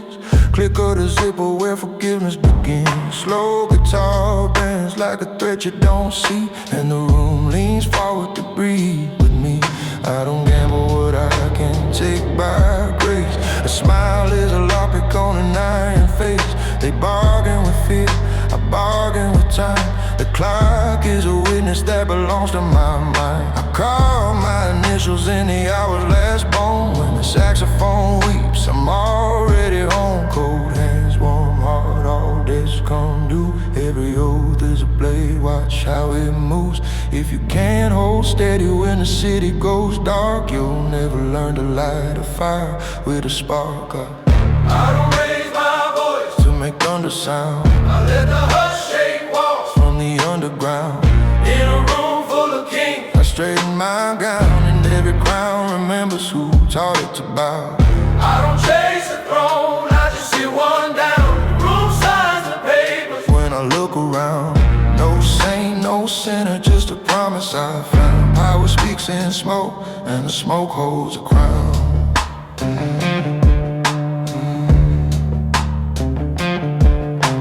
Click of the zipper where forgiveness begins. Slow guitar bends like a threat you don't see. And the room leans forward to breathe with me. I don't gamble what I can take by grace. A smile is a lockpick on an iron face. They bargain with fear, I bargain with time. The clock is a witness that belongs to my mind. I call my initials in the hours last born. When the saxophone weeps, I'm already home. Cold hands, warm heart, all this come due. Every oath is a blade, watch how it moves. If you can't hold steady when the city goes dark, you'll never learn to light a fire with a spark. I don't raise my voice To make thunder sound, I let the hush shake walls from the underground. in a room full of kings. I straighten my gown and every crown remembers who taught it to bow. I don't chase a throne, I just sit one down. Room signs and papers. When I look around, no saint, no sinner, just a promise I found. Power speaks in smoke, and the smoke holds a crown.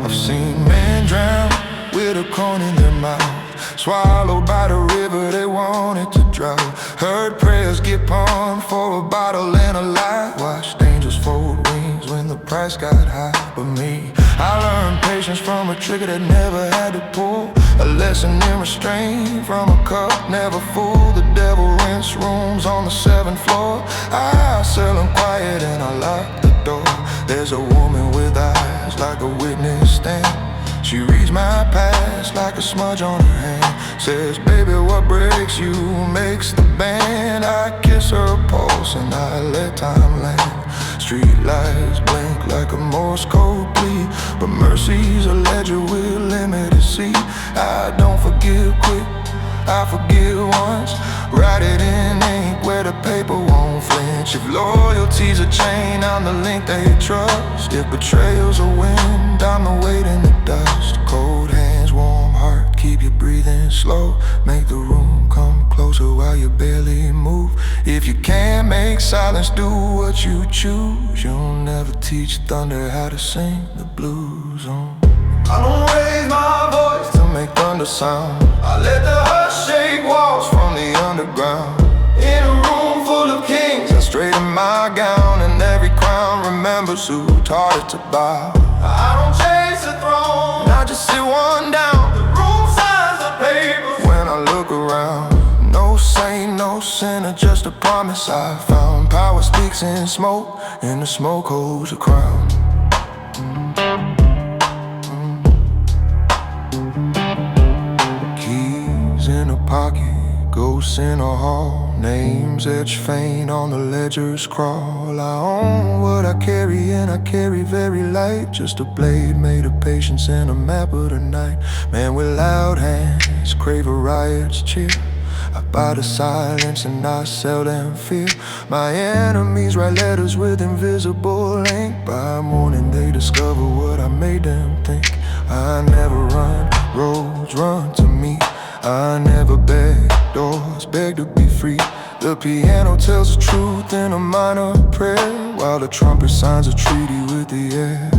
I've seen men drown with a coin in their mouth, swallowed by the river they wanted to drown. Heard prayers get pumped for a bottle and a light. Watched angels fold wings when the price got high. But me, I learned patience from a trigger that never had to pull, a lesson in restraint from a cup never full. The devil rents rooms on the 7th floor. I sell them quiet and I lock the door. There's a woman with eyes like a witness stand. She reads my past like a smudge on her hand. Says, baby, what breaks you makes the band. I kiss her pulse and I let time land. Street lights blink like a Morse code plea, but mercy's a ledger with limited seat. I don't forgive quick, I forgive once. Write it in ink where the paper won't flinch. If loyalty's a chain, I'm the link they trust. If betrayal's a wind, I'm the weight in the dust. Cold hands, warm heart, keep you breathing slow. Make the room come closer while you barely move. If you can't make silence do what you choose, you'll never teach thunder how to sing the blues on. I don't raise my voice To make thunder sound, I let the hush shake walls from the underground. in a room full of kings. I straighten my gown and every crown remembers who taught it to bow. I don't chase the throne, I just sit one down. the room signs the papers. When I look around, no saint, no sinner, just a promise I found. Power speaks in smoke, and the smoke holds a crown. Keys in a pocket, ghosts in a hall, names etched faint on the ledger's crawl. I own what I carry and I carry very light, just a blade made of patience and a map of the night. Man with loud hands, crave a riot's cheer. I buy the silence and I sell them fear. My enemies write letters with invisible ink. By morning they discover what I made them think. I never run, roads run to me. I never beg doors, beg to be free. The piano tells the truth in a minor prayer, while the trumpet signs a treaty with the air.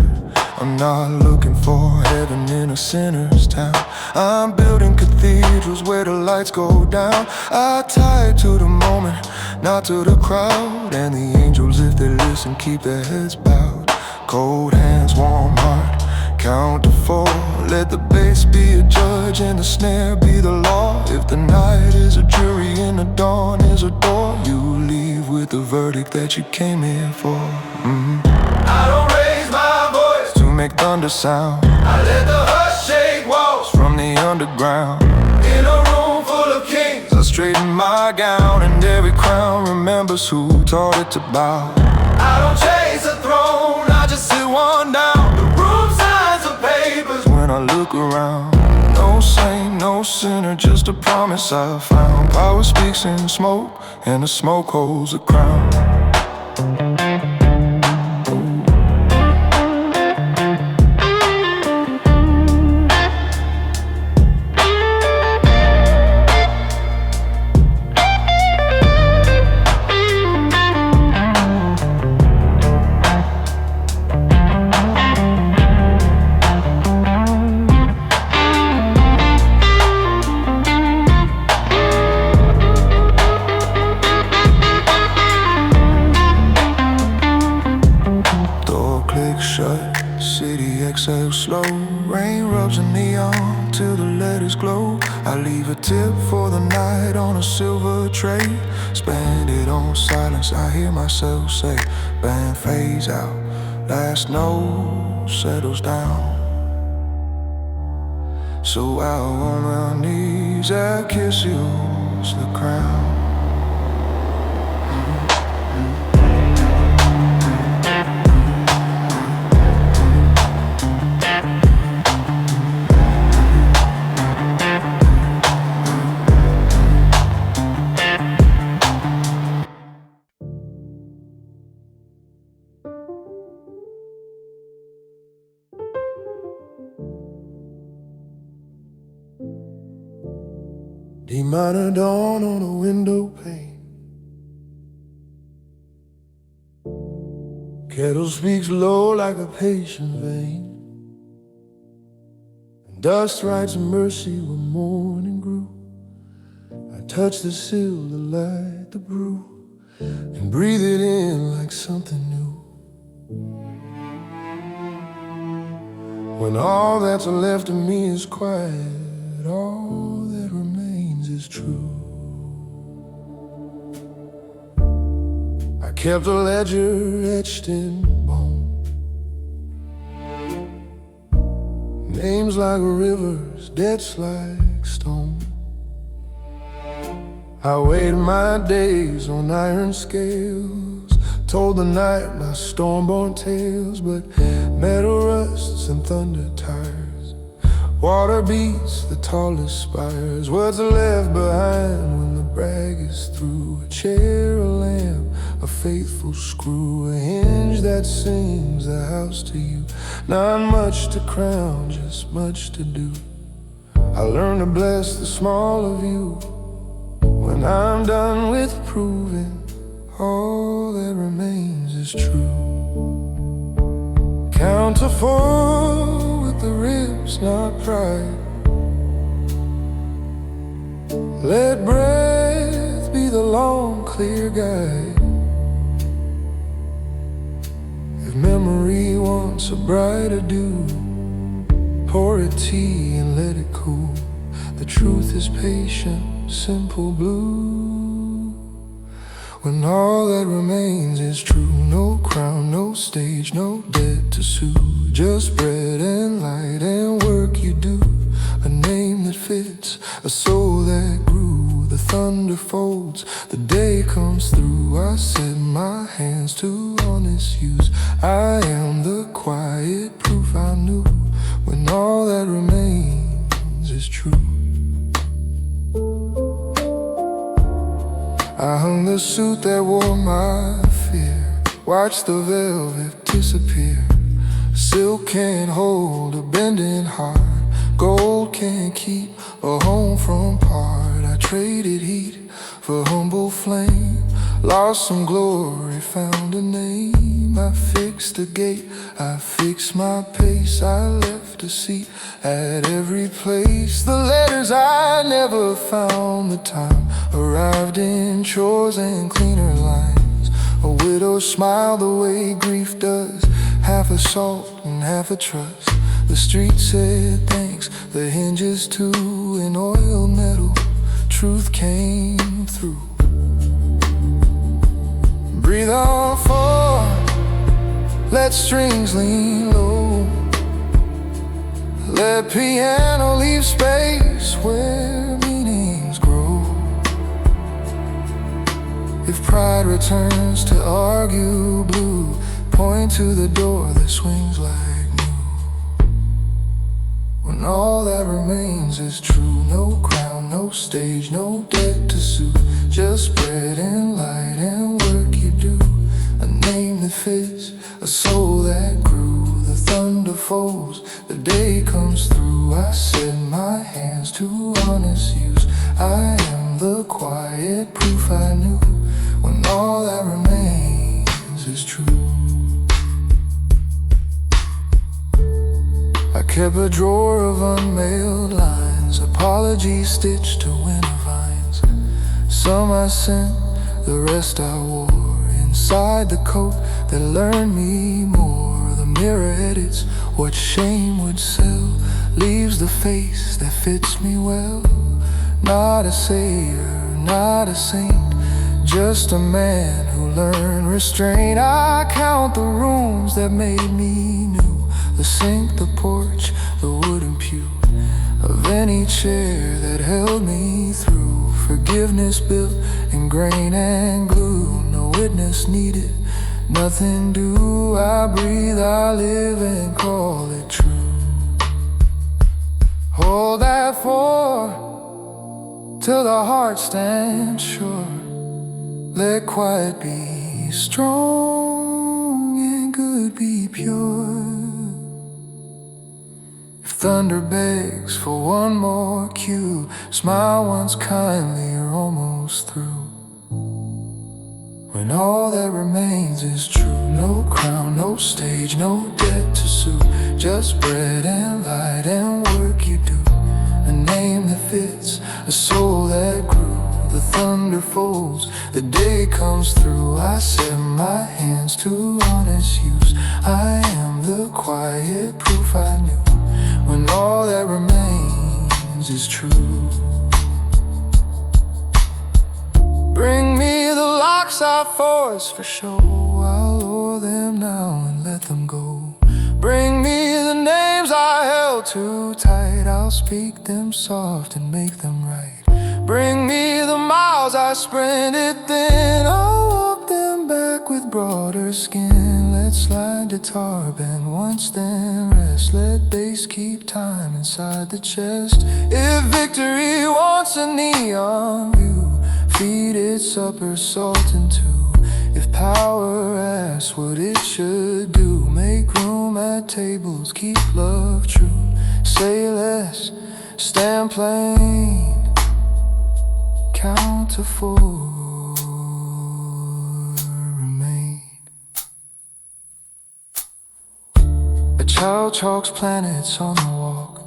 I'm not looking for heaven in a sinner's town. I'm building cathedrals where the lights go down. I tie it to the moment, not to the crowd. And the angels, if they listen, keep their heads bowed. Cold hands, warm heart, count to 4. Let the bass be a judge and the snare be the law. If the night is a jury and the dawn is a door, you leave with the verdict that you came here for. I don't raise my voice To make thunder sound I let the hush shake walls from the underground. in a room full of kings. I straighten my gown and every crown remembers who taught it to bow. I don't chase a throne, I just sit one down. the room signs the papers. When I look around, no saint, no sinner, just a promise I found. Power speaks in smoke, and the smoke holds a crown. Shut, city exhales slow. Rain rubs a neon till the letters glow. I leave a tip for the night on a silver tray. Spend it on silence, I hear myself say. Band fades out, last note settles down. So out on my knees I kiss you's the crown. D minor dawn on a window pane. Kettle speaks low like a patient vein. And dust writes a mercy where morning grew. I touch the sill to light the brew and breathe it in like something new. When all that's left of me is quiet, all that remains is true. I kept a ledger etched in bone, names like rivers, debts like stone. I weighed my days on iron scales, told the night my storm-born tales, but metal rusts and thunder tires. Water beats the tallest spires. Words are left behind when the brag is through. A chair, a lamp, a faithful screw, a hinge that sings the house to you. Not much to crown, just much to do. I learn to bless the small of you. When I'm done with proving, all that remains is true. Count to 4 with the ribs, not pride. Let breath be the long, clear guide. If memory wants a brighter dew, pour a tea and let it cool. The truth is patient, simple blue. When all that remains is true, no crown, no stage, no debt to soothe. Just bread and light and work you do. A name that fits, a soul that grew. The thunder folds, the day comes through. I set my hands to honest use. I am the quiet proof I knew. When all that remains is true. I hung the suit that wore my fear, watched the velvet disappear. Silk can't hold a bending heart, gold can't keep a home from part. I traded heat for humble flame, lost some glory, found a name. I fixed a gate, I fixed my pace, I left a seat at every place. The letters I never found the time arrived in chores and cleaner lines. A widow's smile the way grief does, half a salt and half a trust. The street said thanks, the hinges too, in oil metal, truth came through. Breathe on forward, let strings lean low. Let piano leave space where meanings grow. If pride returns to argue blue, point to the door that swings like new. When all that remains is true, no crown, no stage, no debt to soothe. Just bread and light and work you do. A name that fits, a soul that grew. The thunder folds, the day comes through. I set my hands to honest use. I am the quiet proof I knew. When all that remains is true. I kept a drawer of unmailed lines, apologies stitched to winter vines. Some I sent, the rest I wore inside the coat that learned me more. The mirror edits what shame would sell, leaves the face that fits me well. Not a savior, not a saint, just a man who learned restraint. I count the rooms that made me new, the sink, the porch, the wooden pew of any chair that held me through. Forgiveness built in grain and glue, no witness needed, nothing due. I breathe, I live and call it true. Hold that fort till the heart stands sure. Let quiet be strong and good be pure. If thunder begs for one more cue, smile once kindly, you're almost through. When all that remains is true, no crown, no stage, no debt to soothe. Just bread and light and work you do. A name that fits, a soul that grew. The thunder folds, the day comes through. I set my hands to honest use. I am the quiet proof I knew. when all that remains is true. Bring me the locks I forced for show, I'll lower them now and let them go. Bring me the names I held too tight, I'll speak them soft and make them right. Bring me the miles I sprinted thin, I'll walk them back with broader skin. Let's slide guitar band once then rest, let bass keep time inside the chest. If victory wants a neon view, feed it supper salt and two. If power asks what it should do, make room at tables, keep love true. Say less, stand plain, count to 4, remain. A child chalks planets on the walk,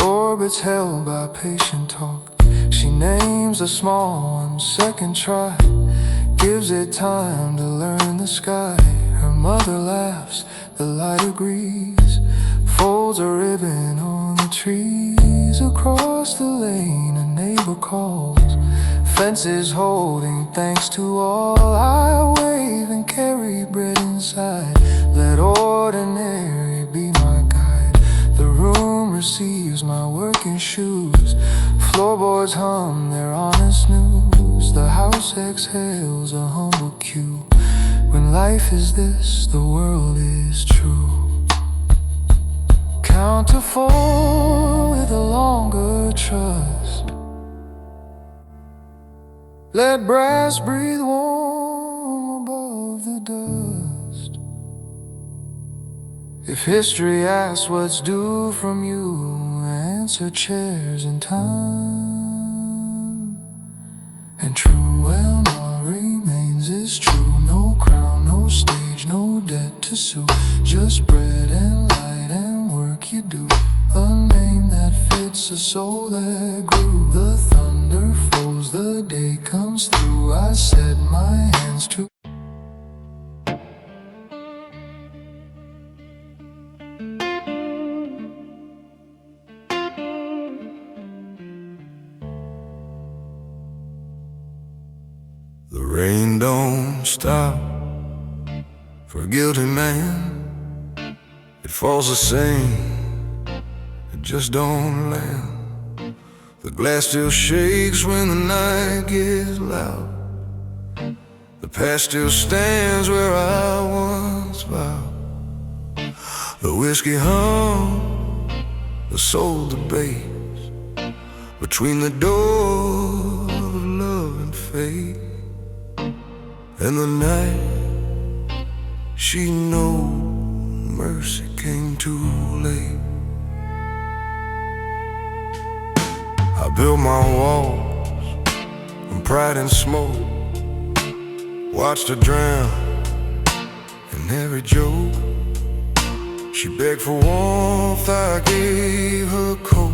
orbits held by patient talk. She names a small one, second try, gives it time to learn the sky. Her mother laughs, the light agrees, folds a ribbon on the trees. Across the lane a neighbor calls, fences holding thanks to all. I wave and carry bread inside, let ordinary be my guide. The room receives my working shoes, floorboards hum their honest news. The house exhales a humble cue, when life is this, the world is true. Count to 4 with a longer trust, let brass breathe warm above the dust. If history asks what's due from you, answer chairs in time. And true, well, all remains is true. No crown, no stage, no debt to sue. Just bread and light and work you do, a name that fits a soul that grew. The thunder falls, the day comes through, I set my hands to. The rain don't stop for a guilty man. It falls the same, it just don't land. The glass still shakes when the night gets loud. The past still stands where I once vowed. The whiskey hum, the soul debates between the door of love and fate. And the night, she knows mercy came too late. I built my walls from pride and smoke, watched her drown in every joke. She begged for warmth, I gave her coat,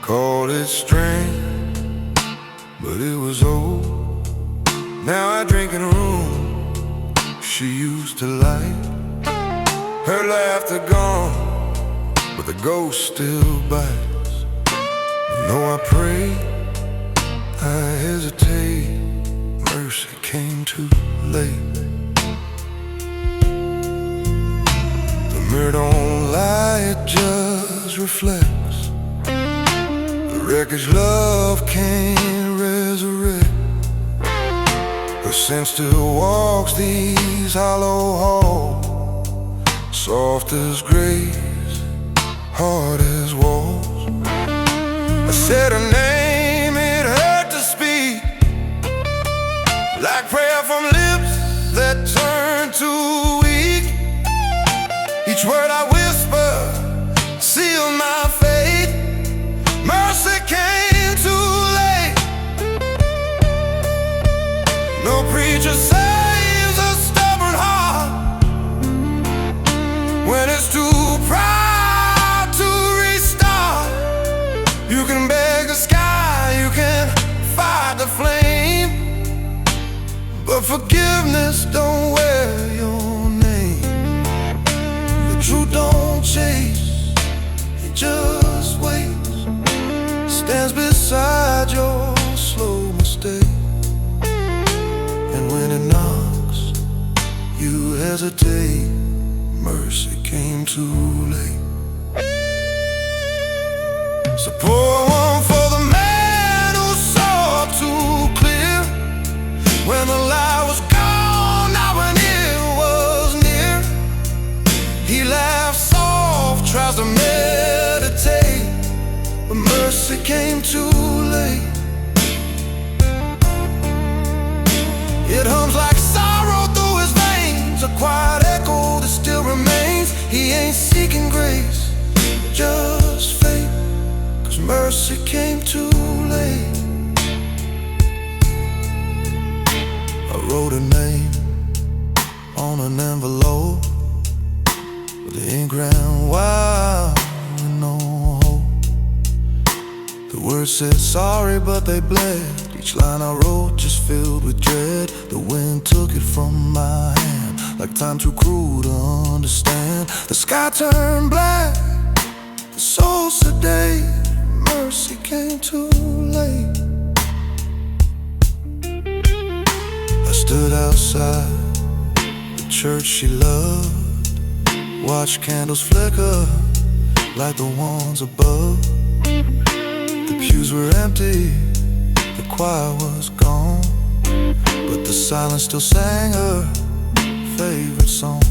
called it strength, but it was old. Now I drink in a room she used to light. Her laughter gone, but the ghost still bites. Though I pray, I hesitate, mercy came too late. The mirror don't lie, it just reflects the wreckage love can't resurrect. Her scent still walks these hollow halls, soft as grace, hard as walls. I said her name, it hurt to speak, like prayer from lips that turn too weak. Each word I whisper sealed my fate. Mercy came too late. No preacher saves a stubborn heart when it's too proud to restart. You can beg the sky, you can fight the flame, but forgiveness don't wear your name. The truth don't chase, you hesitate. Mercy came too late. So pour one for the man who saw too clear. When the light was gone, not when it was near. He laughs soft, tries to meditate, but mercy came too late. It hums like sorrow through his veins, a quiet echo that still remains. He ain't seeking grace, just faith, 'cause mercy came too late. I wrote a name on an envelope, but the ink ran wild with no hope. The words said sorry, but they bled. Each line I wrote just filled with dread. The wind took it from my hand, like time too cruel to understand. The sky turned black, the soul sedate. Mercy came too late. I stood outside the church she loved, watched candles flicker like the ones above. The pews were empty, the choir was gone, but the silence still sang her favorite song.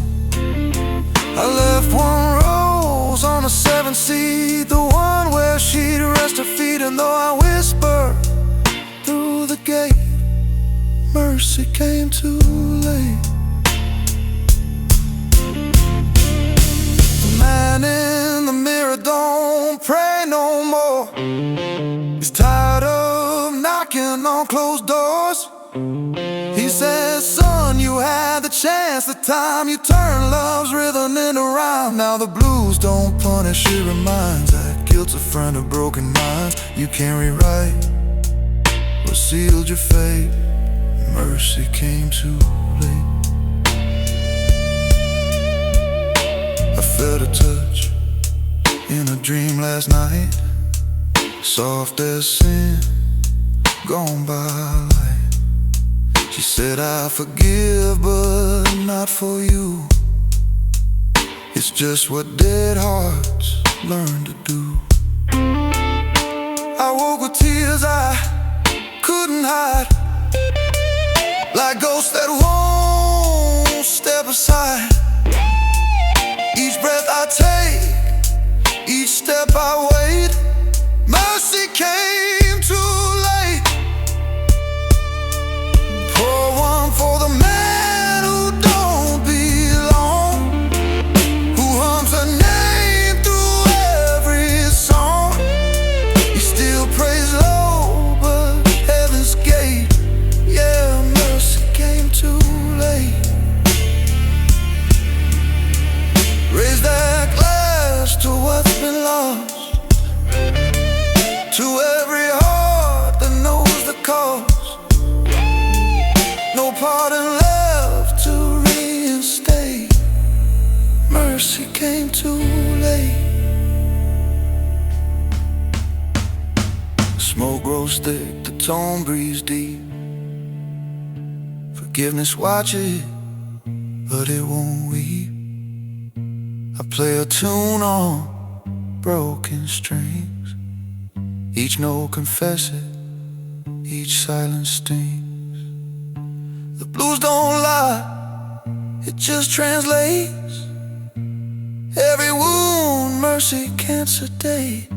I left one rose on the 7th seat, the one where she'd rest her feet. And though I whispered through the gate, mercy came too late. The man in the mirror don't pray no more. He's tired of knocking on closed doors. He says, son, you had the chance, the time you turned love's rhythm into rhyme. Now the blues don't punish, it reminds that guilt's a friend of broken minds. You can't rewrite what sealed your fate. Mercy came too late. I felt a touch in a dream last night, soft as sin, gone by light. She said, I forgive, but not for you. It's just what dead hearts learn to do. I woke with tears I couldn't hide, like ghosts that won't step aside. Each breath I take, each step I wait, mercy came too late. Pour one for the man who don't belong, who hums her name through every song. He still prays low, but heaven's gate, yeah, mercy came too late. Raise that glass to what's been lost, to every heart that knows the cost. No pardon left to reinstate. Mercy came too late. The smoke grows thick, the tone breathes deep. Forgiveness watches, but it won't weep. I play a tune on broken strings, each note confesses, each silence stings. The blues don't lie, it just translates. Every wound mercy can't sedate.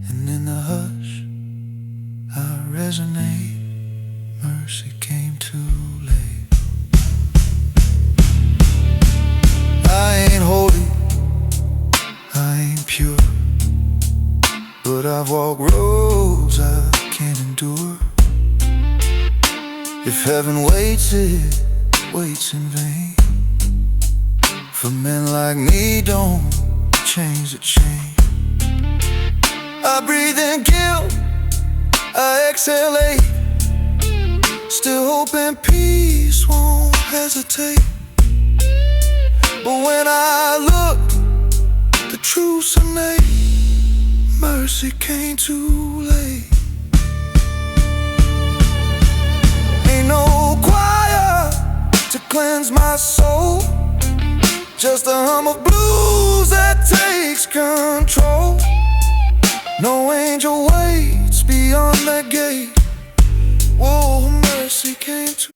And in the hush I resonate. Mercy came too late. I ain't holy, I ain't pure, but I've walked roads I can't endure. If heaven waits, it waits in vain. For men like me, don't change the chain. I breathe in guilt, I exhale hate, still hoping peace won't hesitate. But when I look, the truth's innate. Mercy came too late. Ain't no choir to cleanse my soul. Just a hum of blues that takes control. No angel waits beyond that gate. Whoa, mercy came to